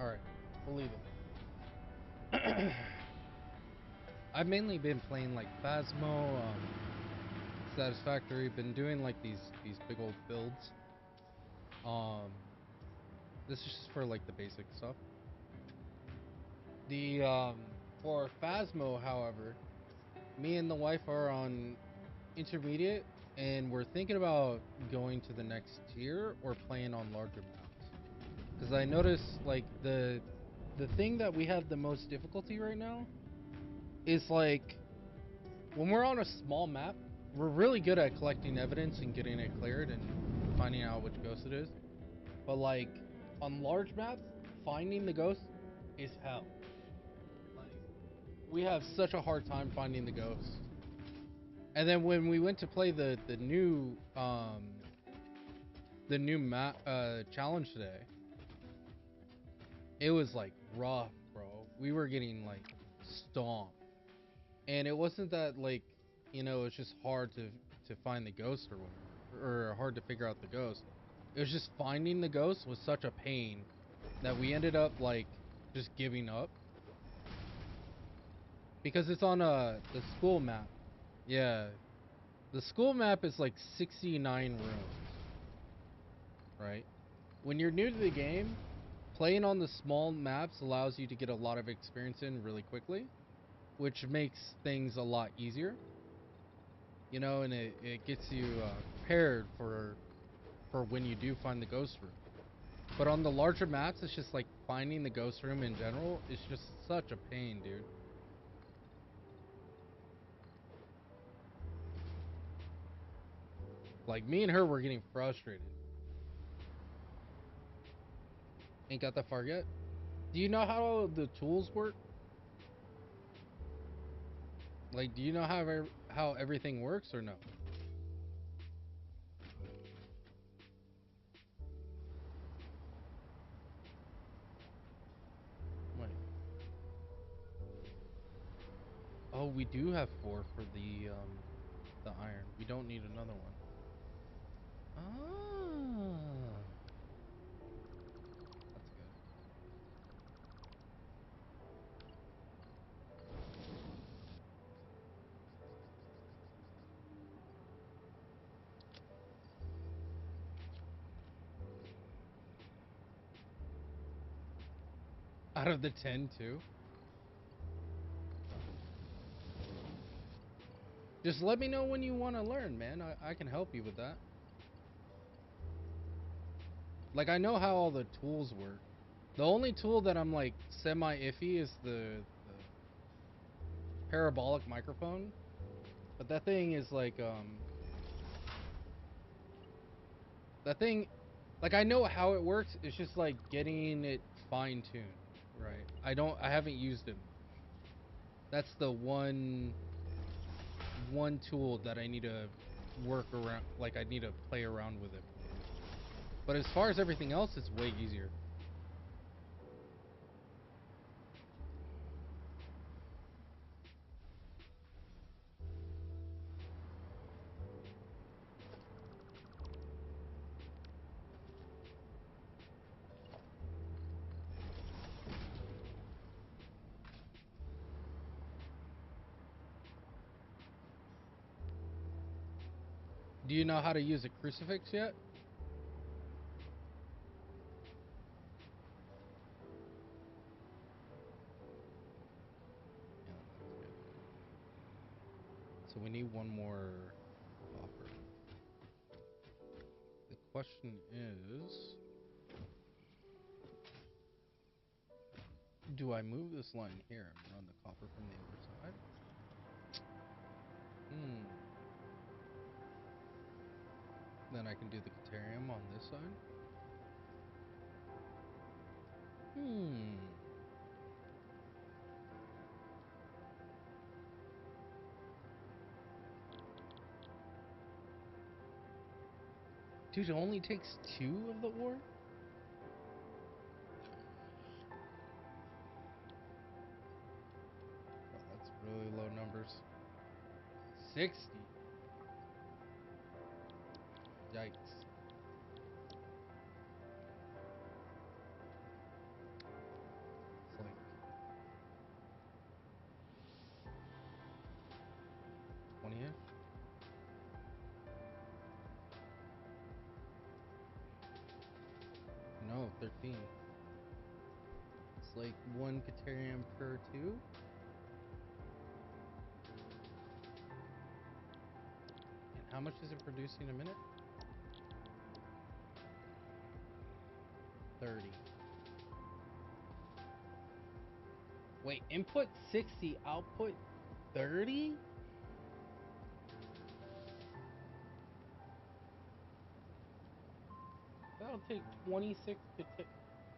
A: All right, believe it. I've mainly been playing like Phasmo, Satisfactory. Been doing like these big old builds. Um, this is just for like the basic stuff. The for Phasmo, however, me and the wife are on intermediate, and we're thinking about going to the next tier or playing on larger maps. Because I noticed like the thing that we have the most difficulty right now is like when we're on a small map, we're really good at collecting evidence and getting it cleared and finding out which ghost it is. But like on large maps, finding the ghost is hell. Like we have such a hard time finding the ghost. And then when we went to play the new map challenge today, it was like rough, bro. We were getting like stomped. And it wasn't that like, you know, it's just hard to find the ghost or whatever, or hard to figure out the ghost. It was just finding the ghost was such a pain that we ended up like just giving up because it's on the school map. Yeah, the school map is like 69 rooms, right? When you're new to the game, playing on the small maps allows you to get a lot of experience in really quickly, which makes things a lot easier, you know, and it gets you prepared for when you do find the ghost room. But on the larger maps, it's just like finding the ghost room in general is just such a pain, dude. Like me and her were getting frustrated. Ain't got that far yet. Do you know how the tools work? Like, do you know how everything works or no? Wait. Oh, we do have 4 for the iron. We don't need another one. Ah, that's good. Out of the 10 too. Just let me know when you want to learn, man. I can help you with that. Like, I know how all the tools work. The only tool that I'm like semi-iffy is the parabolic microphone. But that thing is like, that thing, like I know how it works. It's just like getting it fine-tuned, right? I haven't used it much. That's the one tool that I need to work around, like I need to play around with it. But as far as everything else, it's way easier. Do you know how to use a crucifix yet? Yeah, that's good. So we need one more copper. The question is, do I move this line here and run the copper from the other side? Then I can do the Caterium on this side. Dude, it only takes 2 of the ore? Oh, that's really low numbers. 60. Yikes. It's like 20th. No, 13. It's like 1 Caterium per 2. And how much is it producing a minute? 30. Wait, input 60, output 30? That'll take 26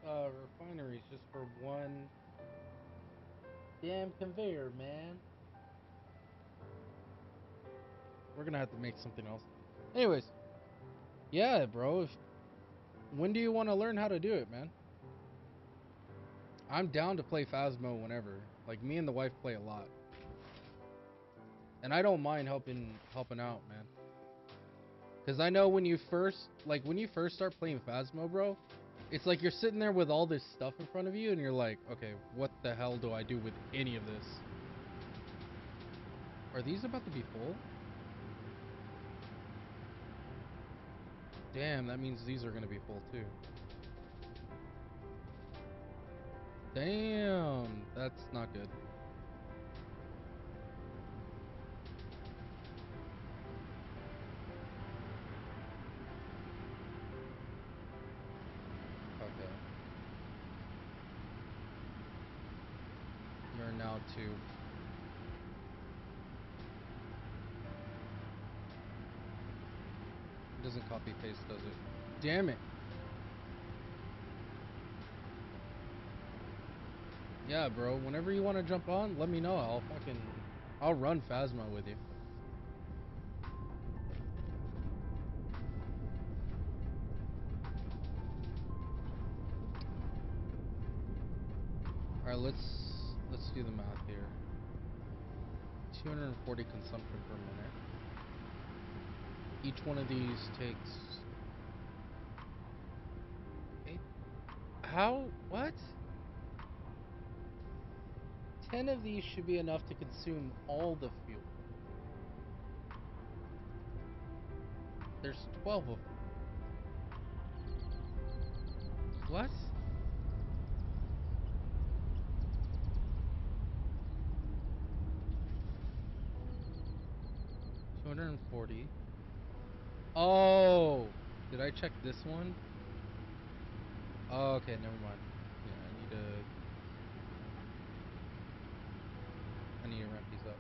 A: refineries just for one damn conveyor, man. We're gonna have to make something else. Anyways, yeah, bro. When do you want to learn how to do it, man? I'm down to play Phasmo whenever. Like, me and the wife play a lot. And I don't mind helping out, man. Because I know when you first start playing Phasmo, bro, it's like you're sitting there with all this stuff in front of you, and you're like, okay, what the hell do I do with any of this? Are these about to be full? Damn, that means these are going to be full, too. Damn, that's not good. Okay. You're now 2. It doesn't copy paste, does it? Damn it. Yeah, bro. Whenever you want to jump on, let me know. I'll run Phasma with you. All right, let's do the math here. 240 consumption per minute. Each one of these takes. Okay. How? What? 10 of these should be enough to consume all the fuel. There's 12 of them. What? $240. Oh, did I check this one? Oh, okay, never mind. Yeah, I need to ramp these up.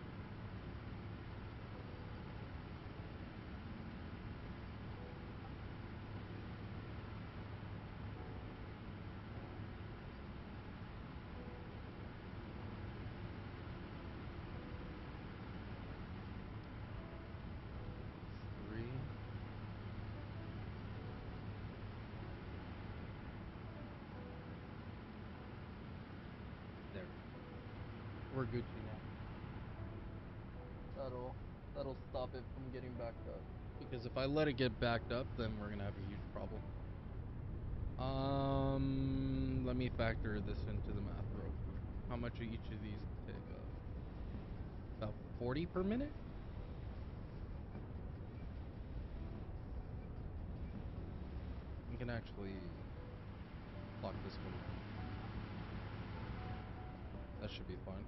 A: we're Gucci now. That'll stop it from getting backed up. Because if I let it get backed up, then we're gonna have a huge problem. Let me factor this into the math real quick. How much are each of these take up? About 40 per minute? We can actually lock this one. That should be fine.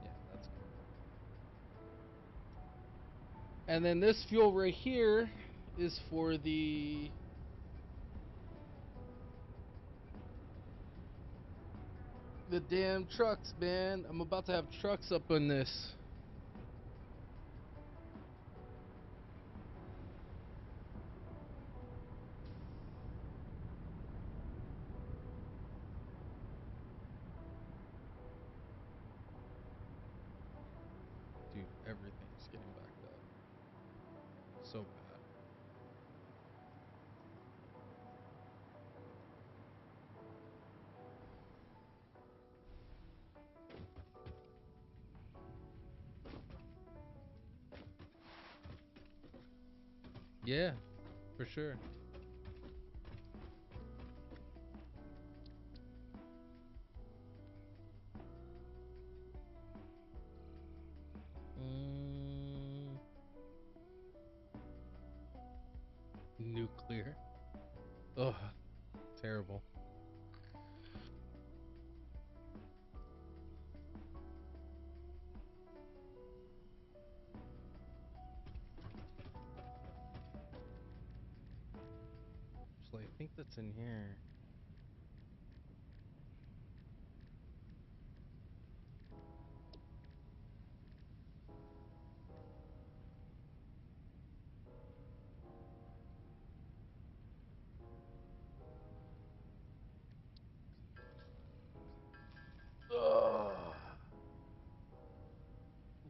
A: Yeah, that's good. And then this fuel right here is for the damn trucks, man. I'm about to have trucks up on this. Dude, everything's getting backed up. So bad. Yeah, for sure. Nuclear. Ugh, terrible. Actually, I think that's in here. Ugh.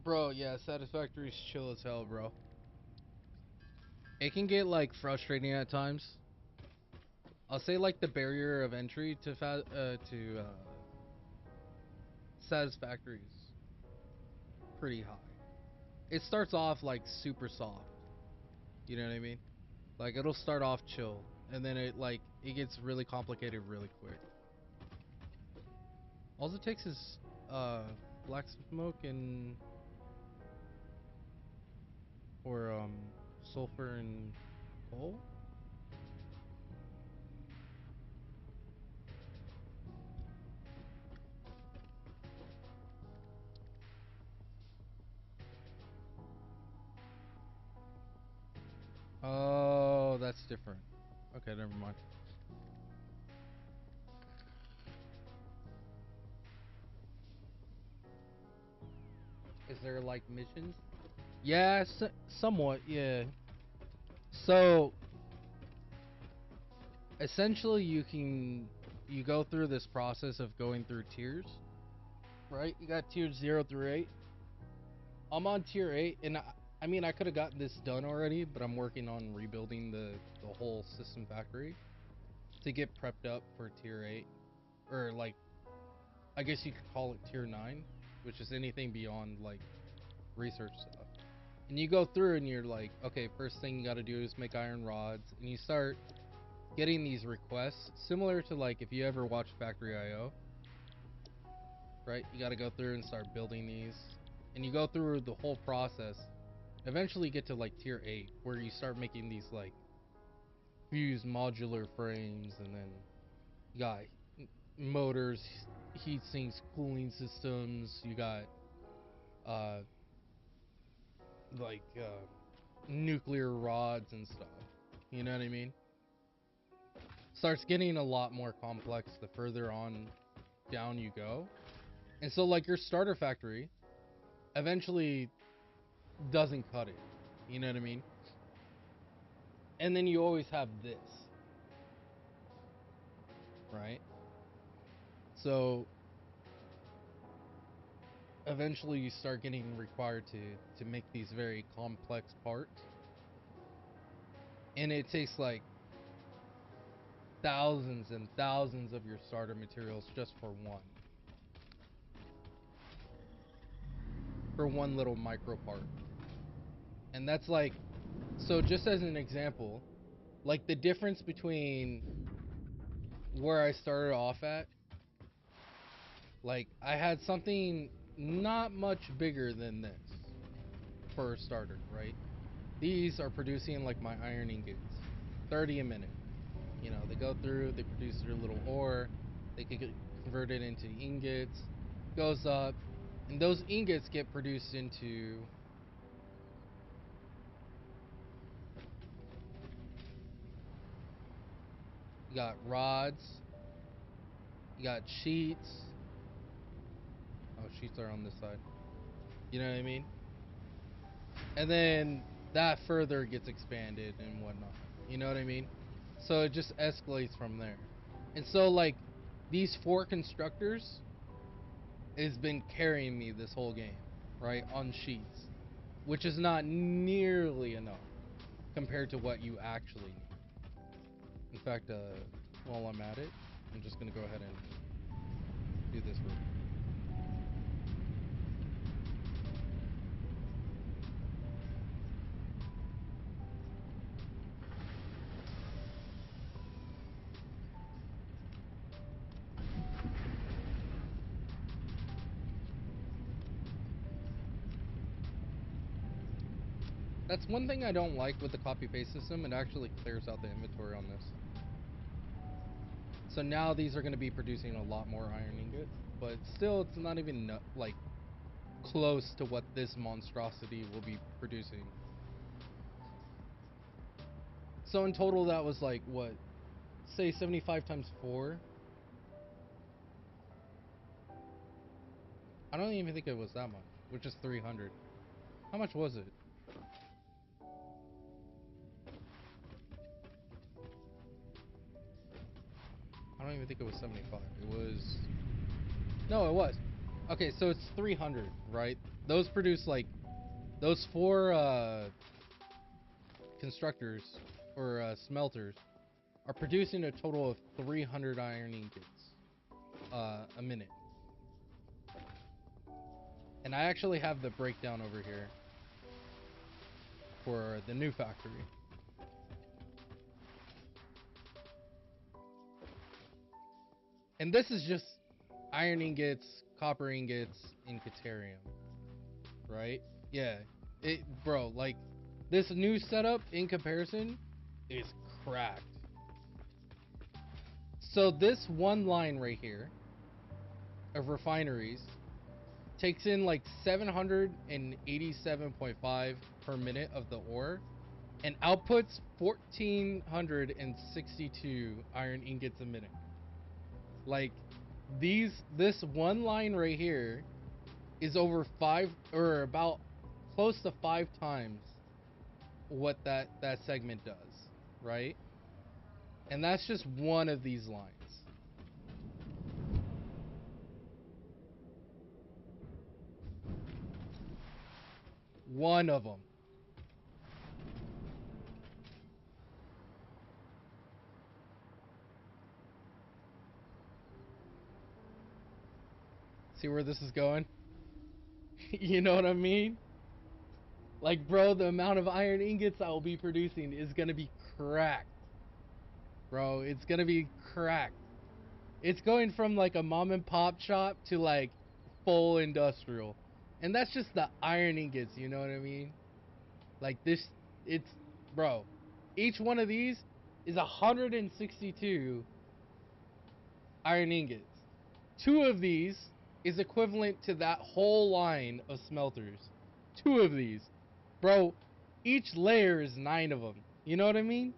A: Bro, yeah, Satisfactory's chill as hell, bro. It can get like frustrating at times. I'll say like the barrier of entry to Satisfactory is pretty high. It starts off like super soft. You know what I mean? Like it'll start off chill, and then it gets really complicated really quick. All it takes is black smoke and or sulfur and coal. Oh, that's different. Okay, never mind. Is there like missions? Yeah, somewhat, yeah. So essentially you go through this process of going through tiers, right? You got tiers 0 through 8. I'm on tier 8, and I mean I could have gotten this done already, but I'm working on rebuilding the whole system factory to get prepped up for tier 8, or like I guess you could call it tier 9, which is anything beyond like research stuff. And you go through and you're like, okay, first thing you got to do is make iron rods, and you start getting these requests similar to like if you ever watch Factory IO, right? You got to go through and start building these, and you go through the whole process. Eventually you get to like tier 8 where you start making these like fused modular frames, and then you got motors, heat sinks, cooling systems. You got uh like nuclear rods and stuff. You know what I mean? Starts getting a lot more complex the further on down you go. And so like your starter factory eventually doesn't cut it. You know what I mean? And then you always have this, right? So eventually you start getting required to make these very complex parts, and it takes like thousands and thousands of your starter materials just for one little micro part. And that's like, so just as an example, like the difference between where I started off at, like I had something not much bigger than this for a starter, right? These are producing like my iron ingots, 30 a minute. You know, they go through, they produce their little ore, they can get converted into ingots, goes up, and those ingots get produced into you got rods, you got sheets. Oh, sheets are on this side. You know what I mean? And then that further gets expanded and whatnot. You know what I mean? So it just escalates from there. And so like these 4 constructors has been carrying me this whole game, right? On sheets, which is not nearly enough compared to what you actually need. In fact, while I'm at it, I'm just gonna go ahead and do this real quick. That's one thing I don't like with the copy-paste system. It actually clears out the inventory on this. So now these are going to be producing a lot more iron ingots, but still it's not even like close to what this monstrosity will be producing. So in total that was like, what, say 75 times 4? I don't even think it was that much, which is 300. How much was it? I don't even think it was 75. It was... No, it was. Okay, so it's 300, right? Those produce like... Those 4 constructors, or smelters, are producing a total of 300 iron ingots a minute. And I actually have the breakdown over here for the new factory. And this is just iron ingots, copper ingots, and caterium, right? Yeah, bro, like, this new setup, in comparison, is cracked. So this one line right here of refineries takes in like 787.5 per minute of the ore and outputs 1,462 iron ingots a minute. Like, this one line right here is over 5, or about close to 5 times what that segment does, right? And that's just one of these lines. One of them. See where this is going? You know what I mean? Like, bro, the amount of iron ingots I will be producing is gonna be cracked. Bro, it's gonna be cracked. It's going from like a mom and pop shop to like full industrial. And that's just the iron ingots, you know what I mean? Like this, it's, bro, each one of these is 162 iron ingots. 2 of these is equivalent to that whole line of smelters. 2 of these. Bro, each layer is 9 of them. You know what I mean?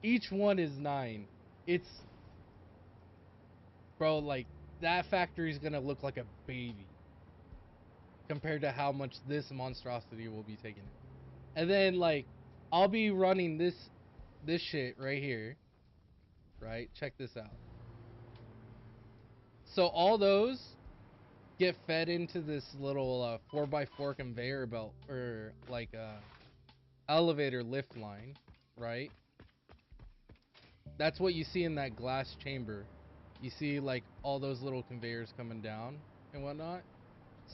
A: Each one is 9. It's... Bro, like, that factory is gonna look like a baby compared to how much this monstrosity will be taking in. And then, like, I'll be running this shit right here. Right? Check this out. So all those get fed into this little 4x4 conveyor belt, or like elevator lift line, right? That's what you see in that glass chamber. You see like all those little conveyors coming down and whatnot.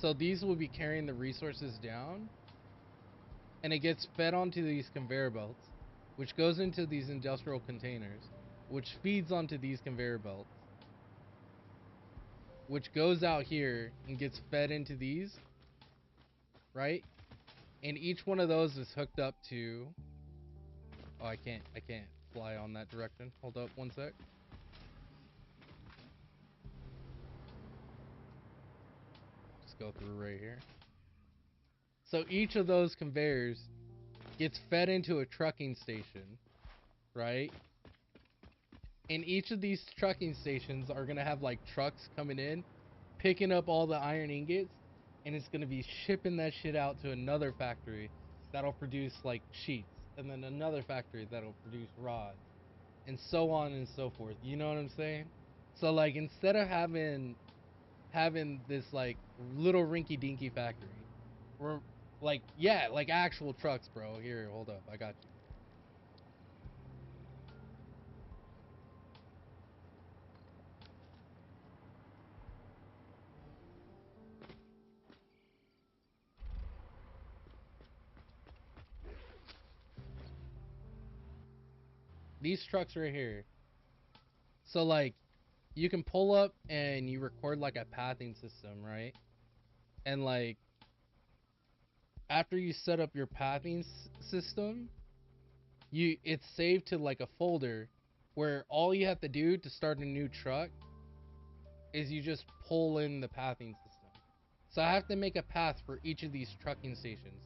A: So these will be carrying the resources down, and it gets fed onto these conveyor belts, which goes into these industrial containers, which feeds onto these conveyor belts, which goes out here and gets fed into these, right? And each one of those is hooked up to... Oh, I can't fly on that direction. Hold up one sec. Just go through right here. So each of those conveyors gets fed into a trucking station, right? And each of these trucking stations are gonna have like trucks coming in, picking up all the iron ingots, and it's gonna be shipping that shit out to another factory that'll produce like sheets, and then another factory that'll produce rods, and so on and so forth. You know what I'm saying? So like, instead of having this like little rinky dinky factory, we're like, yeah, like actual trucks, bro. Here, hold up, I got you. These trucks right here. So like, you can pull up and you record like a pathing system, right? And like, after you set up your pathing system, it's saved to like a folder where all you have to do to start a new truck is you just pull in the pathing system. So I have to make a path for each of these trucking stations.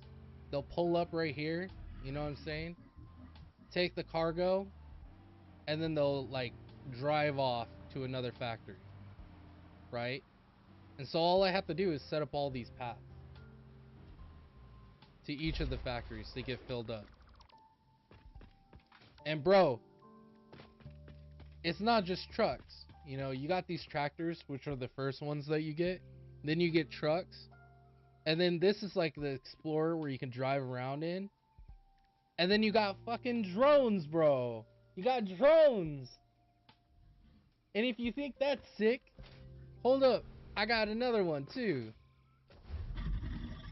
A: They'll pull up right here, you know what I'm saying? Take the cargo, and then they'll like drive off to another factory, right? And so all I have to do is set up all these paths to each of the factories to get filled up. And bro, it's not just trucks. You know, you got these tractors, which are the first ones that you get. Then you get trucks. And then this is like the Explorer where you can drive around in. And then you got fucking drones, bro. You got drones. And if you think that's sick, hold up. I got another one too.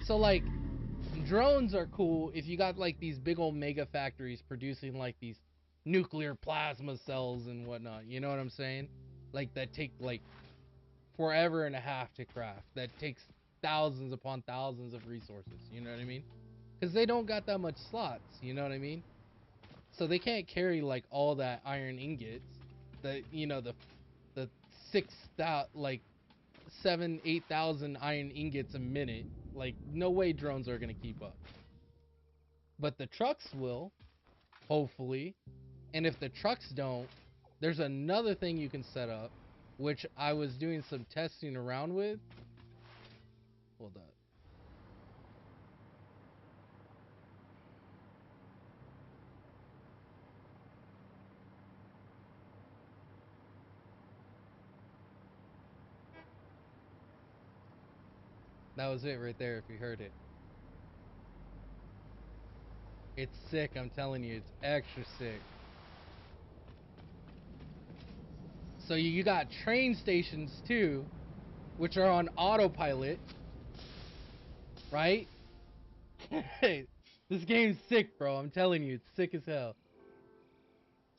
A: So like, drones are cool if you got like these big old mega factories producing like these nuclear plasma cells and whatnot. You know what I'm saying? Like, that take like forever and a half to craft. That takes thousands upon thousands of resources. You know what I mean? Because they don't got that much slots. You know what I mean? So they can't carry like all that iron ingots. The, you know, the 6,000, like 7,000-8,000 iron ingots a minute. Like, no way drones are gonna keep up. But the trucks will, hopefully. And if the trucks don't, there's another thing you can set up, which I was doing some testing around with. Hold up. That was it right there, if you heard it. It's sick, I'm telling you. It's extra sick. So you got train stations too, which are on autopilot, right? This game's sick, bro. I'm telling you, it's sick as hell.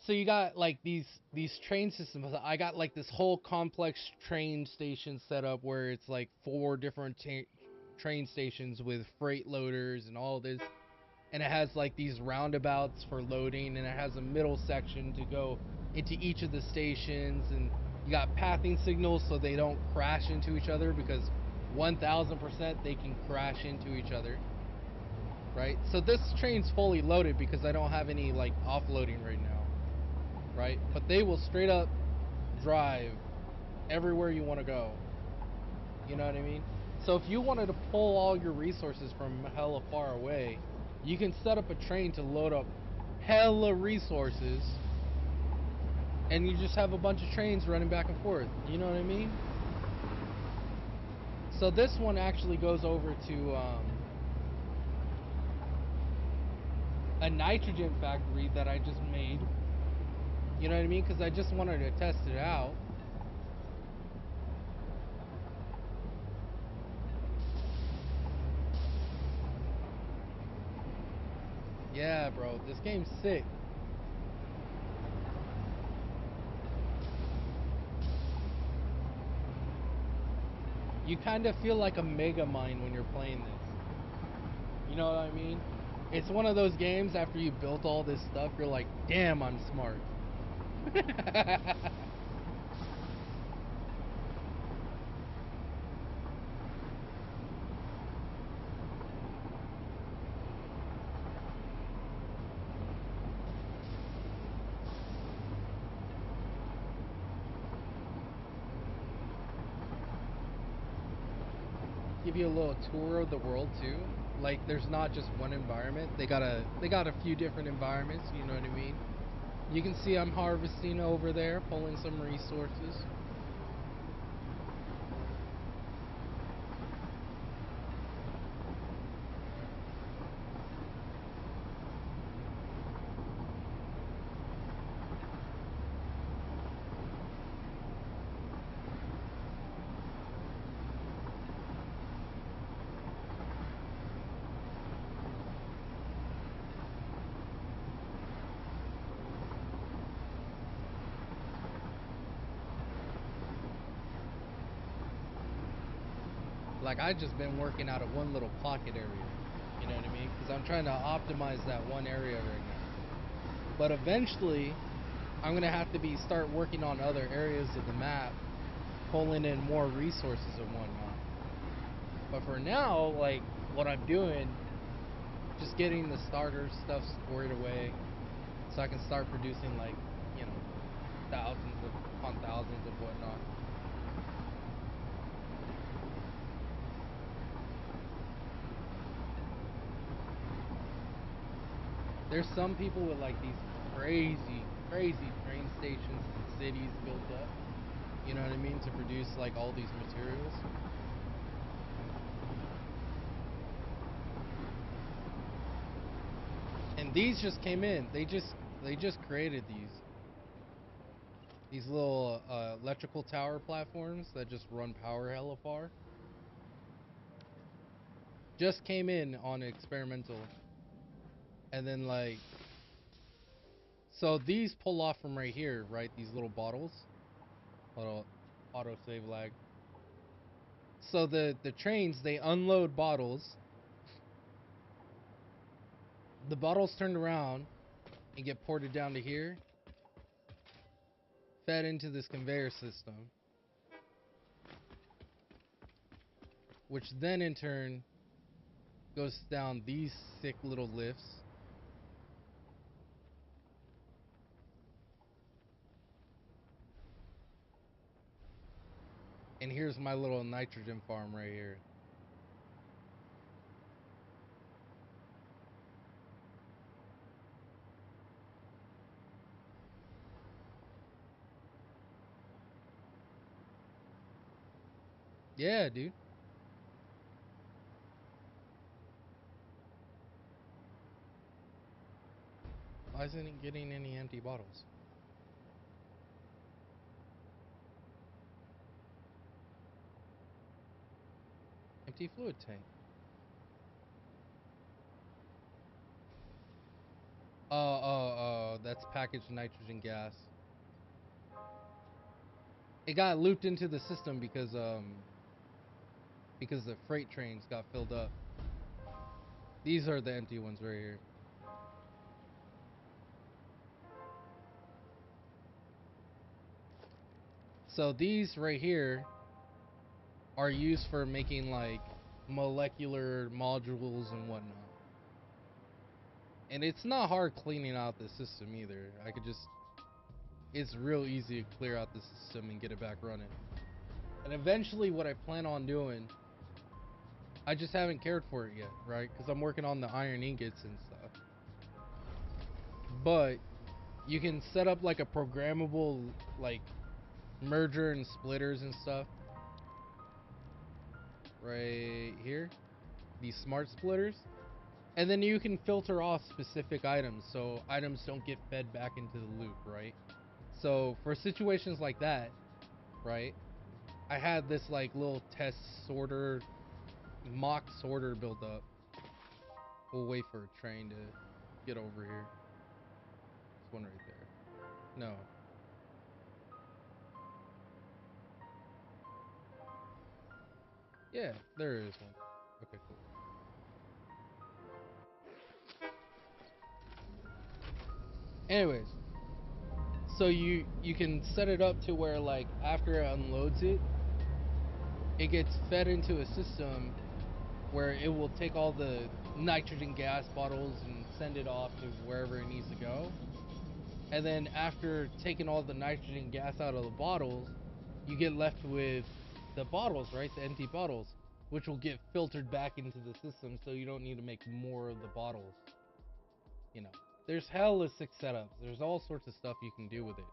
A: So you got like these train systems. I got like this whole complex train station set up where it's like 4 different train stations with freight loaders and all this. And it has like these roundabouts for loading, and it has a middle section to go into each of the stations, and you got pathing signals so they don't crash into each other, because 1000% they can crash into each other, right? So this train's fully loaded because I don't have any like offloading right now, right? But they will straight up drive everywhere you want to go. You know what I mean? So if you wanted to pull all your resources from hella far away, you can set up a train to load up hella resources, and you just have a bunch of trains running back and forth. You know what I mean? So this one actually goes over to a nitrogen factory that I just made. You know what I mean? Because I just wanted to test it out. Yeah, bro, this game's sick. You kind of feel like a mega mine when you're playing this. You know what I mean? It's one of those games after you built all this stuff, you're like, damn, I'm smart. Give you a little tour of the world too. Like there's not just one environment. They got a few different environments, you know what I mean? You can see I'm harvesting over there, pulling some resources. Like I just been working out of one little pocket area, you know what I mean? Because I'm trying to optimize that one area right now. But eventually, I'm gonna have to start working on other areas of the map, pulling in more resources and whatnot. But for now, like what I'm doing, just getting the starter stuff squared away, so I can start producing like, you know, thousands upon thousands of whatnot. There's some people with like these crazy, crazy train stations and cities built up. You know what I mean? To produce like all these materials. And these just came in. They just created these little electrical tower platforms that just run power hella far. Just came in on experimental. And then like, so these pull off from right here, right? These little bottles. Little auto save lag. So the trains, they unload bottles. The bottles turned around and get ported down to here, fed into this conveyor system, which then in turn goes down these sick little lifts. And here's my little nitrogen farm right here. Yeah, dude. Why isn't it getting any empty bottles? Empty fluid tank. That's packaged nitrogen gas. It got looped into the system because the freight trains got filled up. These are the empty ones right here. So these right here are used for making like molecular modules and whatnot. And it's not hard cleaning out the system either. It's real easy to clear out the system and get it back running. And eventually what I plan on doing, I just haven't cared for it yet, right? Because I'm working on the iron ingots and stuff. But you can set up like a programmable like merger and splitters and stuff. right here, these smart splitters, and then you can filter off specific items so items don't get fed back into the loop, right? So for situations like that, right, I had this like little test sorter, mock sorter build up. We'll wait for a train to get over here. There's one right there. No. Yeah, there is one. Okay, cool. Anyways, so you can set it up to where like after it unloads it, it gets fed into a system where it will take all the nitrogen gas bottles and send it off to wherever it needs to go. And then after taking all the nitrogen gas out of the bottles, you get left with the bottles, right? The empty bottles, which will get filtered back into the system so you don't need to make more of the bottles. You know, there's hella sick setups. There's all sorts of stuff you can do with it.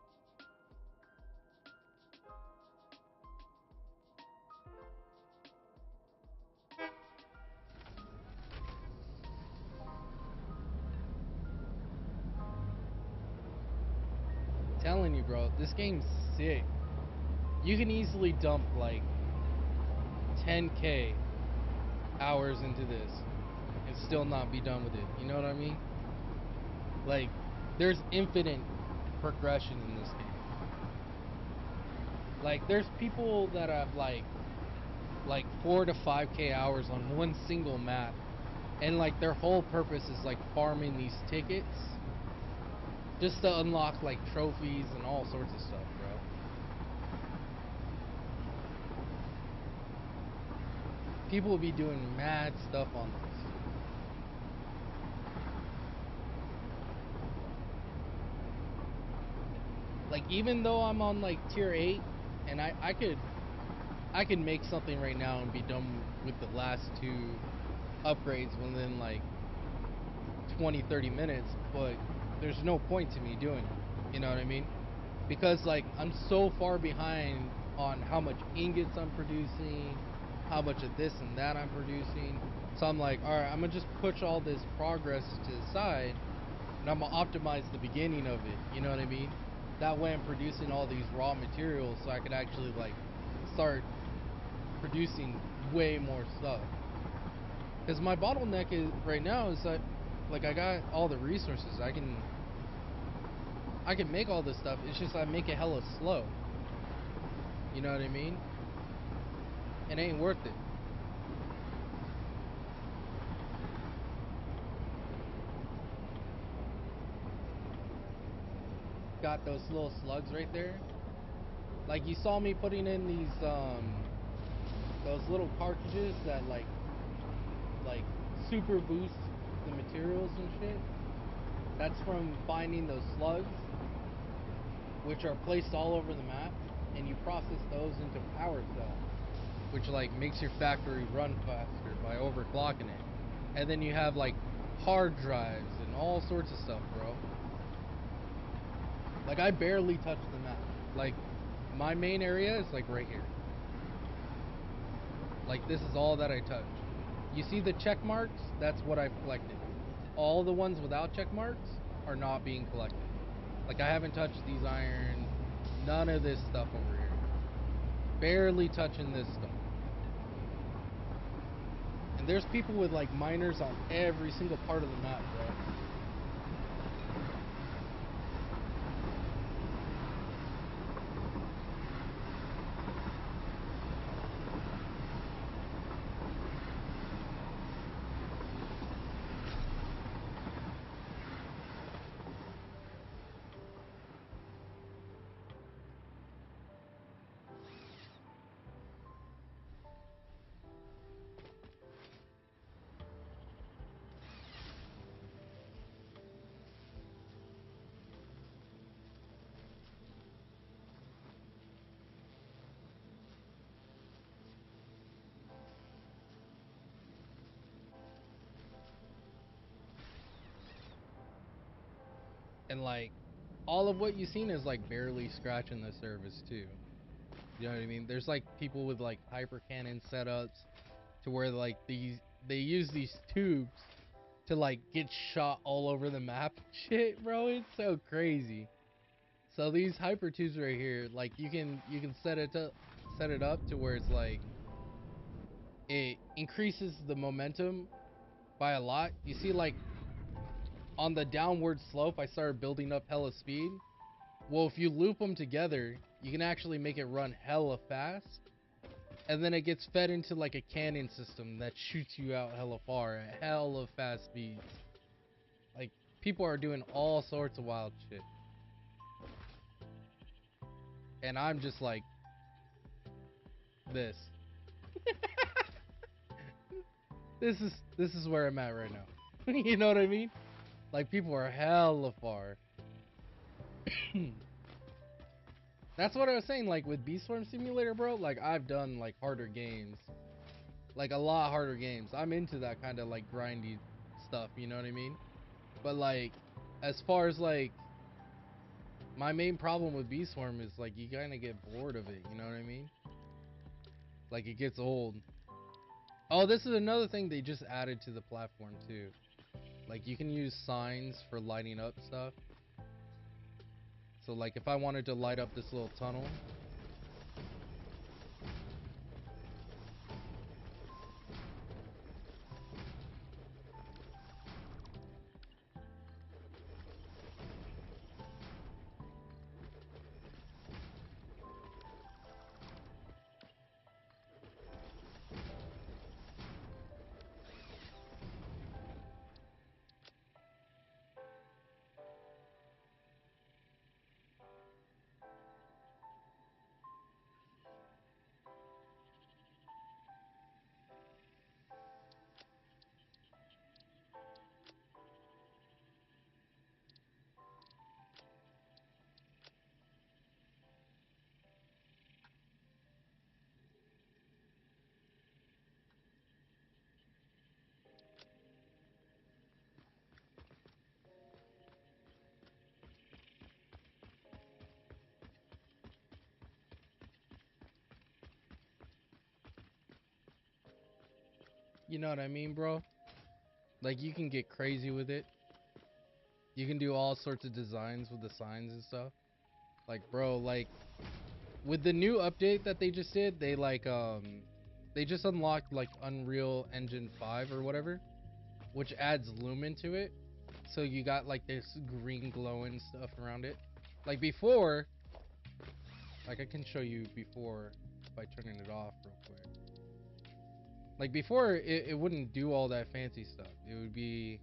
A: Telling you, bro, this game's sick. You can easily dump like 10k hours into this and still not be done with it. You know what I mean? Like, there's infinite progression in this game. Like, there's people that have like 4 to 5k hours on one single map, and like their whole purpose is like farming these tickets just to unlock like trophies and all sorts of stuff, bro. People will be doing mad stuff on this. Like, even though I'm on like tier 8 and I could make something right now and be done with the last 2 upgrades within like 20-30 minutes, but there's no point to me doing it. You know what I mean? Because like I'm so far behind on how much ingots I'm producing, how much of this and that I'm producing. So I'm like, alright, I'm gonna just push all this progress to the side and I'm gonna optimize the beginning of it. You know what I mean? That way I'm producing all these raw materials so I could actually like start producing way more stuff. Because my bottleneck is right now is that like I got all the resources. I can make all this stuff. It's just I make it hella slow. You know what I mean? It ain't worth it. Got those little slugs right there. Like you saw me putting in these those little cartridges that like super boost the materials and shit. That's from finding those slugs, which are placed all over the map, and you process those into power cells, which like makes your factory run faster by overclocking it. And then you have like hard drives and all sorts of stuff, bro. Like I barely touch the map. Like my main area is like right here. Like this is all that I touch. You see the check marks? That's what I've collected. All the ones without check marks are not being collected. Like I haven't touched these iron, none of this stuff over here. Barely touching this stuff. And there's people with like miners on every single part of the map, bro. And like all of what you've seen is like barely scratching the surface too. You know what I mean? There's like people with like hyper cannon setups to where like they use these tubes to like get shot all over the map. Shit, bro, it's so crazy. So these hyper tubes right here, like you can set it up to where it's like it increases the momentum by a lot. You see, like on the downward slope, I started building up hella speed. Well, if you loop them together, you can actually make it run hella fast. And then it gets fed into like a cannon system that shoots you out hella far at hella fast speeds. Like, people are doing all sorts of wild shit. And I'm just like this. This is where I'm at right now. You know what I mean? Like, people are hella far. That's what I was saying, like with Beast Swarm Simulator, bro. Like, I've done like harder games. Like a lot harder games. I'm into that kind of like grindy stuff, you know what I mean? But like, as far as like my main problem with Beast Swarm is like you kind of get bored of it, you know what I mean? Like, it gets old. Oh, this is another thing they just added to the platform too. Like, you can use signs for lighting up stuff. So like if I wanted to light up this little tunnel, you know what I mean, bro? Like, you can get crazy with it. You can do all sorts of designs with the signs and stuff. Like, bro, like with the new update that they just did, they just unlocked like Unreal Engine 5 or whatever, which adds lumen to it. So you got like this green glowing stuff around it. Like before, like I can show you before by turning it off real quick. Like before, it wouldn't do all that fancy stuff. It would be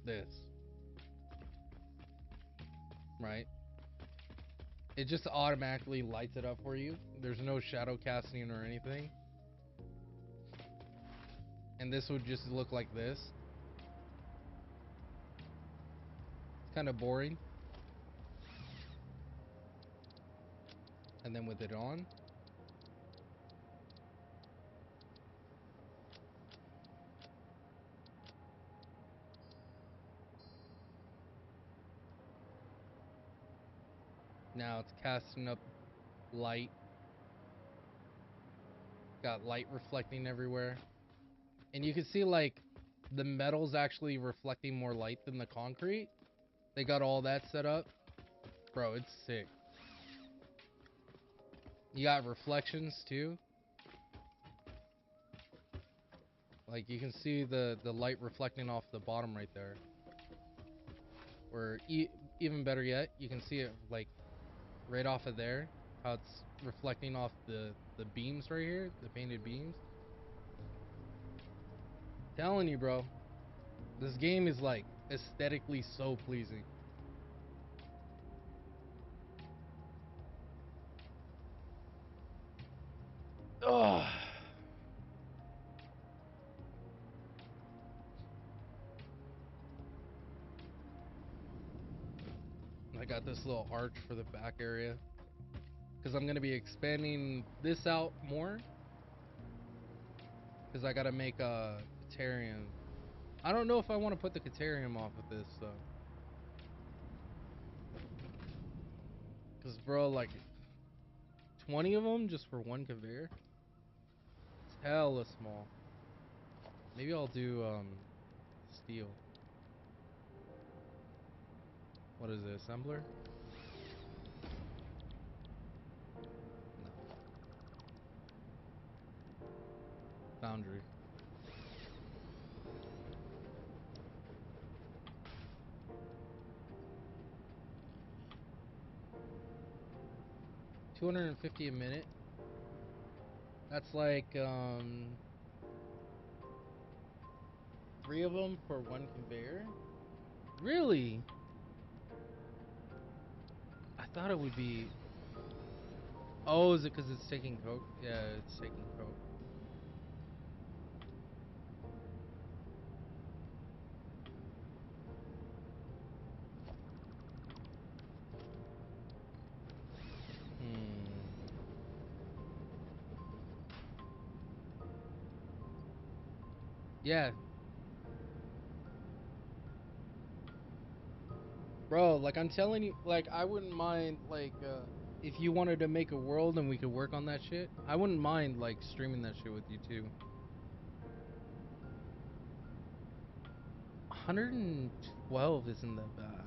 A: this, right? It just automatically lights it up for you. There's no shadow casting or anything. And this would just look like this. It's kind of boring. And then with it on, now it's casting up light. Got light reflecting everywhere. And you can see like the metal's actually reflecting more light than the concrete. They got all that set up. Bro, it's sick. You got reflections too. Like, you can see the light reflecting off the bottom right there. Or even better yet, you can see it like right off of there, how it's reflecting off the beams right here, the painted beams. Telling you, bro, this game is like aesthetically so pleasing. Ugh. I got this little arch for the back area because I'm gonna be expanding this out more because I gotta make a Caterium. I don't know if I want to put the Caterium off of this though. Cause bro, like 20 of them just for one conveyor. It's hella small. Maybe I'll do steel. What is it, assembler? No. Foundry. $250 a minute. That's like 3 of them for one conveyor. Really? I thought it would be. Oh, is it because it's taking coke? Yeah, it's taking coke. Hmm. Yeah. Bro, like I'm telling you, like I wouldn't mind like if you wanted to make a world and we could work on that shit. I wouldn't mind like streaming that shit with you too. 112 isn't that bad.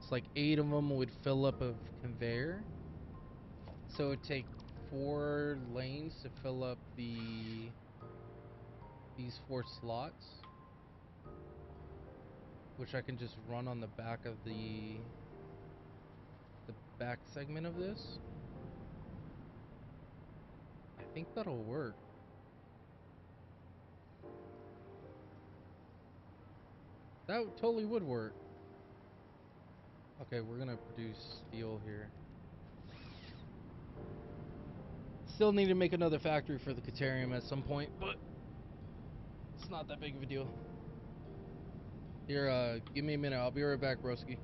A: It's like 8 of them would fill up a conveyor. So it'd take 4 lanes to fill up these 4 slots, which I can just run on the back of the back segment of this. I think that'll work. That totally would work. Okay, we're gonna produce steel here. Still need to make another factory for the Caterium at some point, but it's not that big of a deal. Here, give me a minute. I'll be right back, broski.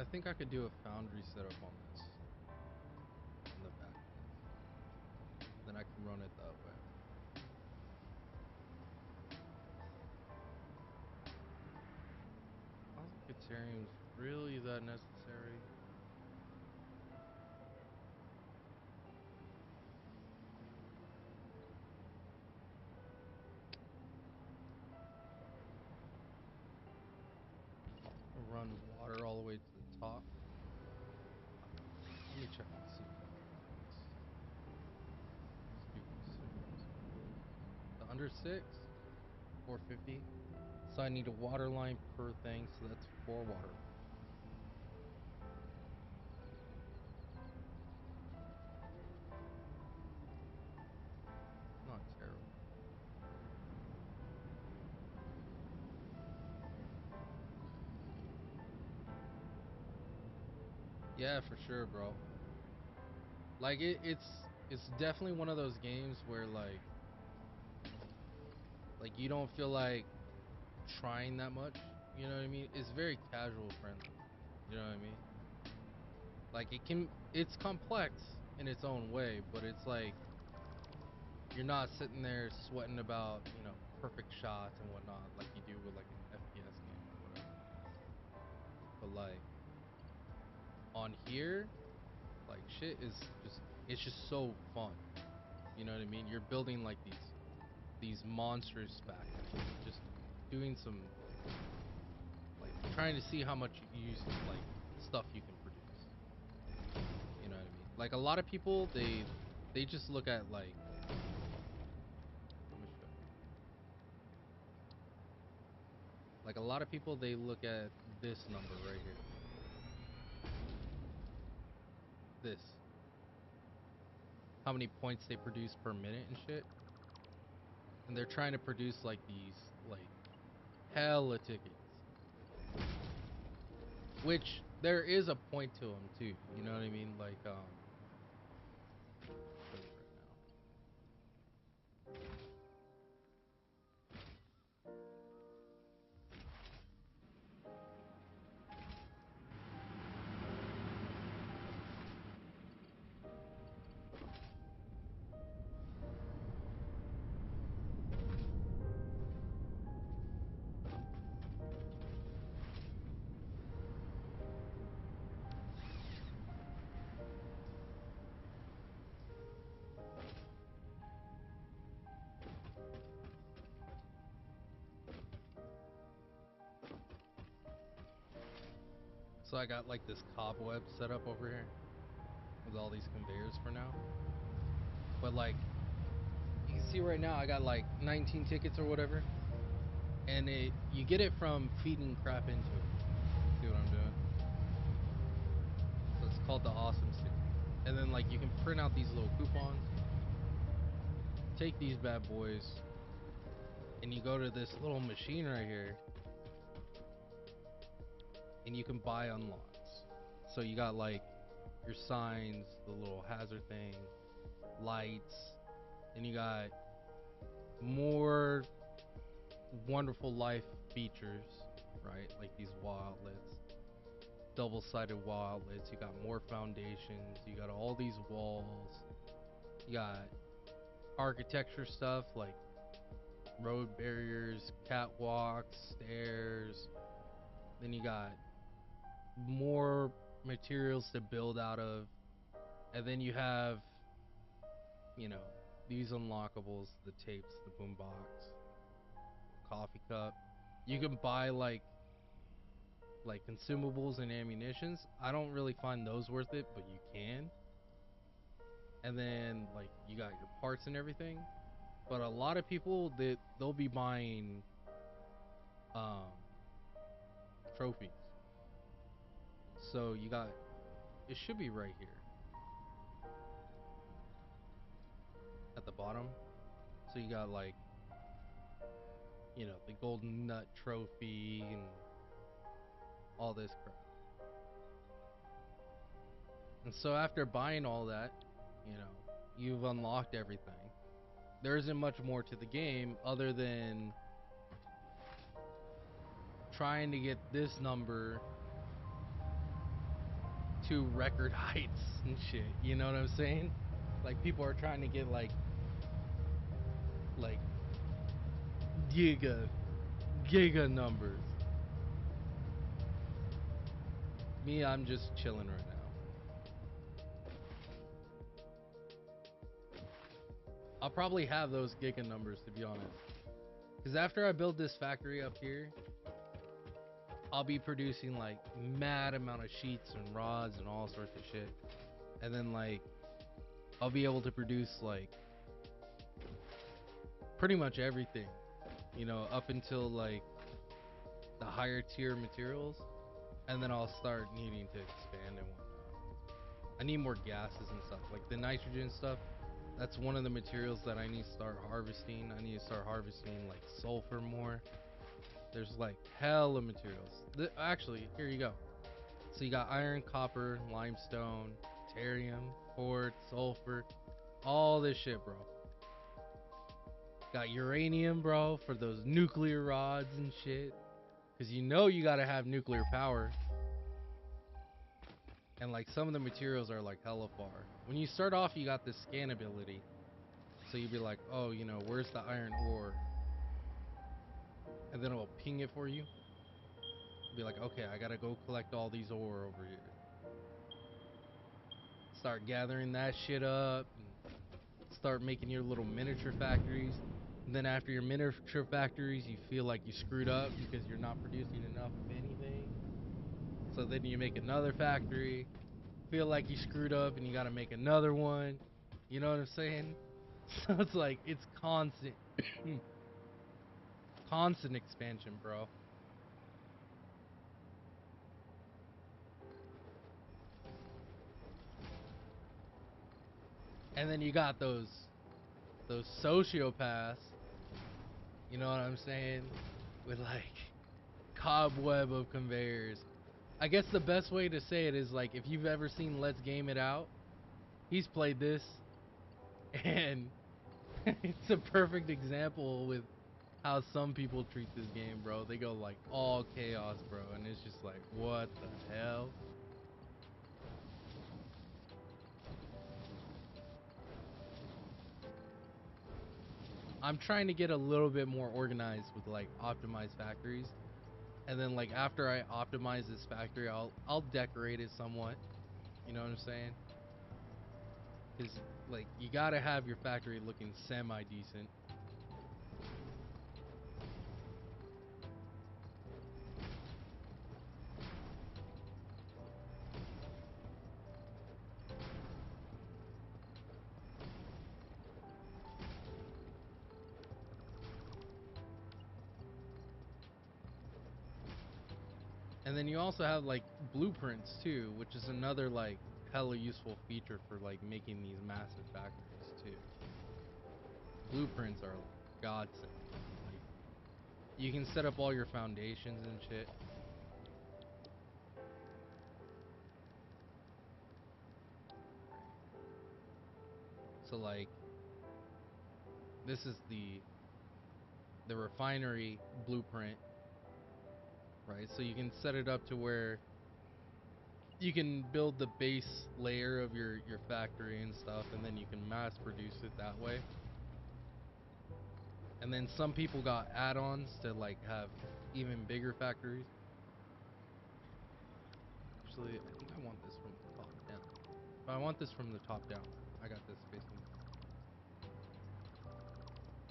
A: I think I could do a foundry setup on this in the back. Then I can run it that way. I don't think Ethereum's really that necessary. I'll run water all the way to the top. Let me check and see. The under 6, 450. So I need a water line per thing, so that's 4 water. Not terrible. Yeah, for sure, bro. Like it's definitely one of those games where like you don't feel like trying that much. You know what I mean? It's very casual friendly. You know what I mean? Like it's complex in its own way, but it's like you're not sitting there sweating about, perfect shots and whatnot like you do with like an FPS game or whatever. But like on here, like shit is it's just so fun. You know what I mean? You're building like these monsters back there. Just doing some like trying to see how much use like stuff you can produce. You know what I mean? Like a lot of people they just look at like let me show you. Like a lot of people they look at this number right here. This. How many points they produce per minute and shit. And they're trying to produce like these like hella tickets. Which there is a point to them too. You know what I mean? Like so I got like this cobweb set up over here with all these conveyors for now. But like you can see right now I got like 19 tickets or whatever. And you get it from feeding crap into it. See what I'm doing? So it's called the awesome sticker. And then like you can print out these little coupons. Take these bad boys and you go to this little machine right here and you can buy unlocks. So you got like your signs, the little hazard thing, lights, and you got more wonderful life features, right? Like these wall outlets, double-sided wall outlets. You got more foundations. You got all these walls. You got architecture stuff like road barriers, catwalks, stairs. Then you got more materials to build out of. And then you have, these unlockables, the tapes, the boombox, coffee cup. You can buy like consumables and ammunitions. I don't really find those worth it, but you can. And then like you got your parts and everything. But a lot of people they'll be buying trophies. So you got it should be right here at the bottom. So you got like the golden nut trophy and all this crap. And so after buying all that, you've unlocked everything. There isn't much more to the game other than trying to get this number to record heights and shit. You know what I'm saying? Like people are trying to get like giga numbers. Me, I'm just chilling right now. I'll probably have those giga numbers, to be honest. Because after I build this factory up here, I'll be producing like mad amount of sheets and rods and all sorts of shit. And then like I'll be able to produce like pretty much everything, you know, up until like the higher tier materials. And then I'll start needing to expand and whatnot. I need more gases and stuff, like the nitrogen stuff. That's one of the materials that I need to start harvesting. I need to start harvesting like sulfur more. There's like hella materials. Actually, here you go. So you got iron, copper, limestone, deuterium, quartz, sulfur, all this shit, bro. Got uranium, bro, for those nuclear rods and shit. Because you know you gotta have nuclear power. And like some of the materials are like hella far. When you start off, you got this scan ability. So you'd be like, oh, you know, where's the iron ore? And then it'll ping it for you. Be like, okay, I gotta go collect all these ore over here. Start gathering that shit up. And start making your little miniature factories. And then after your miniature factories, you feel like you screwed up because you're not producing enough of anything. So then you make another factory. Feel like you screwed up and you gotta make another one. You know what I'm saying? So it's like, it's constant. Constant expansion, bro. And then you got those sociopaths, you know what I'm saying? With like cobweb of conveyors. I guess the best way to say it is like if you've ever seen Let's Game It Out, he's played this and it's a perfect example with how some people treat this game, bro. They go like all chaos, bro, and it's just like, what the hell? I'm trying to get a little bit more organized with like optimized factories. And then like after I optimize this factory, I'll decorate it somewhat. You know what I'm saying? Cuz like you got to have your factory looking semi decent. And then you also have like blueprints too, which is another like hella useful feature for like making these massive factories too. Blueprints are like godsend. Like you can set up all your foundations and shit. So like this is the refinery blueprint, right? So you can set it up to where you can build the base layer of your factory and stuff, and then you can mass produce it that way. And then some people got add-ons to like have even bigger factories. Actually, I think I want this from the top down. If I want this from the top down, I got this facing. Let's go the other way.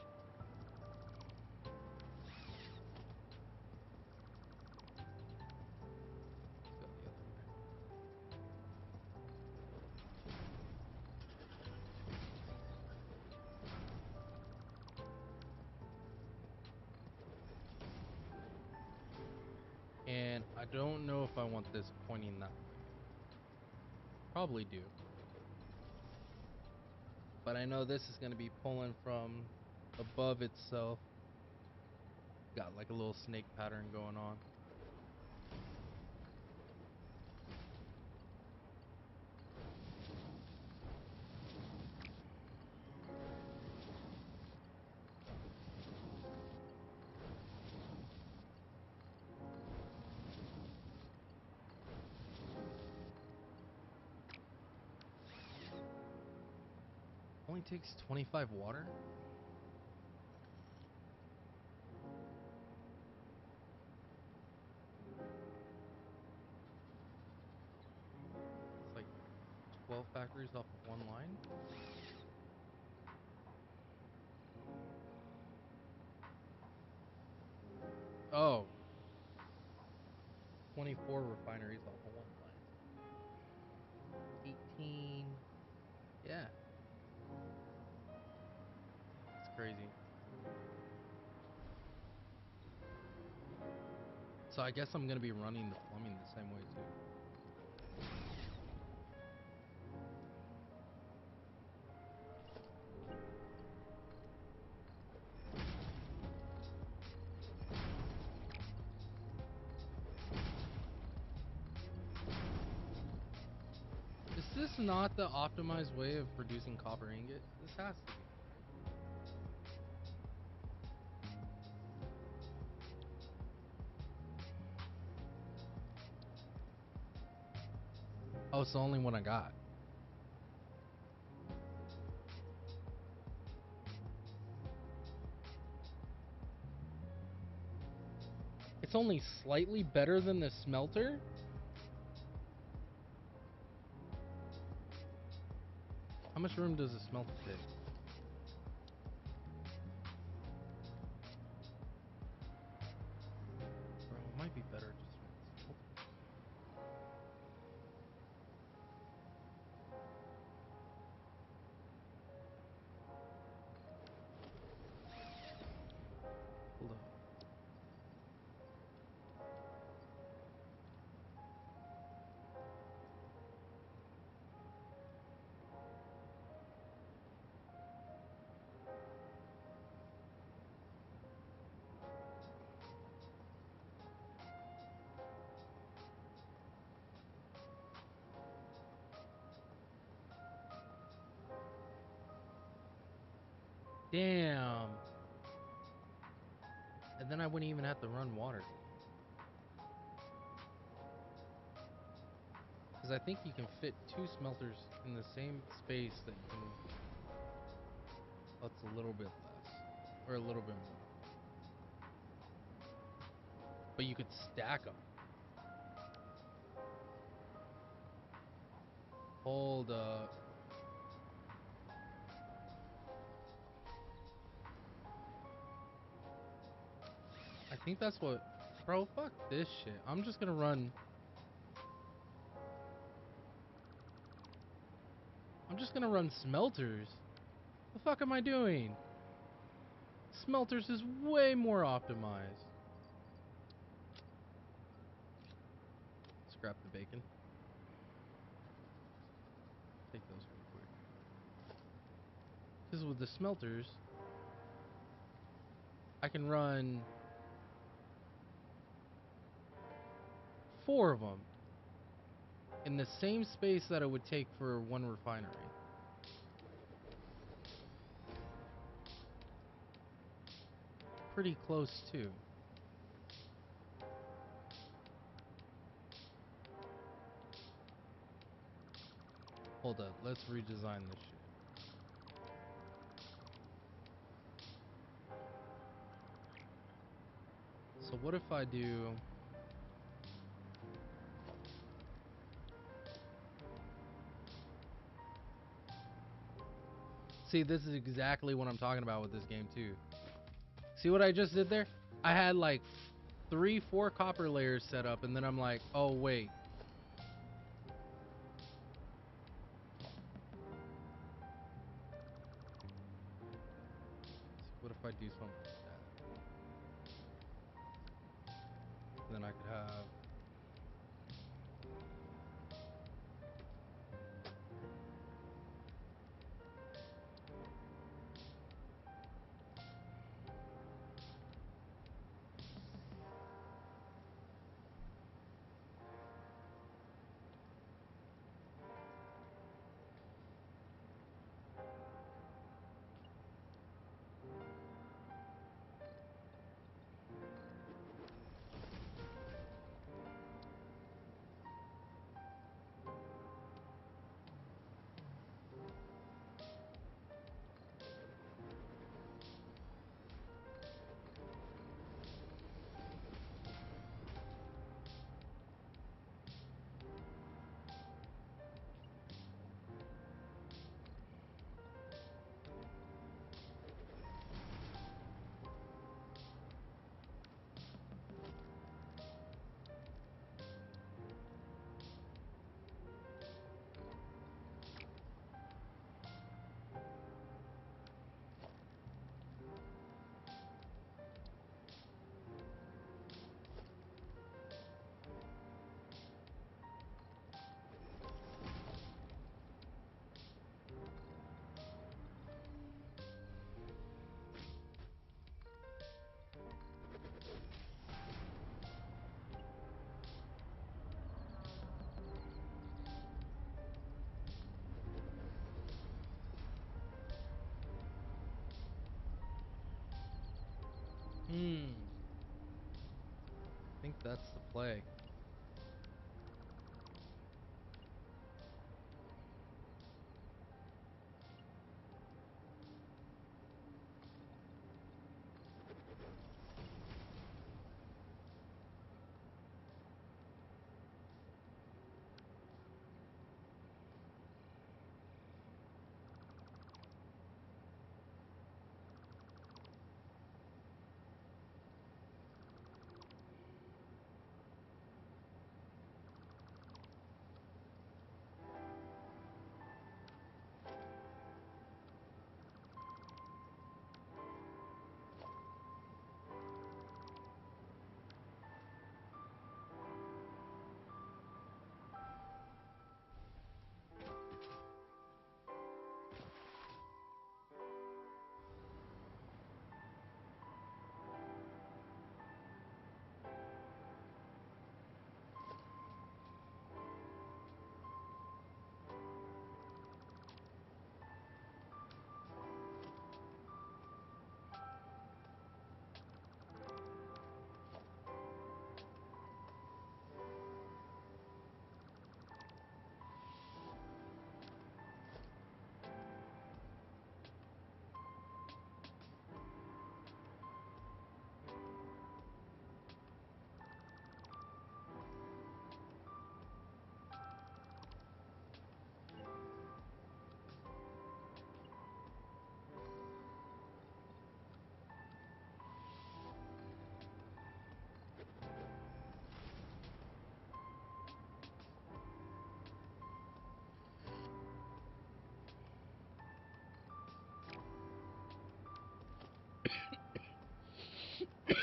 A: And I don't know if I want this pointing that way. Probably do. But I know this is going to be pulling from above itself. Got like a little snake pattern going on. Only takes 25 water? It's like 12 factories off of one line? Oh. 24 refineries off of one line. 18. Yeah. It's crazy. So I guess I'm going to be running the plumbing the same way too. Is this not the optimized way of producing copper ingot? This has to be. Oh, it's the only one I got. It's only slightly better than the smelter? How much room does the smelter take? Bro, it might be better just with the smelter. Hold up. Damn. And then I wouldn't even have to run water. Because I think you can fit 2 smelters in the same space that you can... Oh, it's a little bit less. Or a little bit more. But you could stack them. Hold up. I think that's what... Bro, fuck this shit. I'm just gonna run... I'm just gonna run smelters. The fuck am I doing? Smelters is way more optimized. Scrap the bacon. Take those real quick. Because with the smelters, I can run 4 of them in the same space that it would take for 1 refinery. Pretty close too. Hold up, let's redesign this shit. So what if I do... See, this is exactly what I'm talking about with this game too. See what I just did there? I had like 3-4 copper layers set up, and then I'm like, oh wait. What if I do something like that? Then I could have... That's the play.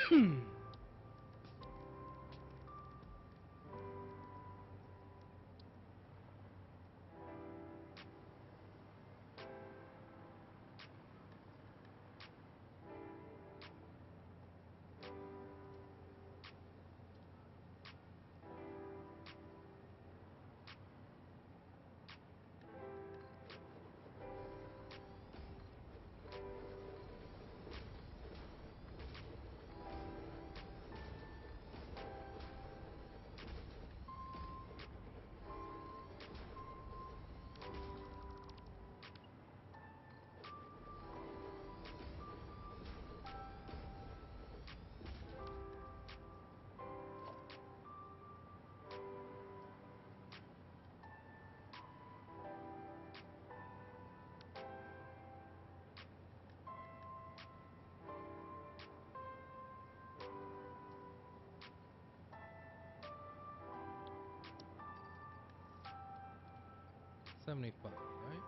A: Hmm. 75, right?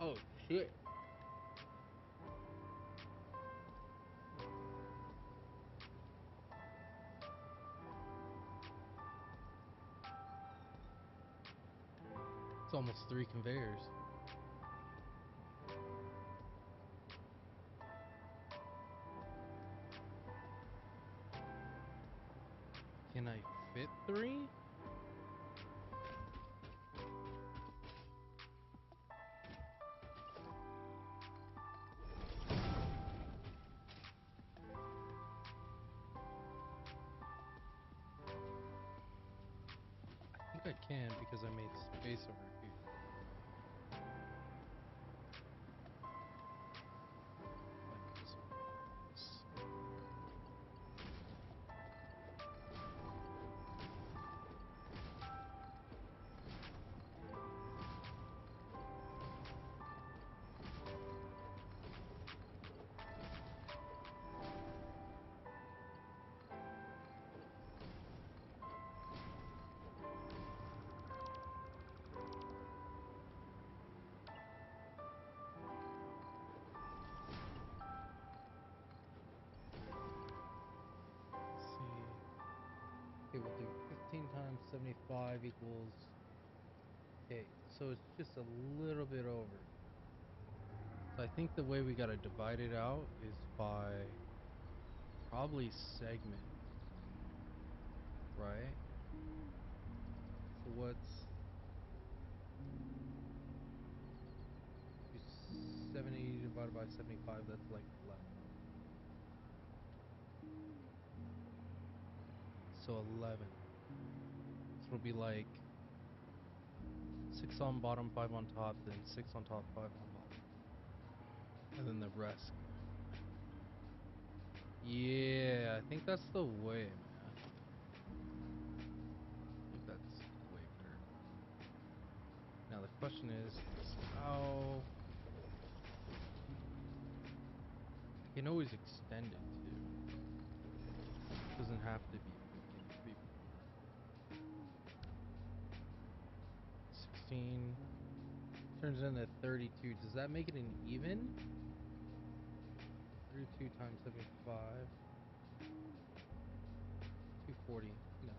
A: Oh shit. It's almost 3 conveyors. Can I fit 3? I think I can because I made space over here. Like this one. Let's see. Okay, we'll do 15 times 75 equals. Okay, so it's just a little bit over. So I think the way we gotta divide it out is by probably segment, right? So what's 780 divided by 75, that's like 11. So 11. So it'll be like 6 on bottom, 5 on top, then 6 on top, 5 on bottom. And then the rest. Yeah, I think that's the way, man. I think that's way better. Now the question is how... I can always extend it too. It doesn't have to be 16 turns into 32. Does that make it an even? 32 times 75. 240. No.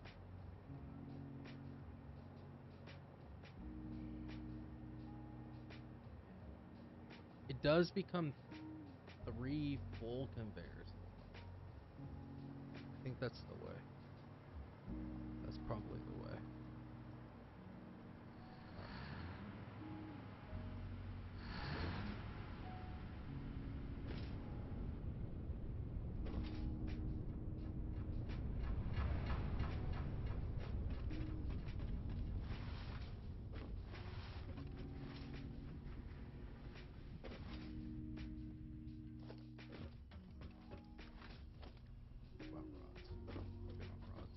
A: It does become 3 full conveyors. I think that's the way. That's probably the way. Wow, rods. Look at my rods.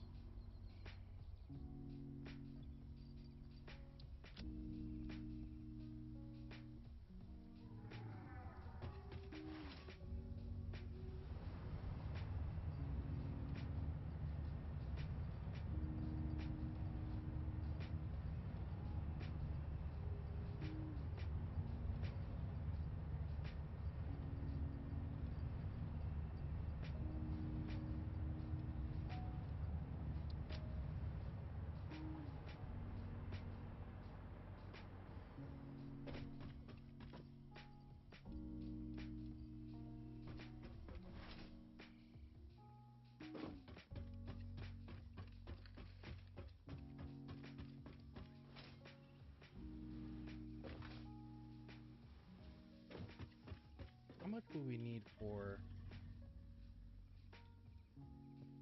A: How much do we need for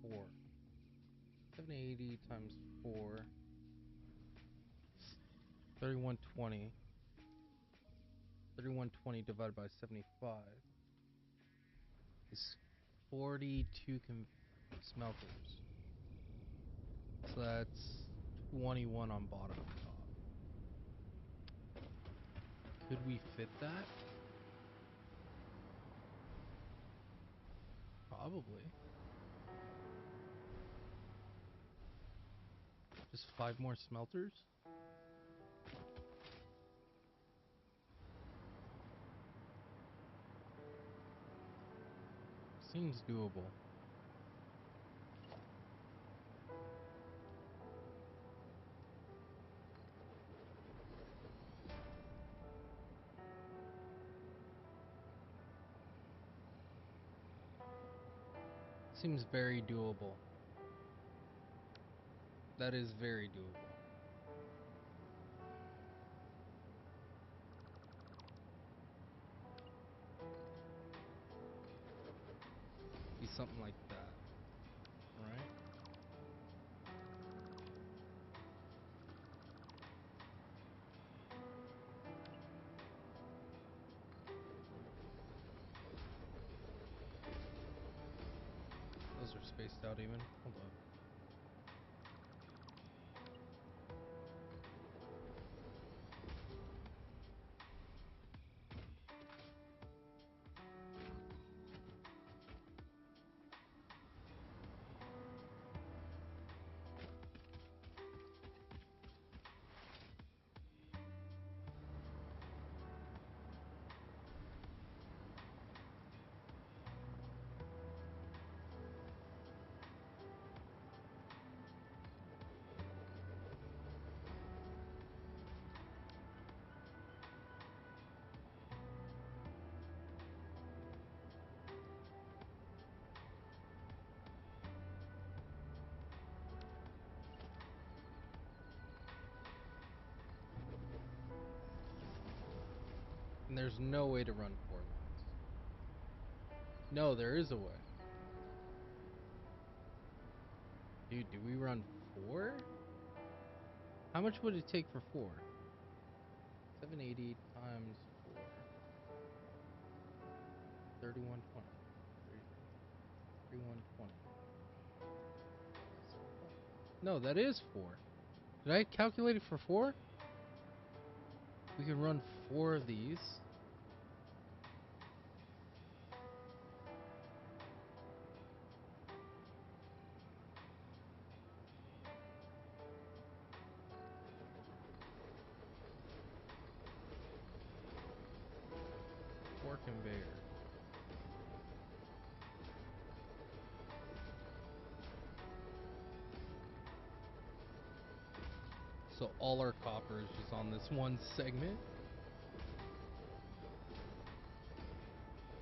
A: 4? 780 times 4. 3120. 3120 divided by 75 is 42 smelters. So that's 21 on bottom and top. Could we fit that? Probably. Just 5 more smelters? Seems doable. Seems very doable. That is very doable. Be something like that, right? Those are spaced out even. Hold up. there's no way to run 4 lines. No, there is a way. Dude, do we run 4? How much would it take for 4? 780 times 4. 3120. 3120. No, that is 4. Did I calculate it for 4? We can run 4 of these. Four conveyor. So all our copper is just on this one segment.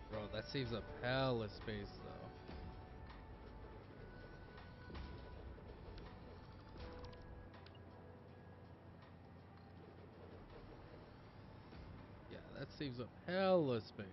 A: Bro, that saves up hella space though. Yeah, that saves up hella space.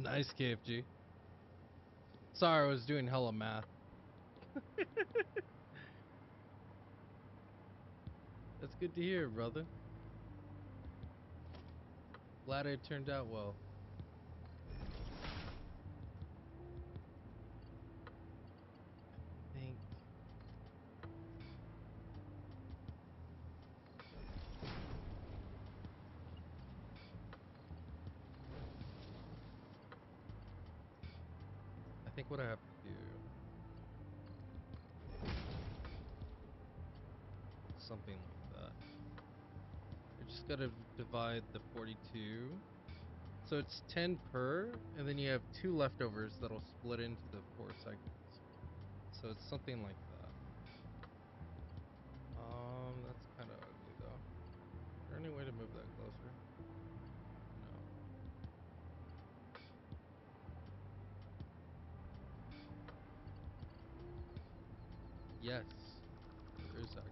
A: Nice, KFG. Sorry, I was doing hella math. That's good to hear, brother. Glad it turned out well. I think. I think what I have to do. Something like that. I just gotta divide the 42. So it's 10 per, and then you have 2 leftovers that'll split into the 4 segments. So it's something like that. That's kind of ugly though. Is there any way to move that closer? No. Yes, there is actually.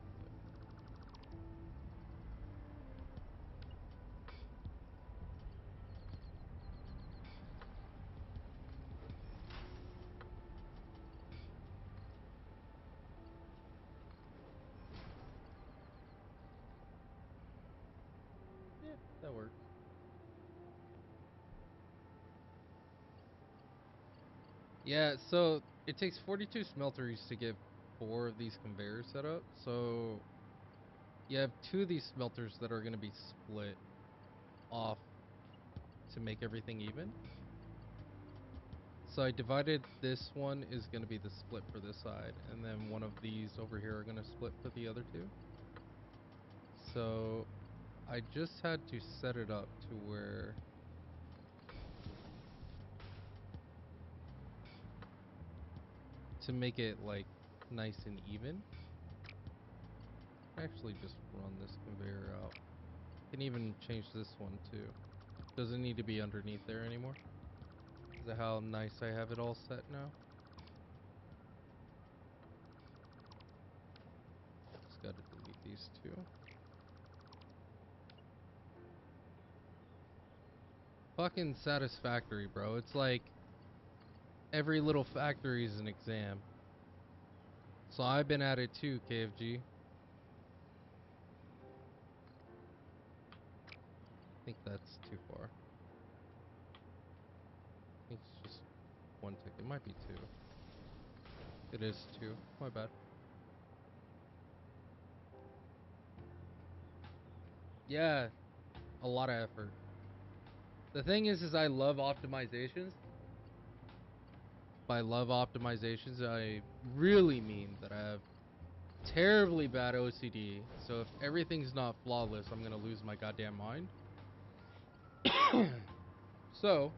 A: Yeah, that works. Yeah, so it takes 42 smelteries to get 4 of these conveyors set up. So you have 2 of these smelters that are going to be split off to make everything even. So I divided this one is going to be the split for this side, and then one of these over here are going to split for the other 2. So I just had to set it up to where to make it like nice and even. Actually just run this conveyor out. Can even change this one too. Doesn't need to be underneath there anymore. Is that how nice I have it all set now? Just gotta delete these 2. Fucking Satisfactory, bro. It's like every little factory is an exam. So I've been at it too, KFG. I think that's too far. I think it's just 1 tick. It might be 2. It is 2. My bad. Yeah, a lot of effort. The thing is I love optimizations. By love optimizations, I really mean that I have terribly bad OCD. So if everything's not flawless, I'm gonna lose my goddamn mind. So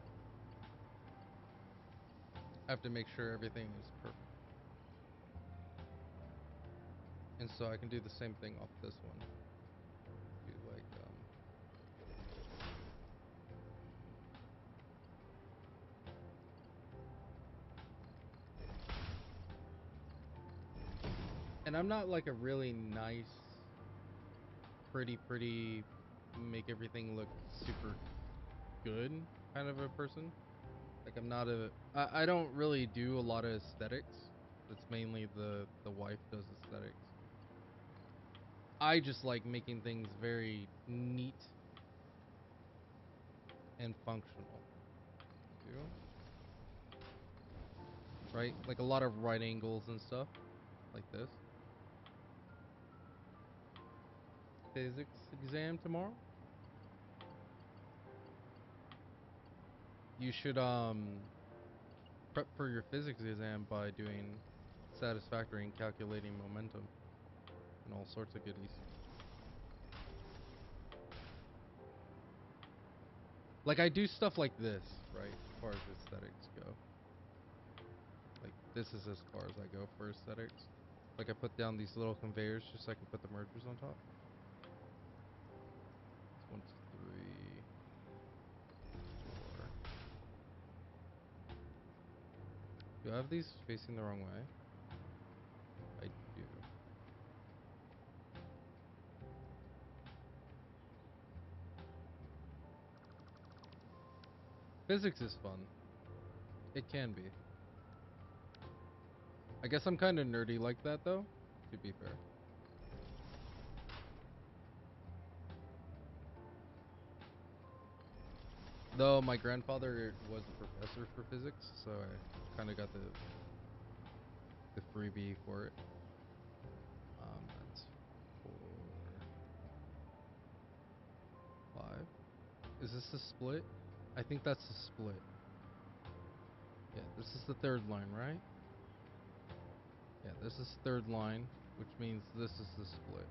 A: I have to make sure everything is perfect. And so I can do the same thing off this one. Do like and I'm not like a really nice, pretty, make everything look super good kind of a person. Like I'm not a, I don't really do a lot of aesthetics. It's mainly the wife does aesthetics. I just like making things very neat and functional. Too. Right? Like a lot of right angles and stuff. Like this. Physics exam tomorrow? You should prep for your physics exam by doing satisfactory and calculating momentum and all sorts of goodies. Like I do stuff like this, right? As far as aesthetics go. Like this is as far as I go for aesthetics. Like I put down these little conveyors just so I can put the mergers on top. 1, 2, 3, 4. Do I have these facing the wrong way? I do. Physics is fun. It can be. I guess I'm kind of nerdy like that, though, to be fair. Though my grandfather was a professor for physics, so I kind of got the freebie for it. That's 4, 5. Is this a split? I think that's a split. Yeah, this is the third line, right? Yeah, this is third line, which means this is the split.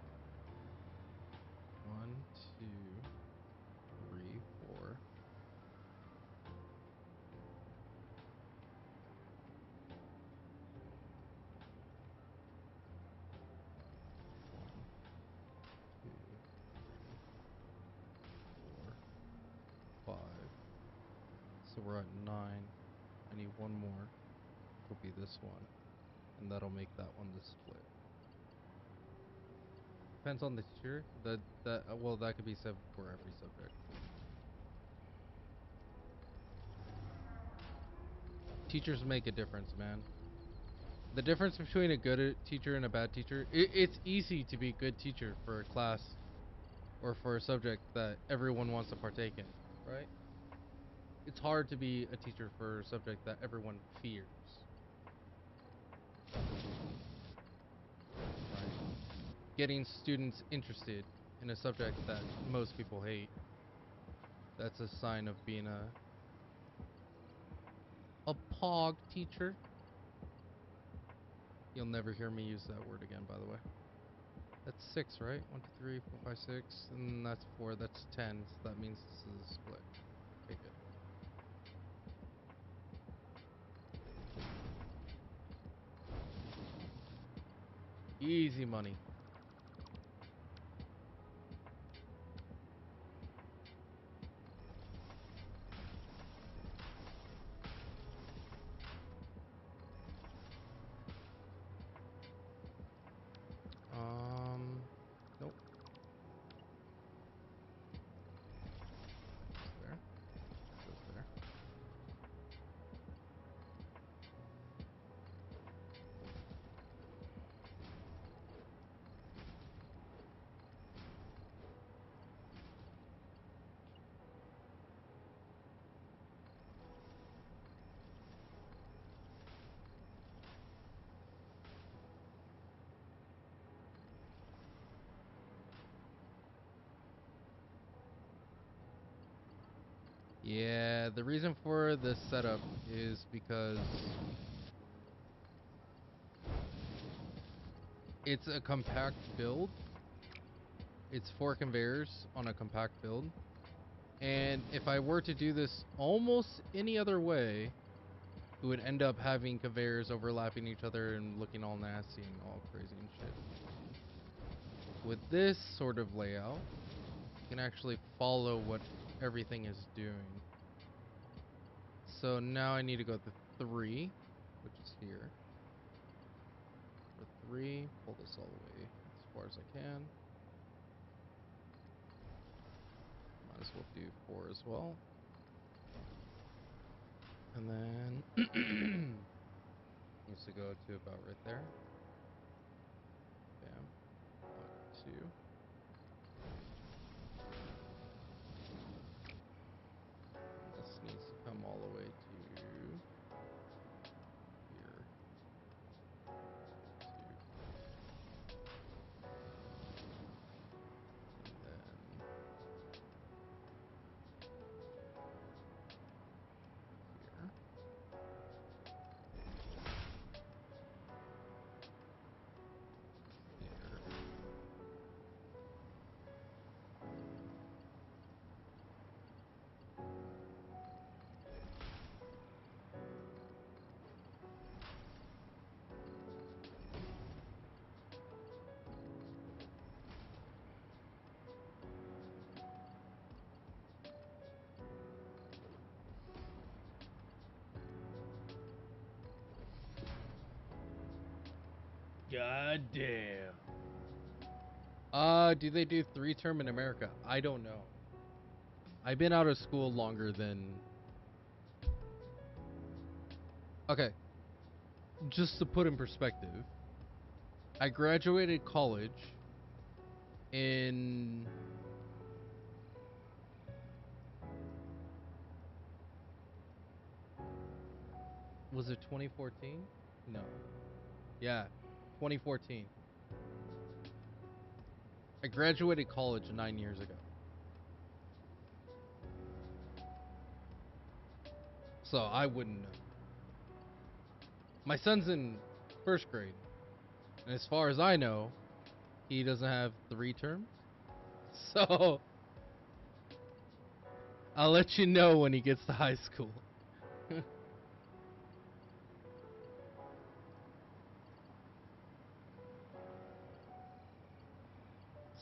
A: 1, 2, 3, 4. So we're at 9. I need one more. It'll be this one. And that'll make that one the split. Depends on the teacher. Well, that could be 7 for every subject. Teachers make a difference, man. The difference between a good teacher and a bad teacher, it's easy to be a good teacher for a class or for a subject that everyone wants to partake in, right? It's hard to be a teacher for a subject that everyone fears. Right? Getting students interested in a subject that most people hate. That's a sign of being a pog teacher. You'll never hear me use that word again, by the way. That's 6, right? 1, 2, 3, 4, 5, 6. And that's 4. That's 10. So that means this is a split. Okay, good. Easy money. Nope. Goes there. Goes there. Yeah, the reason for this setup is because it's a compact build. It's 4 conveyors on a compact build. And if I were to do this almost any other way, it would end up having conveyors overlapping each other and looking all nasty and all crazy and shit. With this sort of layout, you can actually follow what everything is doing. So now I need to go to 3, which is here. For 3, pull this all the way as far as I can. Might as well do 4 as well. And then needs to go to about right there. Bam. 2. This needs to come all the way to here. 2. And then here. Here.
B: God damn.
A: Do they do 3-term in America? I don't know. I've been out of school longer than Okay, just to put in perspective, I graduated college in was it 2014? No. Yeah, 2014. I graduated college 9 years ago. So I wouldn't know. My son's in first grade. And as far as I know, he doesn't have 3 terms. So I'll let you know when he gets to high school.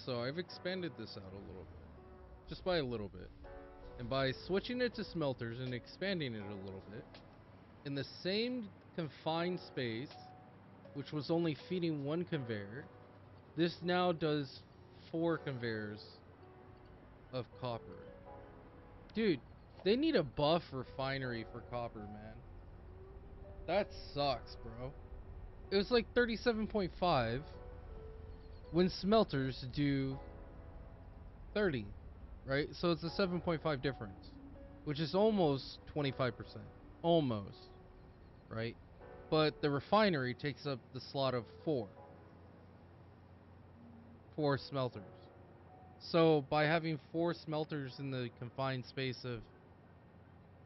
A: So I've expanded this out a little bit. Just by a little bit. And by switching it to smelters and expanding it a little bit, in the same confined space, which was only feeding 1 conveyor, this now does 4 conveyors of copper. Dude, they need a buff refinery for copper, man. That sucks, bro. It was like 37.5 when smelters do 30, right? So it's a 7.5 difference, which is almost 25%. Almost, right? But the refinery takes up the slot of 4 smelters. So by having 4 smelters in the confined space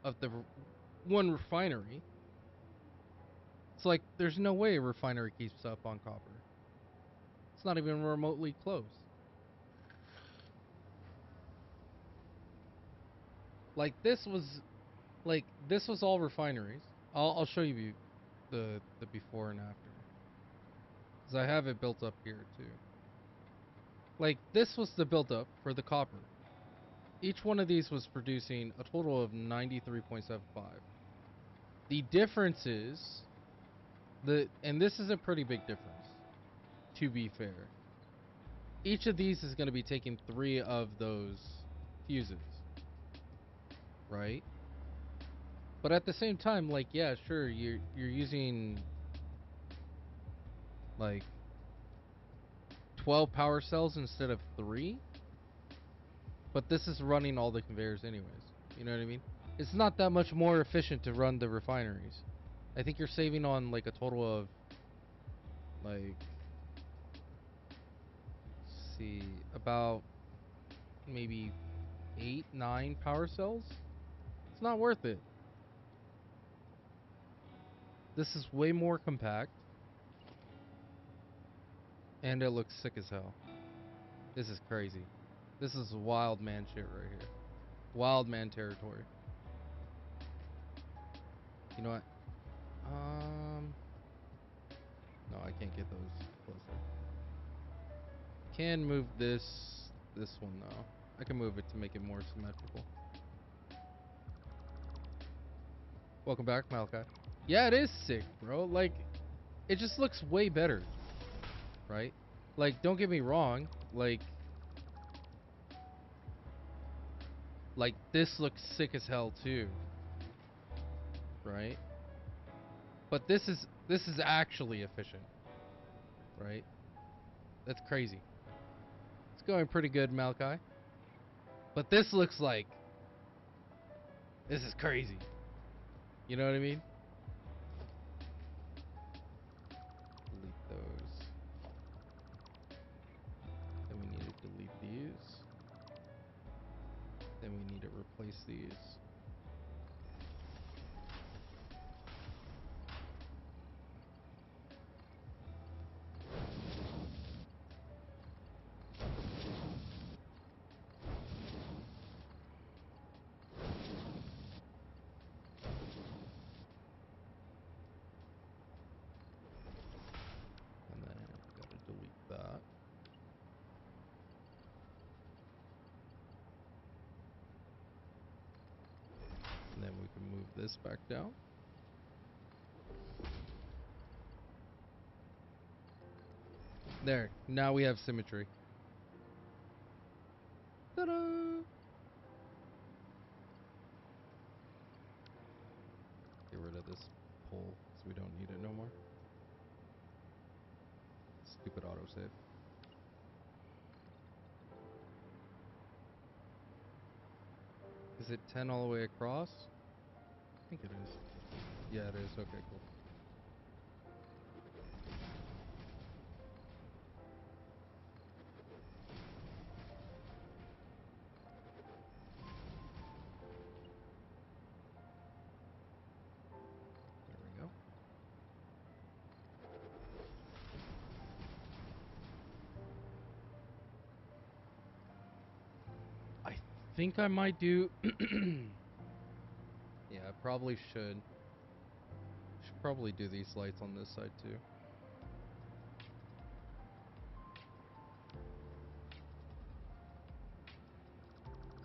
A: of the 1 refinery, it's like there's no way a refinery keeps up on copper. It's not even remotely close. Like this was all refineries. I'll show you the before and after, because I have it built up here too. Like this was the build up for the copper. Each one of these was producing a total of 93.75. The difference is and this is a pretty big difference, to be fair. Each of these is going to be taking 3 of those fuses, right? But at the same time, like, yeah, sure, you're using like 12 power cells instead of 3, but this is running all the conveyors anyways. You know what I mean? It's not that much more efficient to run the refineries. I think you're saving on like a total of like, see, about maybe 8, 9 power cells. It's not worth it. This is way more compact, and it looks sick as hell. This is crazy. This is wild man shit right here. Wild man territory. You know what? No, I can't get those closer. Can move this one though. I can move it to make it more symmetrical. Welcome back, Malachi. Yeah, it is sick, bro. Like, it just looks way better, right? Like, don't get me wrong. Like this looks sick as hell too, right? But this is actually efficient, right? That's crazy. It's going pretty good, Malachi. But this looks like this is crazy. You know what I mean? Delete those. Then we need to delete these. Then we need to replace these. And then gotta delete that. And then we can move this back down. There. Now we have symmetry. Ta-da! Get rid of this pole. stupid autosave. Is it 10 all the way across? I think it is. Yeah, it is. Okay, cool. There we go. I think I might do... Yeah, I probably should. Should probably do these lights on this side too.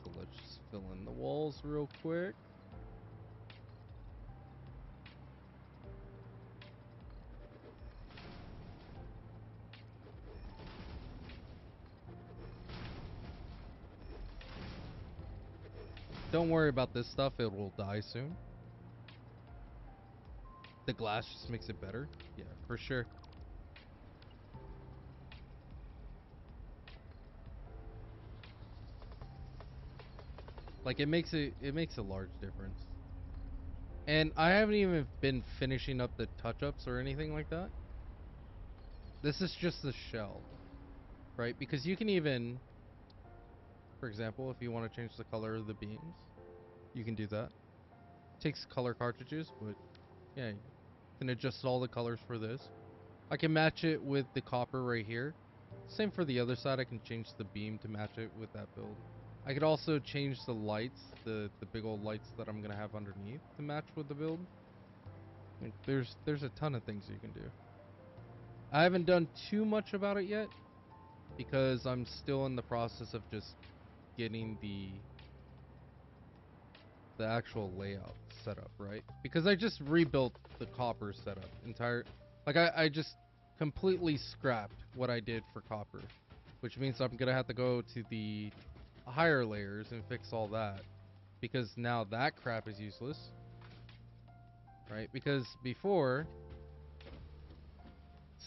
A: So let's just fill in the walls real quick. Don't worry about this stuff, it will die soon. The glass just makes it better. Yeah, for sure. Like it makes a large difference. And I haven't even been finishing up the touch-ups or anything like that. This is just the shell, right? Because you can even, for example, if you want to change the color of the beams, you can do that. Takes color cartridges, but yeah, you can adjust all the colors for this. I can match it with the copper right here. Same for the other side, I can change the beam to match it with that build. I could also change the lights, the big old lights that I'm gonna have underneath to match with the build. Like there's a ton of things you can do. I haven't done too much about it yet because I'm still in the process of just getting the actual layout set up, right? Because I just rebuilt the copper setup like I just completely scrapped what I did for copper, which means I'm gonna have to go to the higher layers and fix all that because now that crap is useless, right? Because before,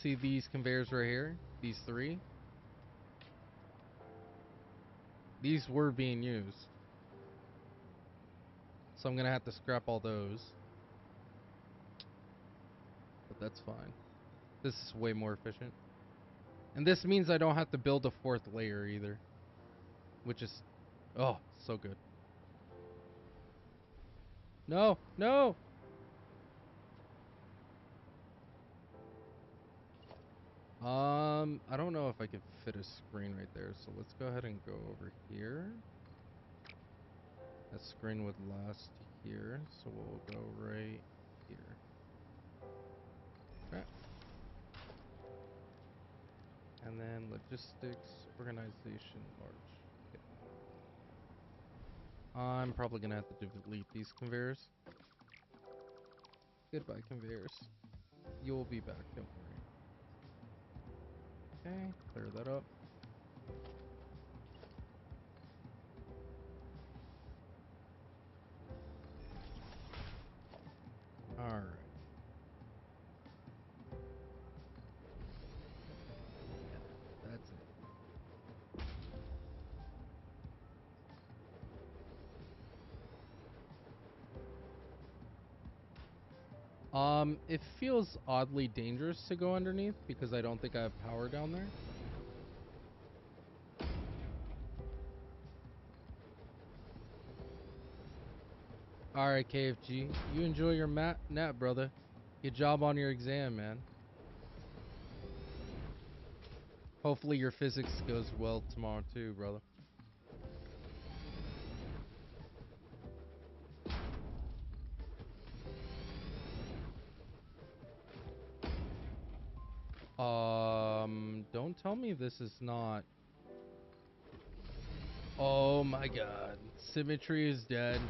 A: see these conveyors right here, these three, these were being used, so I'm gonna have to scrap all those, but that's fine. This is way more efficient, and this means I don't have to build a fourth layer either, which is, oh, so good. No, no. I don't know if I can fit a screen right there, so let's go ahead and go over here. That screen would last here, so we'll go right here. Okay. And then logistics, organization, large. Okay. I'm probably gonna have to delete these conveyors. Goodbye, conveyors. You'll be back, don't worry. Okay, clear that up. Alright. Yeah, that's it. It feels oddly dangerous to go underneath because I don't think I have power down there. Alright, KFG. You enjoy your nap, brother. Good job on your exam, man. Hopefully your physics goes well tomorrow too, brother. Don't tell me this is not... Oh my god. Symmetry is dead.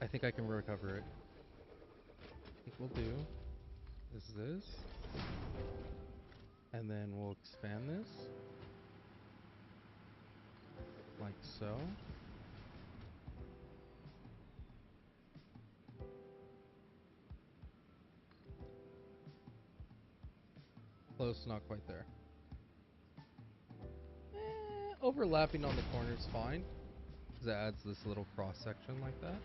A: I think I can recover it. I think we'll do is this. And then we'll expand this. Like so. Close, not quite there. Overlapping on the corner's fine, because it adds this little cross section like that.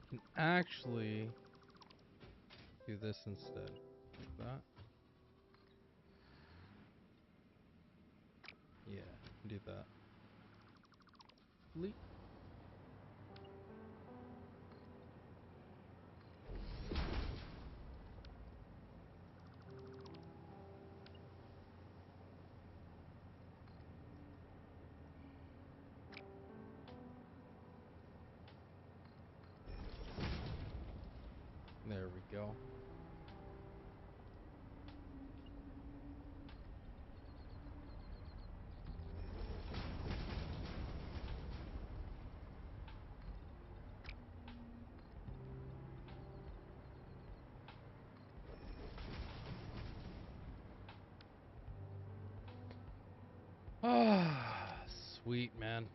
A: Can actually do this instead. Like that. Yeah, do that. Bleep. There we go. Ah, sweet, man.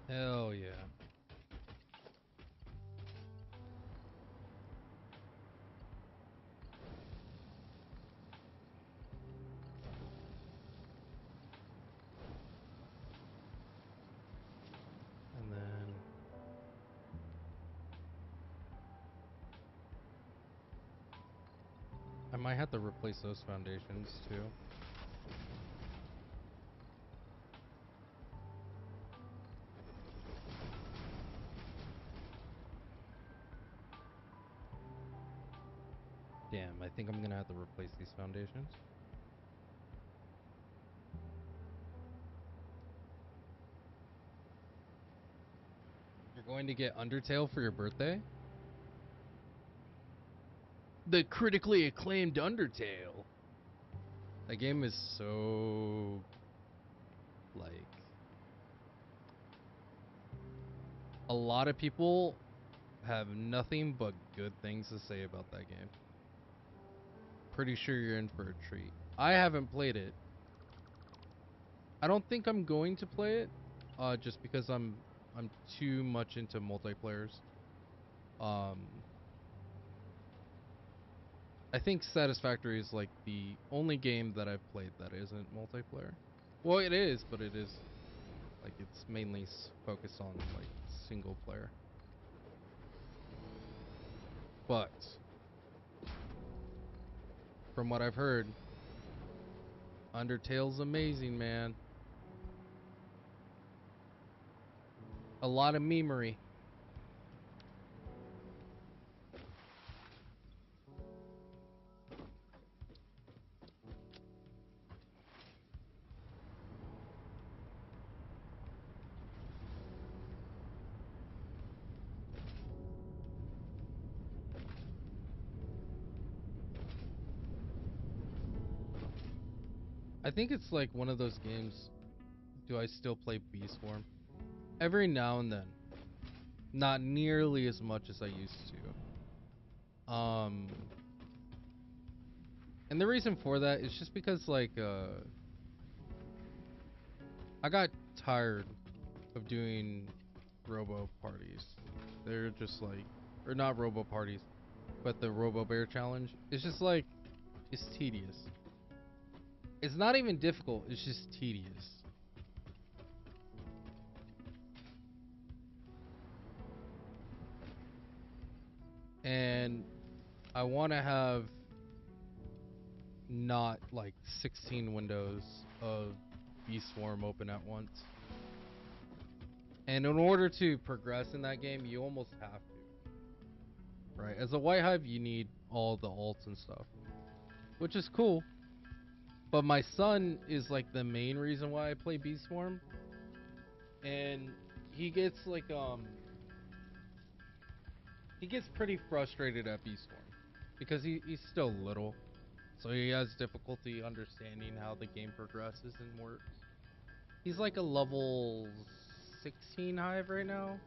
A: Hell yeah. And then I might have to replace those foundations too. Damn, I think I'm gonna have to replace these foundations. You're going to get Undertale for your birthday? The critically acclaimed Undertale. That game is so like a lot of people have nothing but good things to say about that game. Pretty sure you're in for a treat. I haven't played it. I don't think I'm going to play it, just because I'm too much into multiplayers. I think Satisfactory is like the only game that I've played that isn't multiplayer. Well, it is, but it is like it's mainly focused on like single player. But from what I've heard, Undertale's amazing, man. A lot of memery. I think it's like one of those games. Do I still play Beast Form? Every now and then. Not nearly as much as I used to. And the reason for that is just because like I got tired of doing robo parties. They're just like, or not robo parties, but the Robo Bear challenge. It's just like, it's tedious. It's not even difficult, it's just tedious. And I want to have not like 16 windows of Beast Swarm open at once. And in order to progress in that game, you almost have to. Right? As a White Hive, you need all the alts and stuff, which is cool. But my son is like the main reason why I play Beast Swarm. And he gets like he gets pretty frustrated at Beast Swarm because he's still little. So he has difficulty understanding how the game progresses and works. He's like a level 16 hive right now.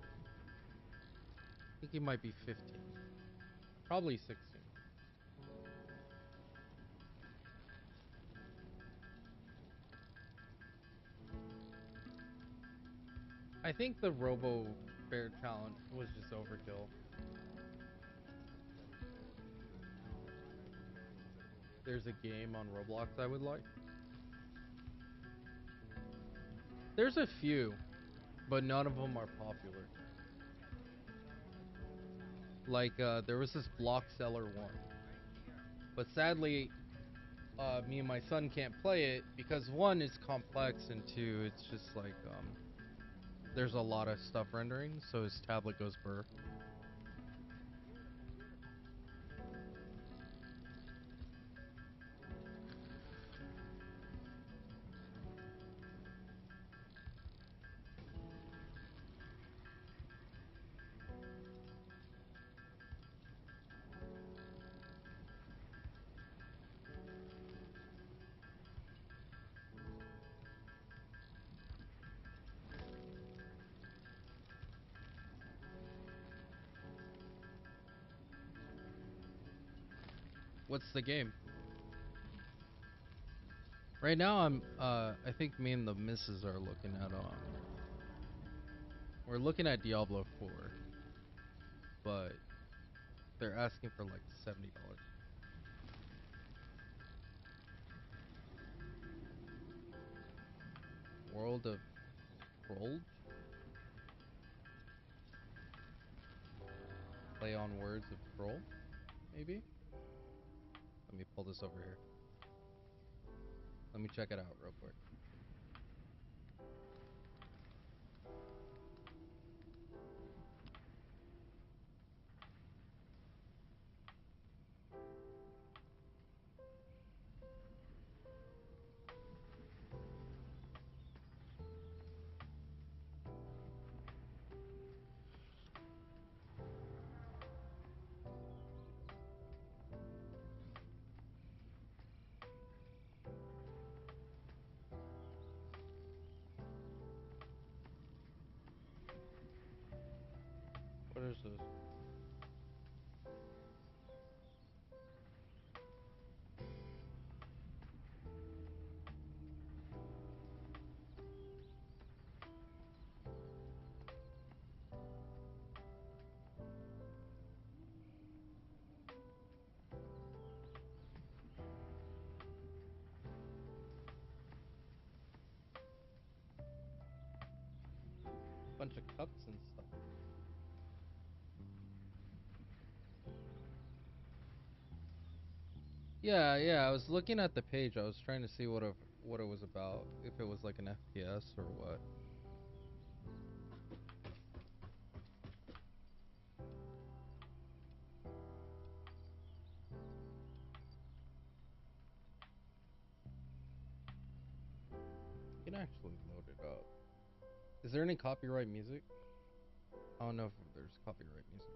A: I think he might be 15. Probably 16. I think the Robo Bear challenge was just overkill. There's a game on Roblox I would like. There's a few, but none of them are popular. Like, there was this Block Seller one. But sadly, me and my son can't play it because one, it's complex, and two, it's just like, there's a lot of stuff rendering, so his tablet goes burr. What's the game? Right now, I think me and the missus are looking at, we're looking at Diablo 4, but they're asking for like $70. World of Troll? Play on words of troll? Maybe? Let me pull this over here. Let me check it out real quick. What is this? Bunch of cups and stuff. Yeah, I was looking at the page. I was trying to see what it was about. If it was like an FPS or what. You can actually load it up. Is there any copyright music? I don't know if there's copyright music.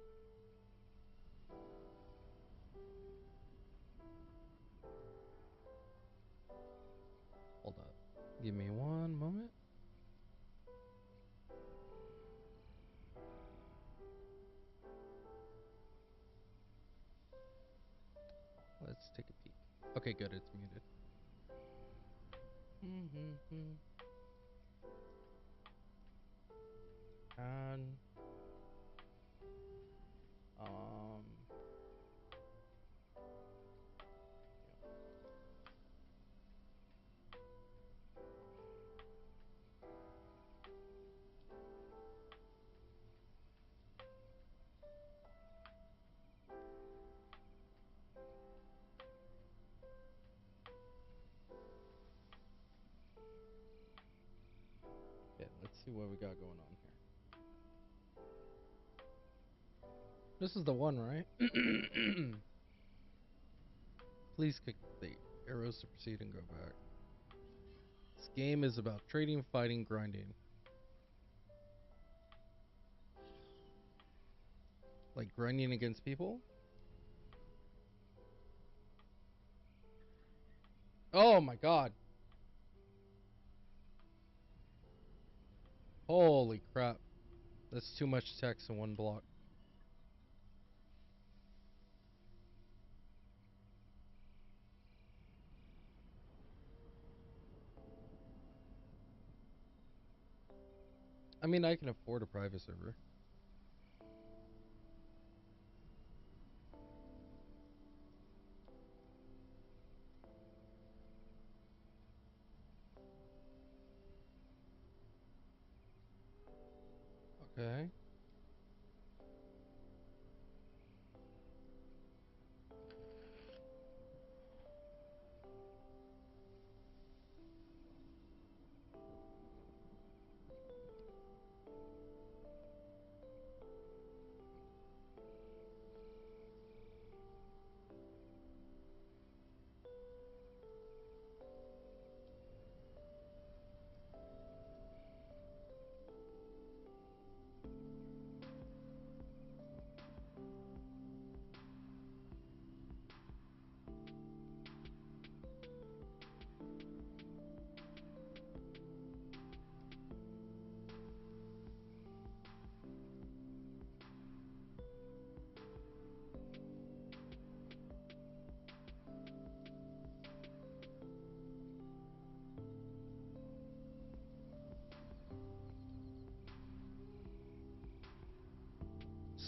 A: Hold up. Give me one moment. Let's take a peek. Okay, good. It's muted. And um yeah, let's see what we got going on here. This is the one, right? Please click the arrows to proceed and go back. This game is about trading, fighting, grinding. Like grinding against people? Oh my god. Holy crap. That's too much text in one block. I mean, I can afford a private server. Okay.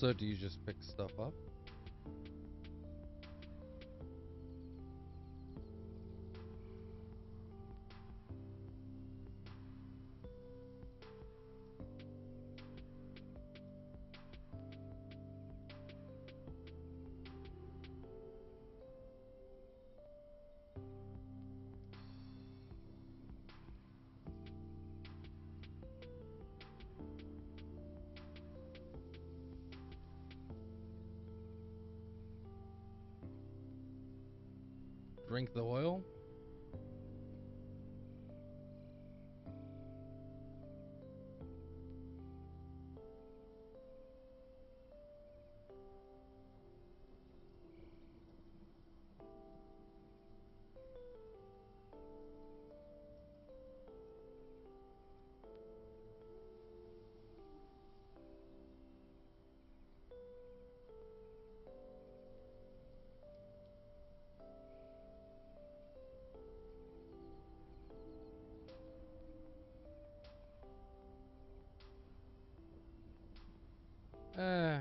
A: So do you just pick stuff up? Drink the oil? Eh.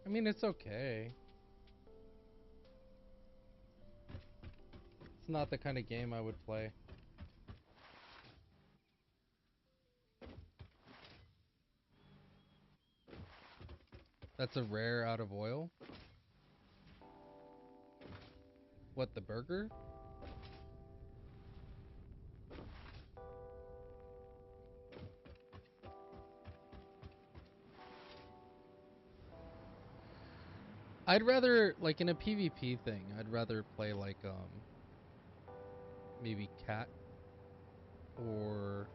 A: I mean, it's okay. It's not the kind of game I would play. That's a rare out of oil? What, the burger? I'd rather, like in a PvP thing, I'd rather play like, maybe cat or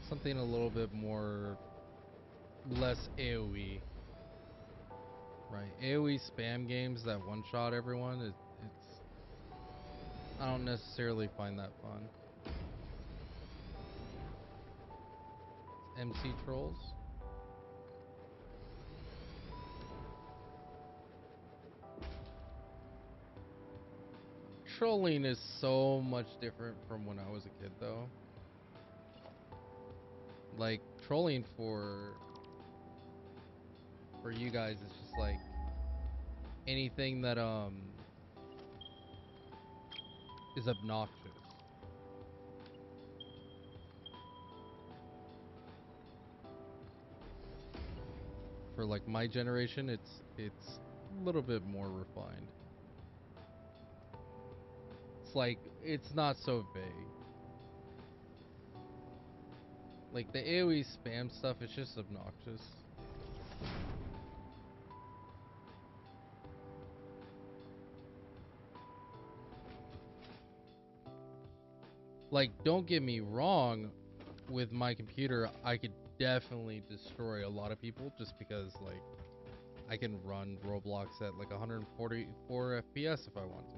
A: something a little bit more, less AoE. Right, AoE spam games that one-shot everyone, it's, I don't necessarily find that fun. MC trolls? Trolling is so much different from when I was a kid, though. Like, trolling for you guys is just like anything that is obnoxious. for like my generation, it's a little bit more refined. It's like it's not so vague. Like the AoE spam stuff is just obnoxious. Like, don't get me wrong, with my computer, I could definitely destroy a lot of people just because, like, I can run Roblox at like 144 FPS if I want to.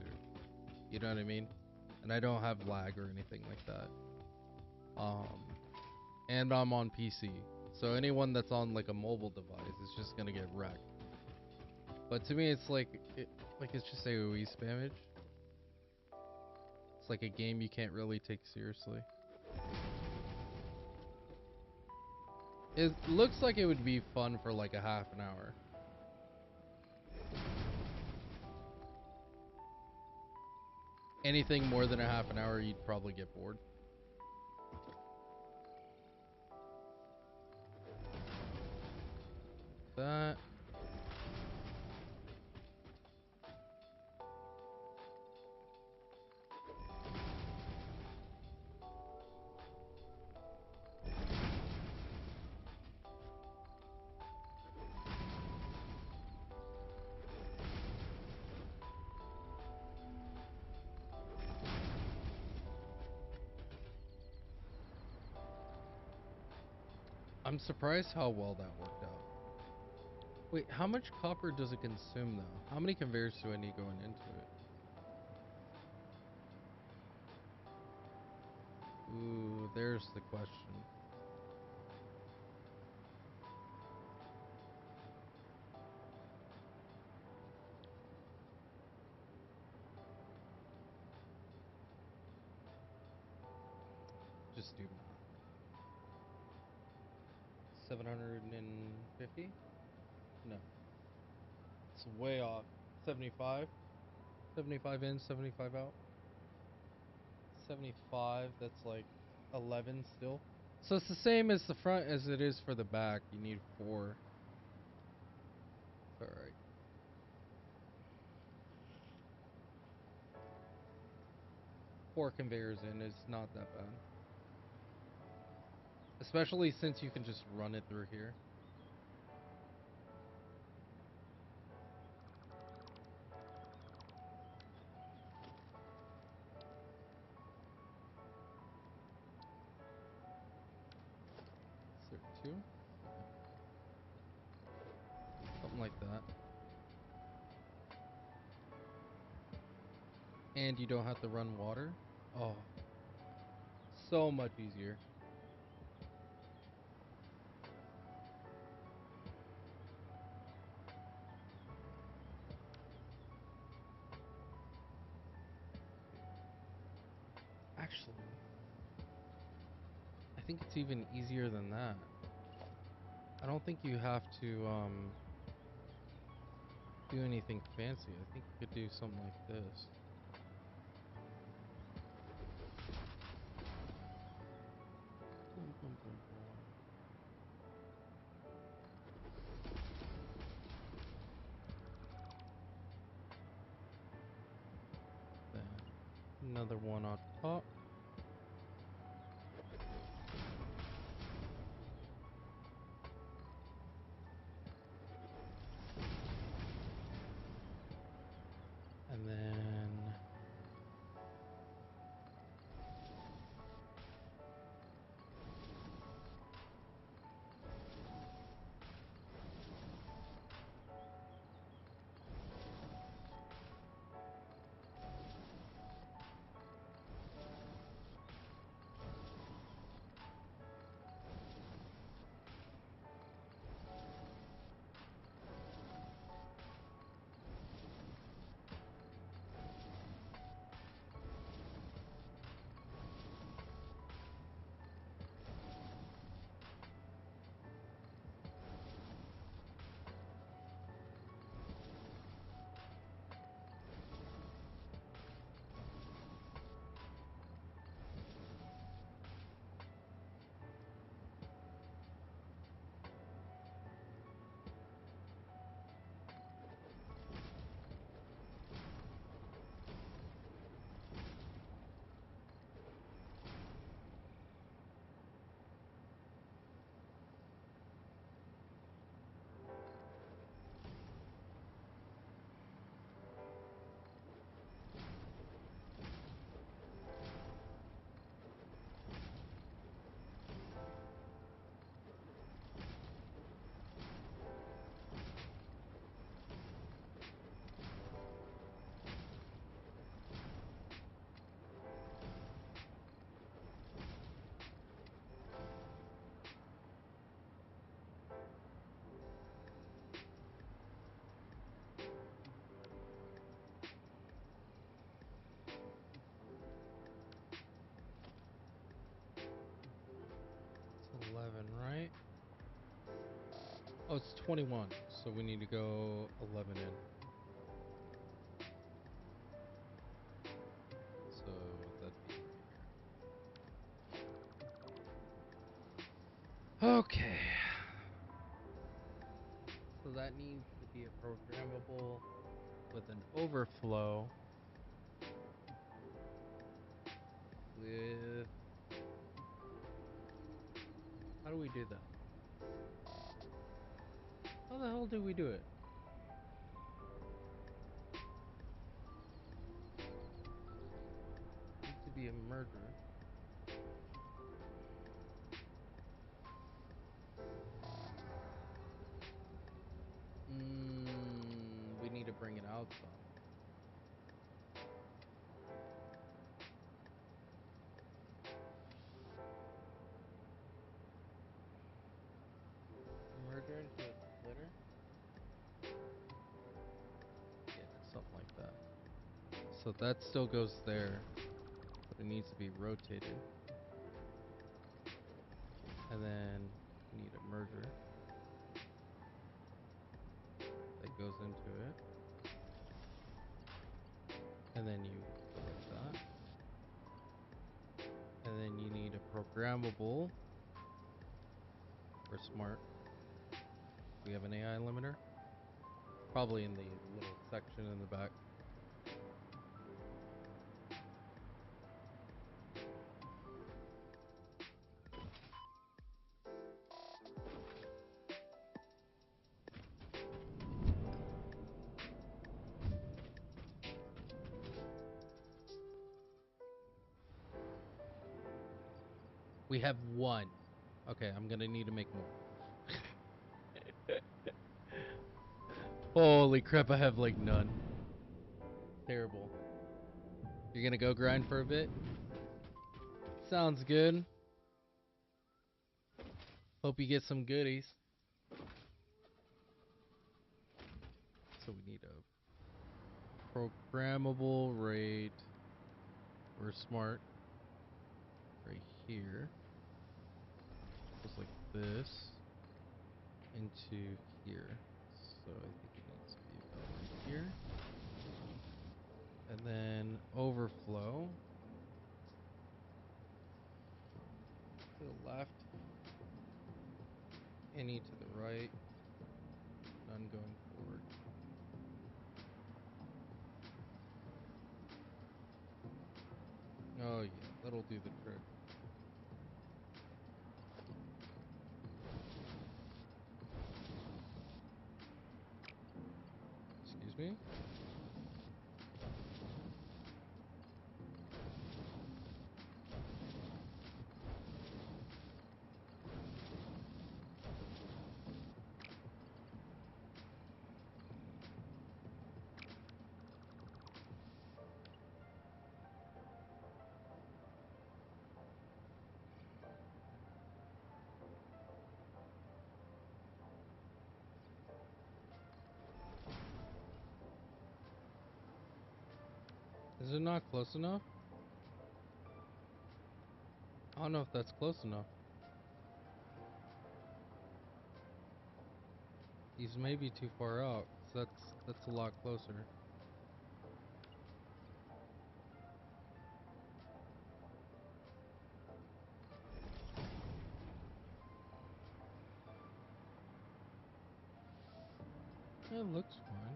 A: You know what I mean? And I don't have lag or anything like that. And I'm on PC. So anyone that's on like a mobile device is just gonna get wrecked. But to me, it's like, it's just AoE spammage. It's like a game you can't really take seriously. It looks like it would be fun for like a half an hour. Anything more than a half an hour, you'd probably get bored. That. I'm surprised how well that worked out. Wait, how much copper does it consume though? How many conveyors do I need going into it? Ooh, there's the question. Just do math. 750? No. It's way off. 75? 75 in, 75 out? 75, that's like 11 still. So it's the same as the front as it is for the back. You need 4. Alright. Four conveyors in is not that bad. Especially since you can just run it through here. Is there 2? Okay. Something like that. And you don't have to run water. Oh, so much easier. Actually, I think it's even easier than that. I don't think you have to do anything fancy. I think you could do something like this. Boom, boom, boom, boom. Then another one on top. And then it's 21, so we need to go 11 in. So that'd be here. Okay. So that needs to be a programmable with an overflow with... How do we do that? How the hell do we do it? Needs to be a merger. We need to bring it out some. Merger into a splitter? Yeah, something like that. So that still goes there, but it needs to be rotated. And then you need a merger that goes into it. And then you go like that. And then you need a programmable or smart. We have an AI limiter. Probably in the little section in the back. We have one. Okay, I'm gonna need to make more. Holy crap, I have like none. Terrible. You're gonna go grind for a bit? Sounds good. Hope you get some goodies. So we need a programmable rate or smart right here. Goes like this into here. So I think it needs to be about right here. And then overflow to the left, any to the right, none going forward. Oh yeah, that'll do the trick. Excuse me? Is it not close enough? I don't know if that's close enough. These may be too far out, 'cause that's a lot closer. It looks fine.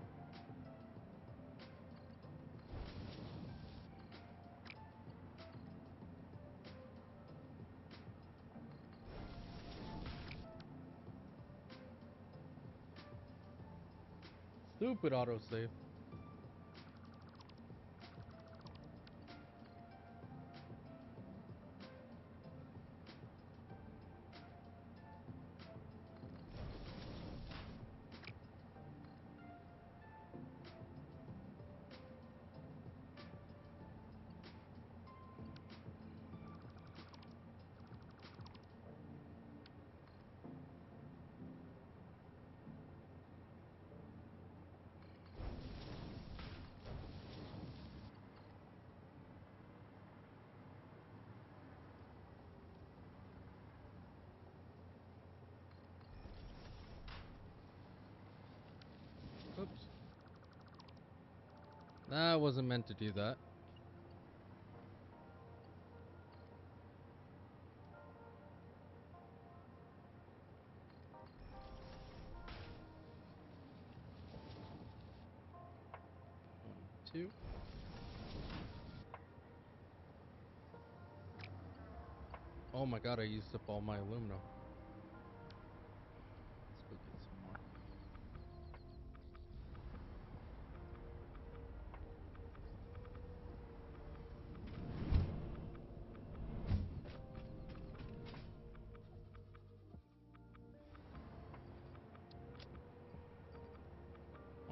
A: Stupid autosave. I wasn't meant to do that. One, two. Oh my god, I used up all my aluminum. Let's go get some more.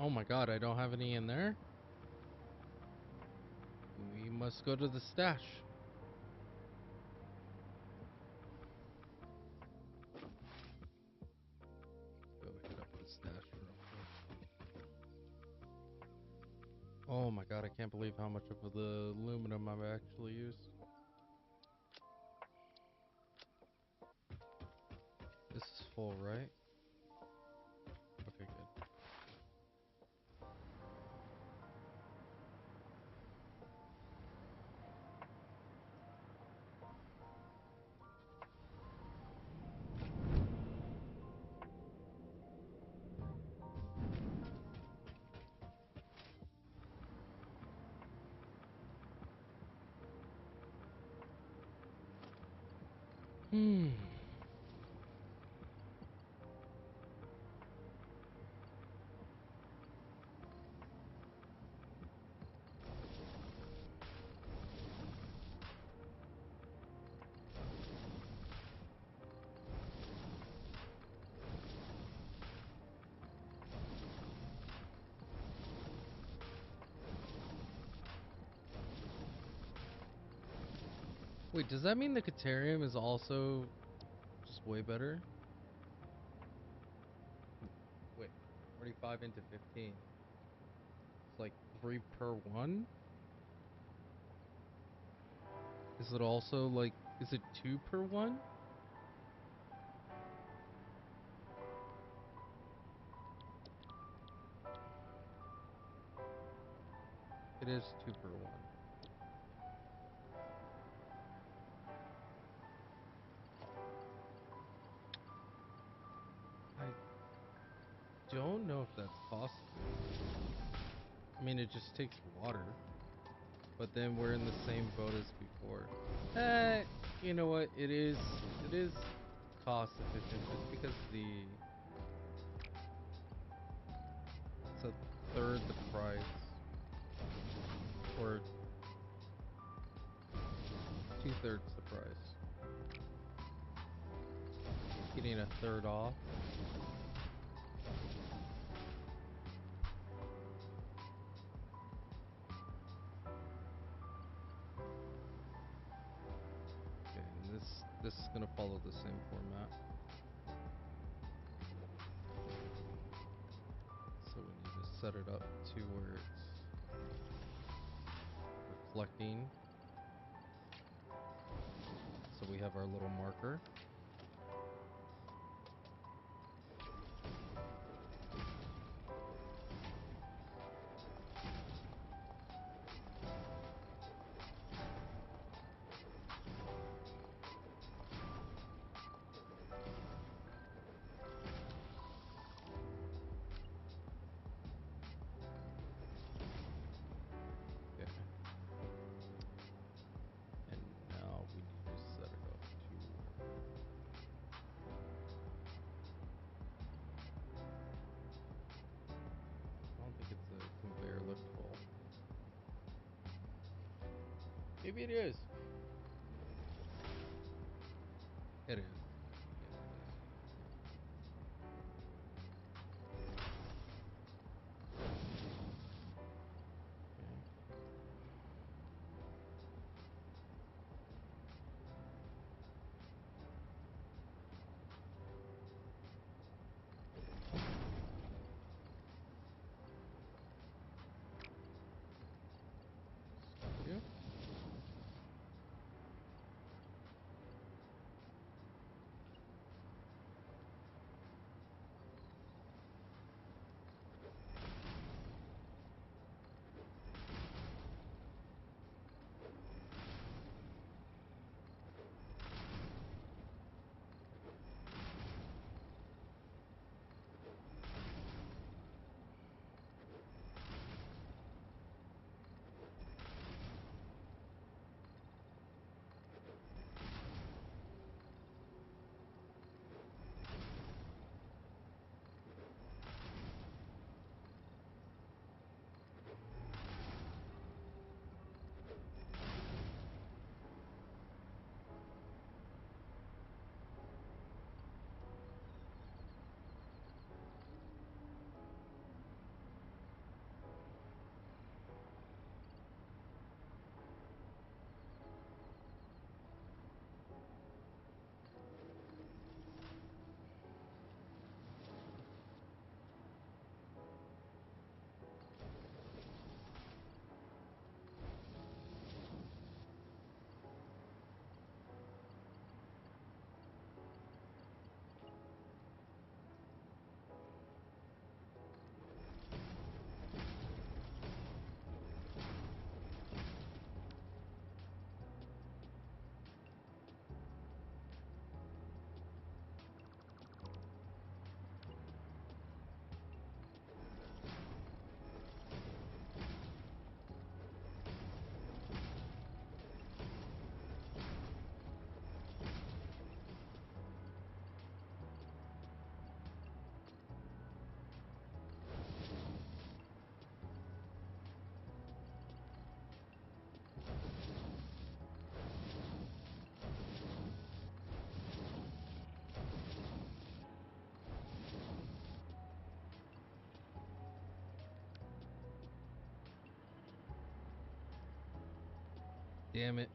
A: Oh my god, I don't have any in there? We must go to the stash. Go hit up the stash real quick. Oh my god, I can't believe how much of the aluminum I've actually used. This is full, right? Okay, good. Hmm. Wait, does that mean the Caterium is also just way better? Wait, 45 into 15. It's like 3 per 1? Is it also like, is it 2 per 1? It is 2 per 1. I don't know if that's possible. I mean, it just takes water. But then we're in the same boat as before. You know what? It is cost efficient just because it's a third the price. Or 2/3 the price. Getting a third off. Okay, and this is gonna follow the same format. So we need to set it up to where it's reflecting. So we have our little marker. Okay. And now we need to set it up to where I don't think it's a conveyor lift full. Maybe it is. It is. Yes, it is. Okay. Yeah. Damn it.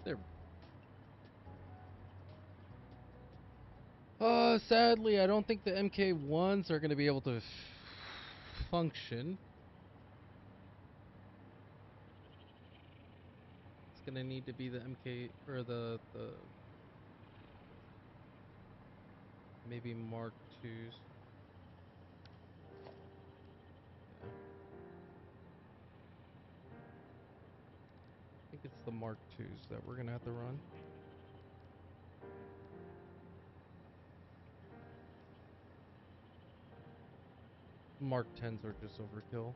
A: There. Sadly, I don't think the MK1s are going to be able to function. It's going to need to be the MK or the maybe Mark 2s. Yeah. I think it's the Mark 2s that we're going to have to run. Mark 10s are just overkill.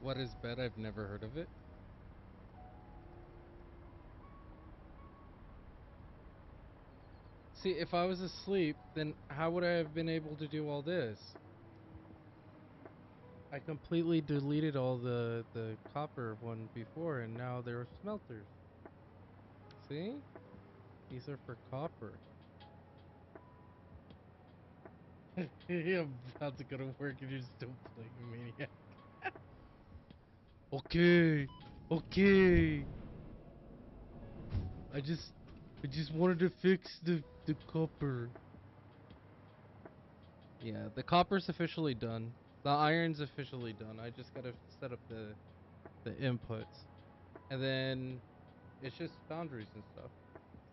A: What is bed? I've never heard of it. See, if I was asleep, then how would I have been able to do all this? I completely deleted all the copper one before, and now there are smelters. See? These are for copper. I'm about to go to work and you're still playing Maniac. Okay. Okay. I just wanted to fix the copper. Yeah, the copper's officially done. The iron's officially done. I just gotta set up the inputs. And then it's just foundries and stuff.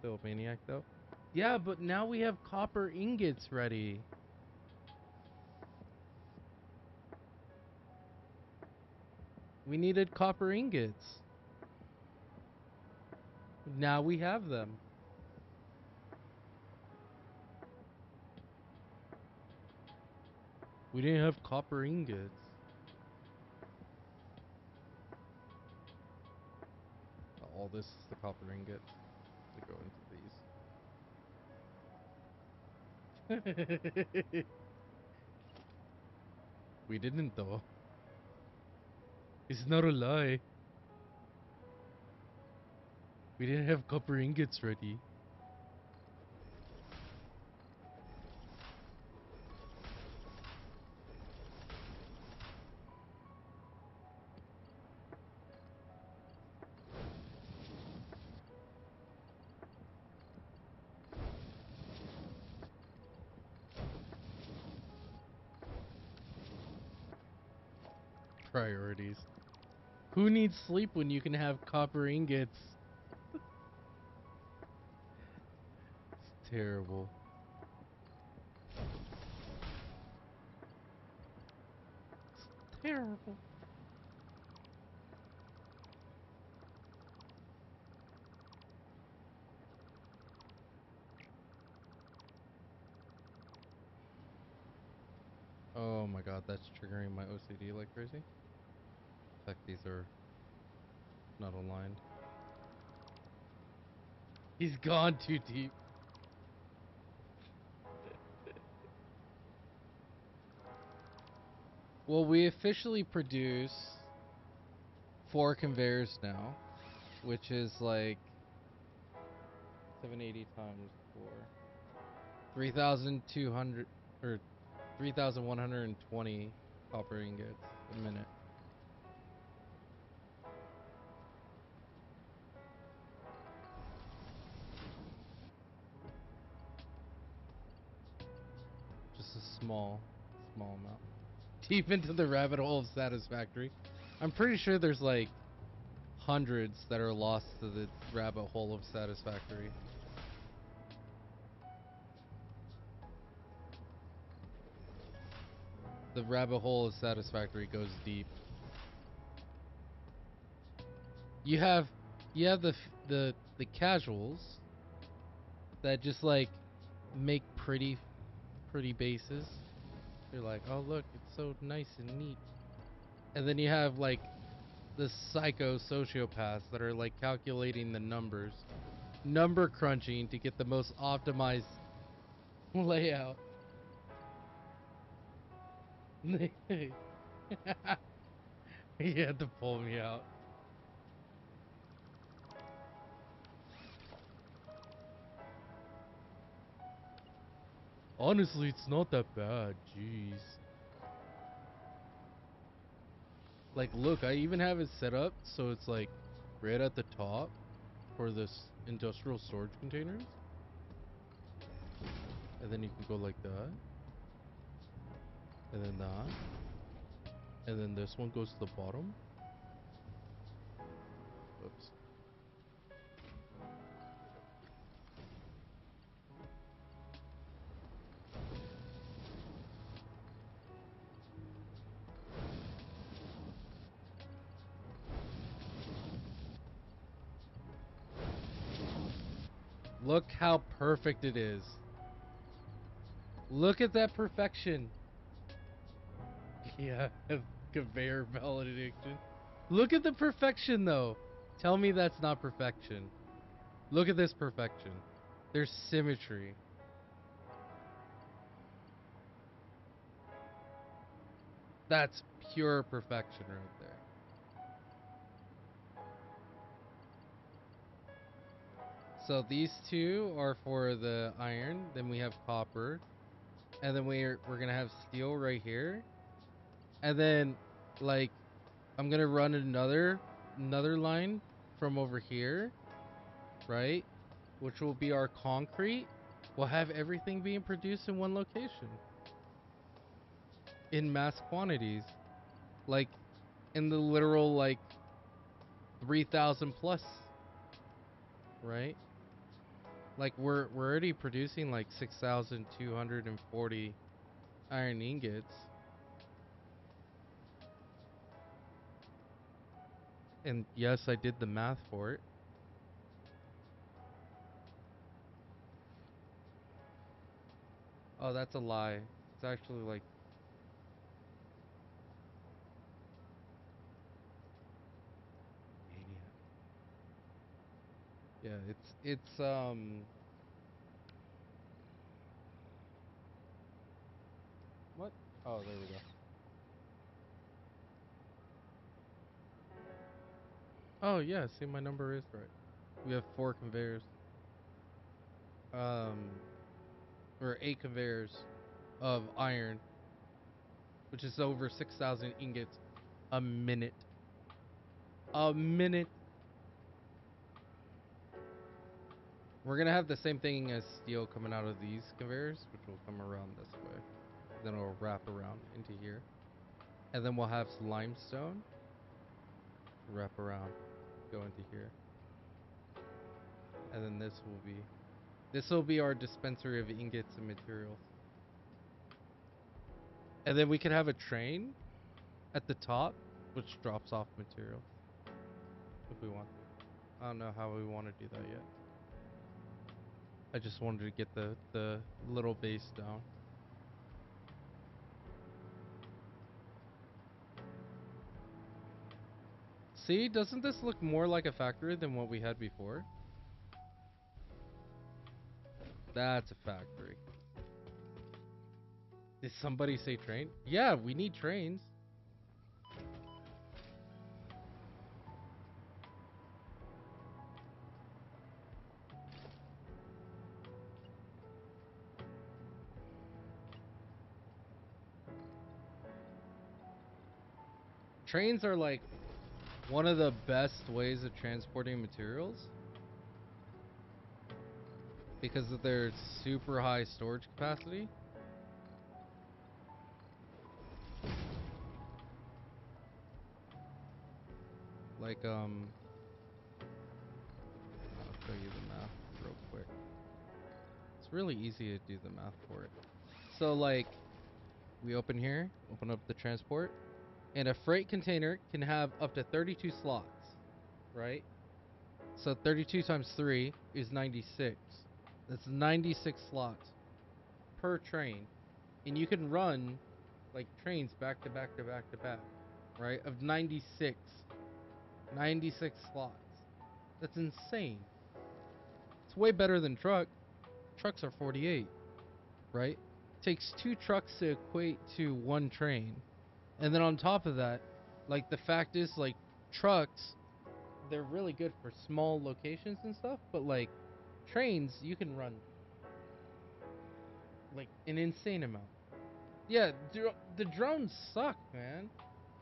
A: Still a Maniac though. Yeah, but now we have copper ingots ready. We needed copper ingots. Now we have them. We didn't have copper ingots. All this is the copper ingot to go into these. We didn't though. It's not a lie. We didn't have copper ingots ready. Priorities. Who needs sleep when you can have copper ingots? It's terrible. It's terrible. Oh my god, that's triggering my OCD like crazy. In fact, these are not aligned. He's gone too deep. Well, we officially produce 4 conveyors now, which is like 780 times 4. 3,200 or 3,120 copper ingots a minute. Just a small amount. Deep into the rabbit hole of Satisfactory. I'm pretty sure there's like hundreds that are lost to the rabbit hole of Satisfactory. The rabbit hole of Satisfactory goes deep. You have the casuals that just like make pretty bases. You're like, oh look, it's so nice and neat. And then you have like the psycho sociopaths that are like calculating the numbers, number crunching to get the most optimized layout. He had to pull me out. Honestly, it's not that bad. Jeez. Like, look, I even have it set up so it's like right at the top for this industrial storage containers. And then you can go like that. And then that. And then this one goes to the bottom. Oops. Look how perfect it is. Look at that perfection. Yeah, Conveyor malediction. Look at the perfection, though. Tell me that's not perfection. Look at this perfection. There's symmetry. That's pure perfection right there. So these two are for the iron. Then we have copper. And then we're gonna have steel right here. And then, like, I'm gonna run another line from over here, right? Which will be our concrete. We'll have everything being produced in one location. In mass quantities. Like, in the literal, like, 3,000 plus. Right? Like, we're already producing, like, 6,240 iron ingots. And yes, I did the math for it. Oh, that's a lie. It's actually like... Maniac. Yeah, it's what? Oh, there we go. Oh, yeah, see, my number is right. We have 4 conveyors. Or 8 conveyors of iron, which is over 6,000 ingots a minute. A minute. We're gonna have the same thing as steel coming out of these conveyors, which will come around this way. Then it'll wrap around into here. And then we'll have limestone wrap around, go into here. And then this will be our dispensary of ingots and materials. And then we could have a train at the top, which drops off material if we want to. I don't know how we want to do that yet. I just wanted to get the little base down. See, doesn't this look more like a factory than what we had before? That's a factory. Did somebody say train? Yeah, we need trains. Trains are like one of the best ways of transporting materials because of their super high storage capacity. Like, I'll show you the math real quick. It's really easy to do the math for it. So, like, we open here, open up the transport, and a freight container can have up to 32 slots, right? So 32 times 3 is 96. That's 96 slots per train. And you can run, like, trains back to back to back to back, right? Of 96. 96 slots. That's insane. It's way better than truck. Trucks are 48, right? Takes 2 trucks to equate to 1 train. And then on top of that, like, the fact is, like, trucks, they're really good for small locations and stuff, but, like, trains, you can run, like, an insane amount. Yeah, the drones suck, man.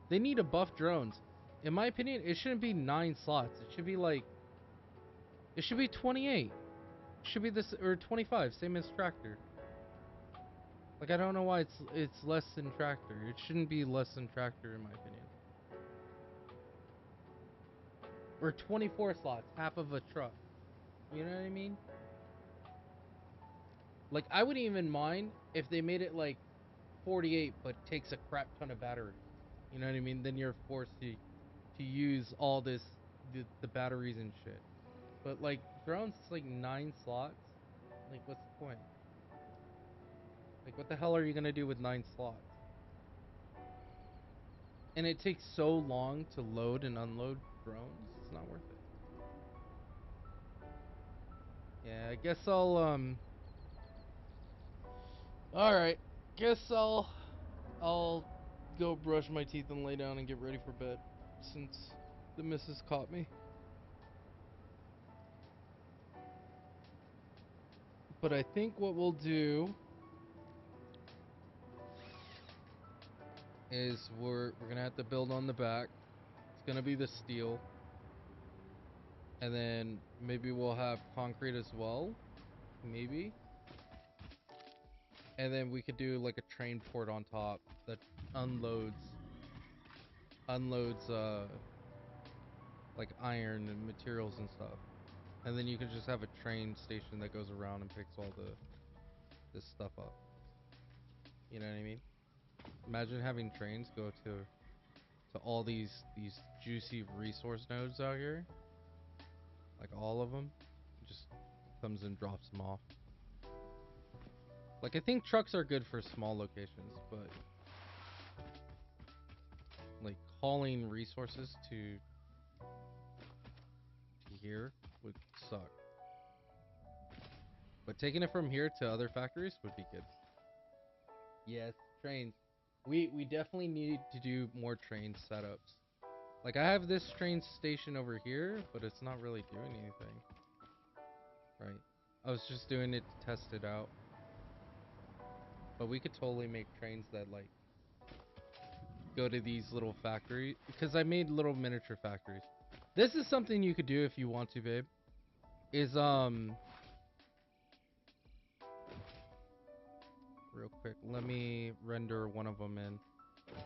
A: They need to buff drones. In my opinion, it shouldn't be 9 slots. It should be, like, it should be 28. It should be this, or 25, same as tractor. Like, I don't know why it's less than tractor. It shouldn't be less than tractor, in my opinion. Or 24 slots, half of a truck. You know what I mean? Like, I wouldn't even mind if they made it, like, 48, but takes a crap ton of batteries. You know what I mean? Then you're forced to use all this, the batteries and shit. But, like, drones, it's like 9 slots. Like, what's the point? Like, what the hell are you gonna do with 9 slots? And it takes so long to load and unload drones. It's not worth it. Yeah, I guess I'll all right. Guess I'll go brush my teeth and lay down and get ready for bed since the missus caught me. But I think what we'll do is we're gonna have to build on the back. It's gonna be the steel. And then maybe we'll have concrete as well. Maybe. And then we could do like a train port on top that unloads like iron and materials and stuff. And then you could just have a train station that goes around and picks all this stuff up. You know what I mean? Imagine having trains go to all these juicy resource nodes out here. Like all of them. Just comes and drops them off. Like I think trucks are good for small locations, but like hauling resources to here would suck. But taking it from here to other factories would be good. Yes, trains. We definitely need to do more train setups. Like I have this train station over here, but it's not really doing anything. Right. I was just doing it to test it out. But we could totally make trains that like go to these little factories, because I made little miniature factories. This is something you could do if you want to, babe. Is real quick, let me render one of them in.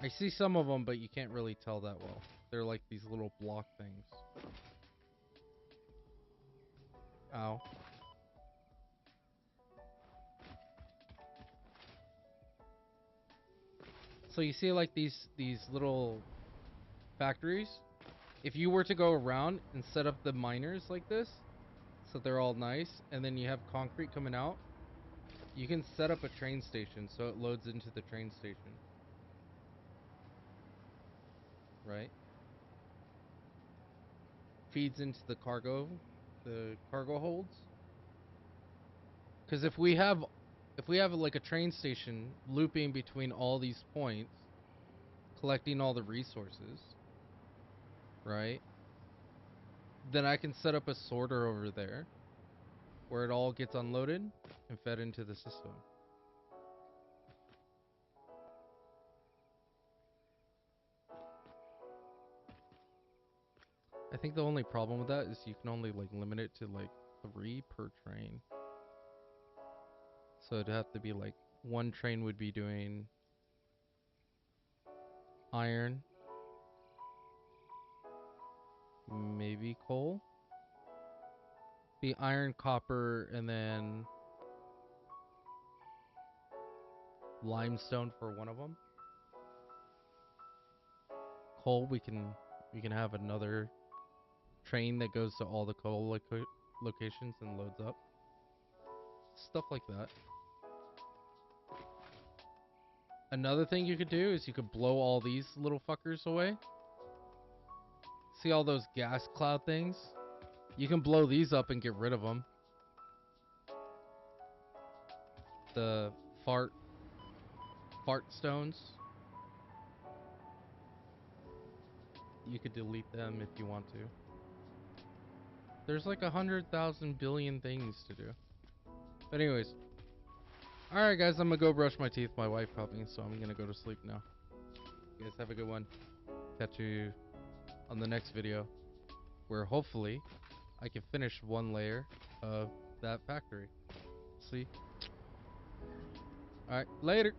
A: I see some of them, but you can't really tell that well. They're like these little block things. Ow. So you see like these little factories? If you were to go around and set up the miners like this, so they're all nice, and then you have concrete coming out, you can set up a train station so it loads into the train station. Right? Feeds into the cargo holds. Because if we have like a train station looping between all these points, collecting all the resources, right? Then I can set up a sorter over there where it all gets unloaded and fed into the system. I think the only problem with that is you can only like limit it to like 3 per train. So it'd have to be like one train would be doing iron, maybe coal. Be iron, copper, and then limestone for one of them. Coal, we can have another train that goes to all the coal locations and loads up. Stuff like that. Another thing you could do is you could blow all these little fuckers away. See all those gas cloud things? You can blow these up and get rid of them. The fart stones. You could delete them if you want to. There's like 100,000 billion things to do. But anyways. Alright guys, I'm gonna go brush my teeth. My wife called me, so I'm gonna go to sleep now. You guys have a good one. Catch you on the next video, where hopefully I can finish one layer of that factory. See? Alright, later!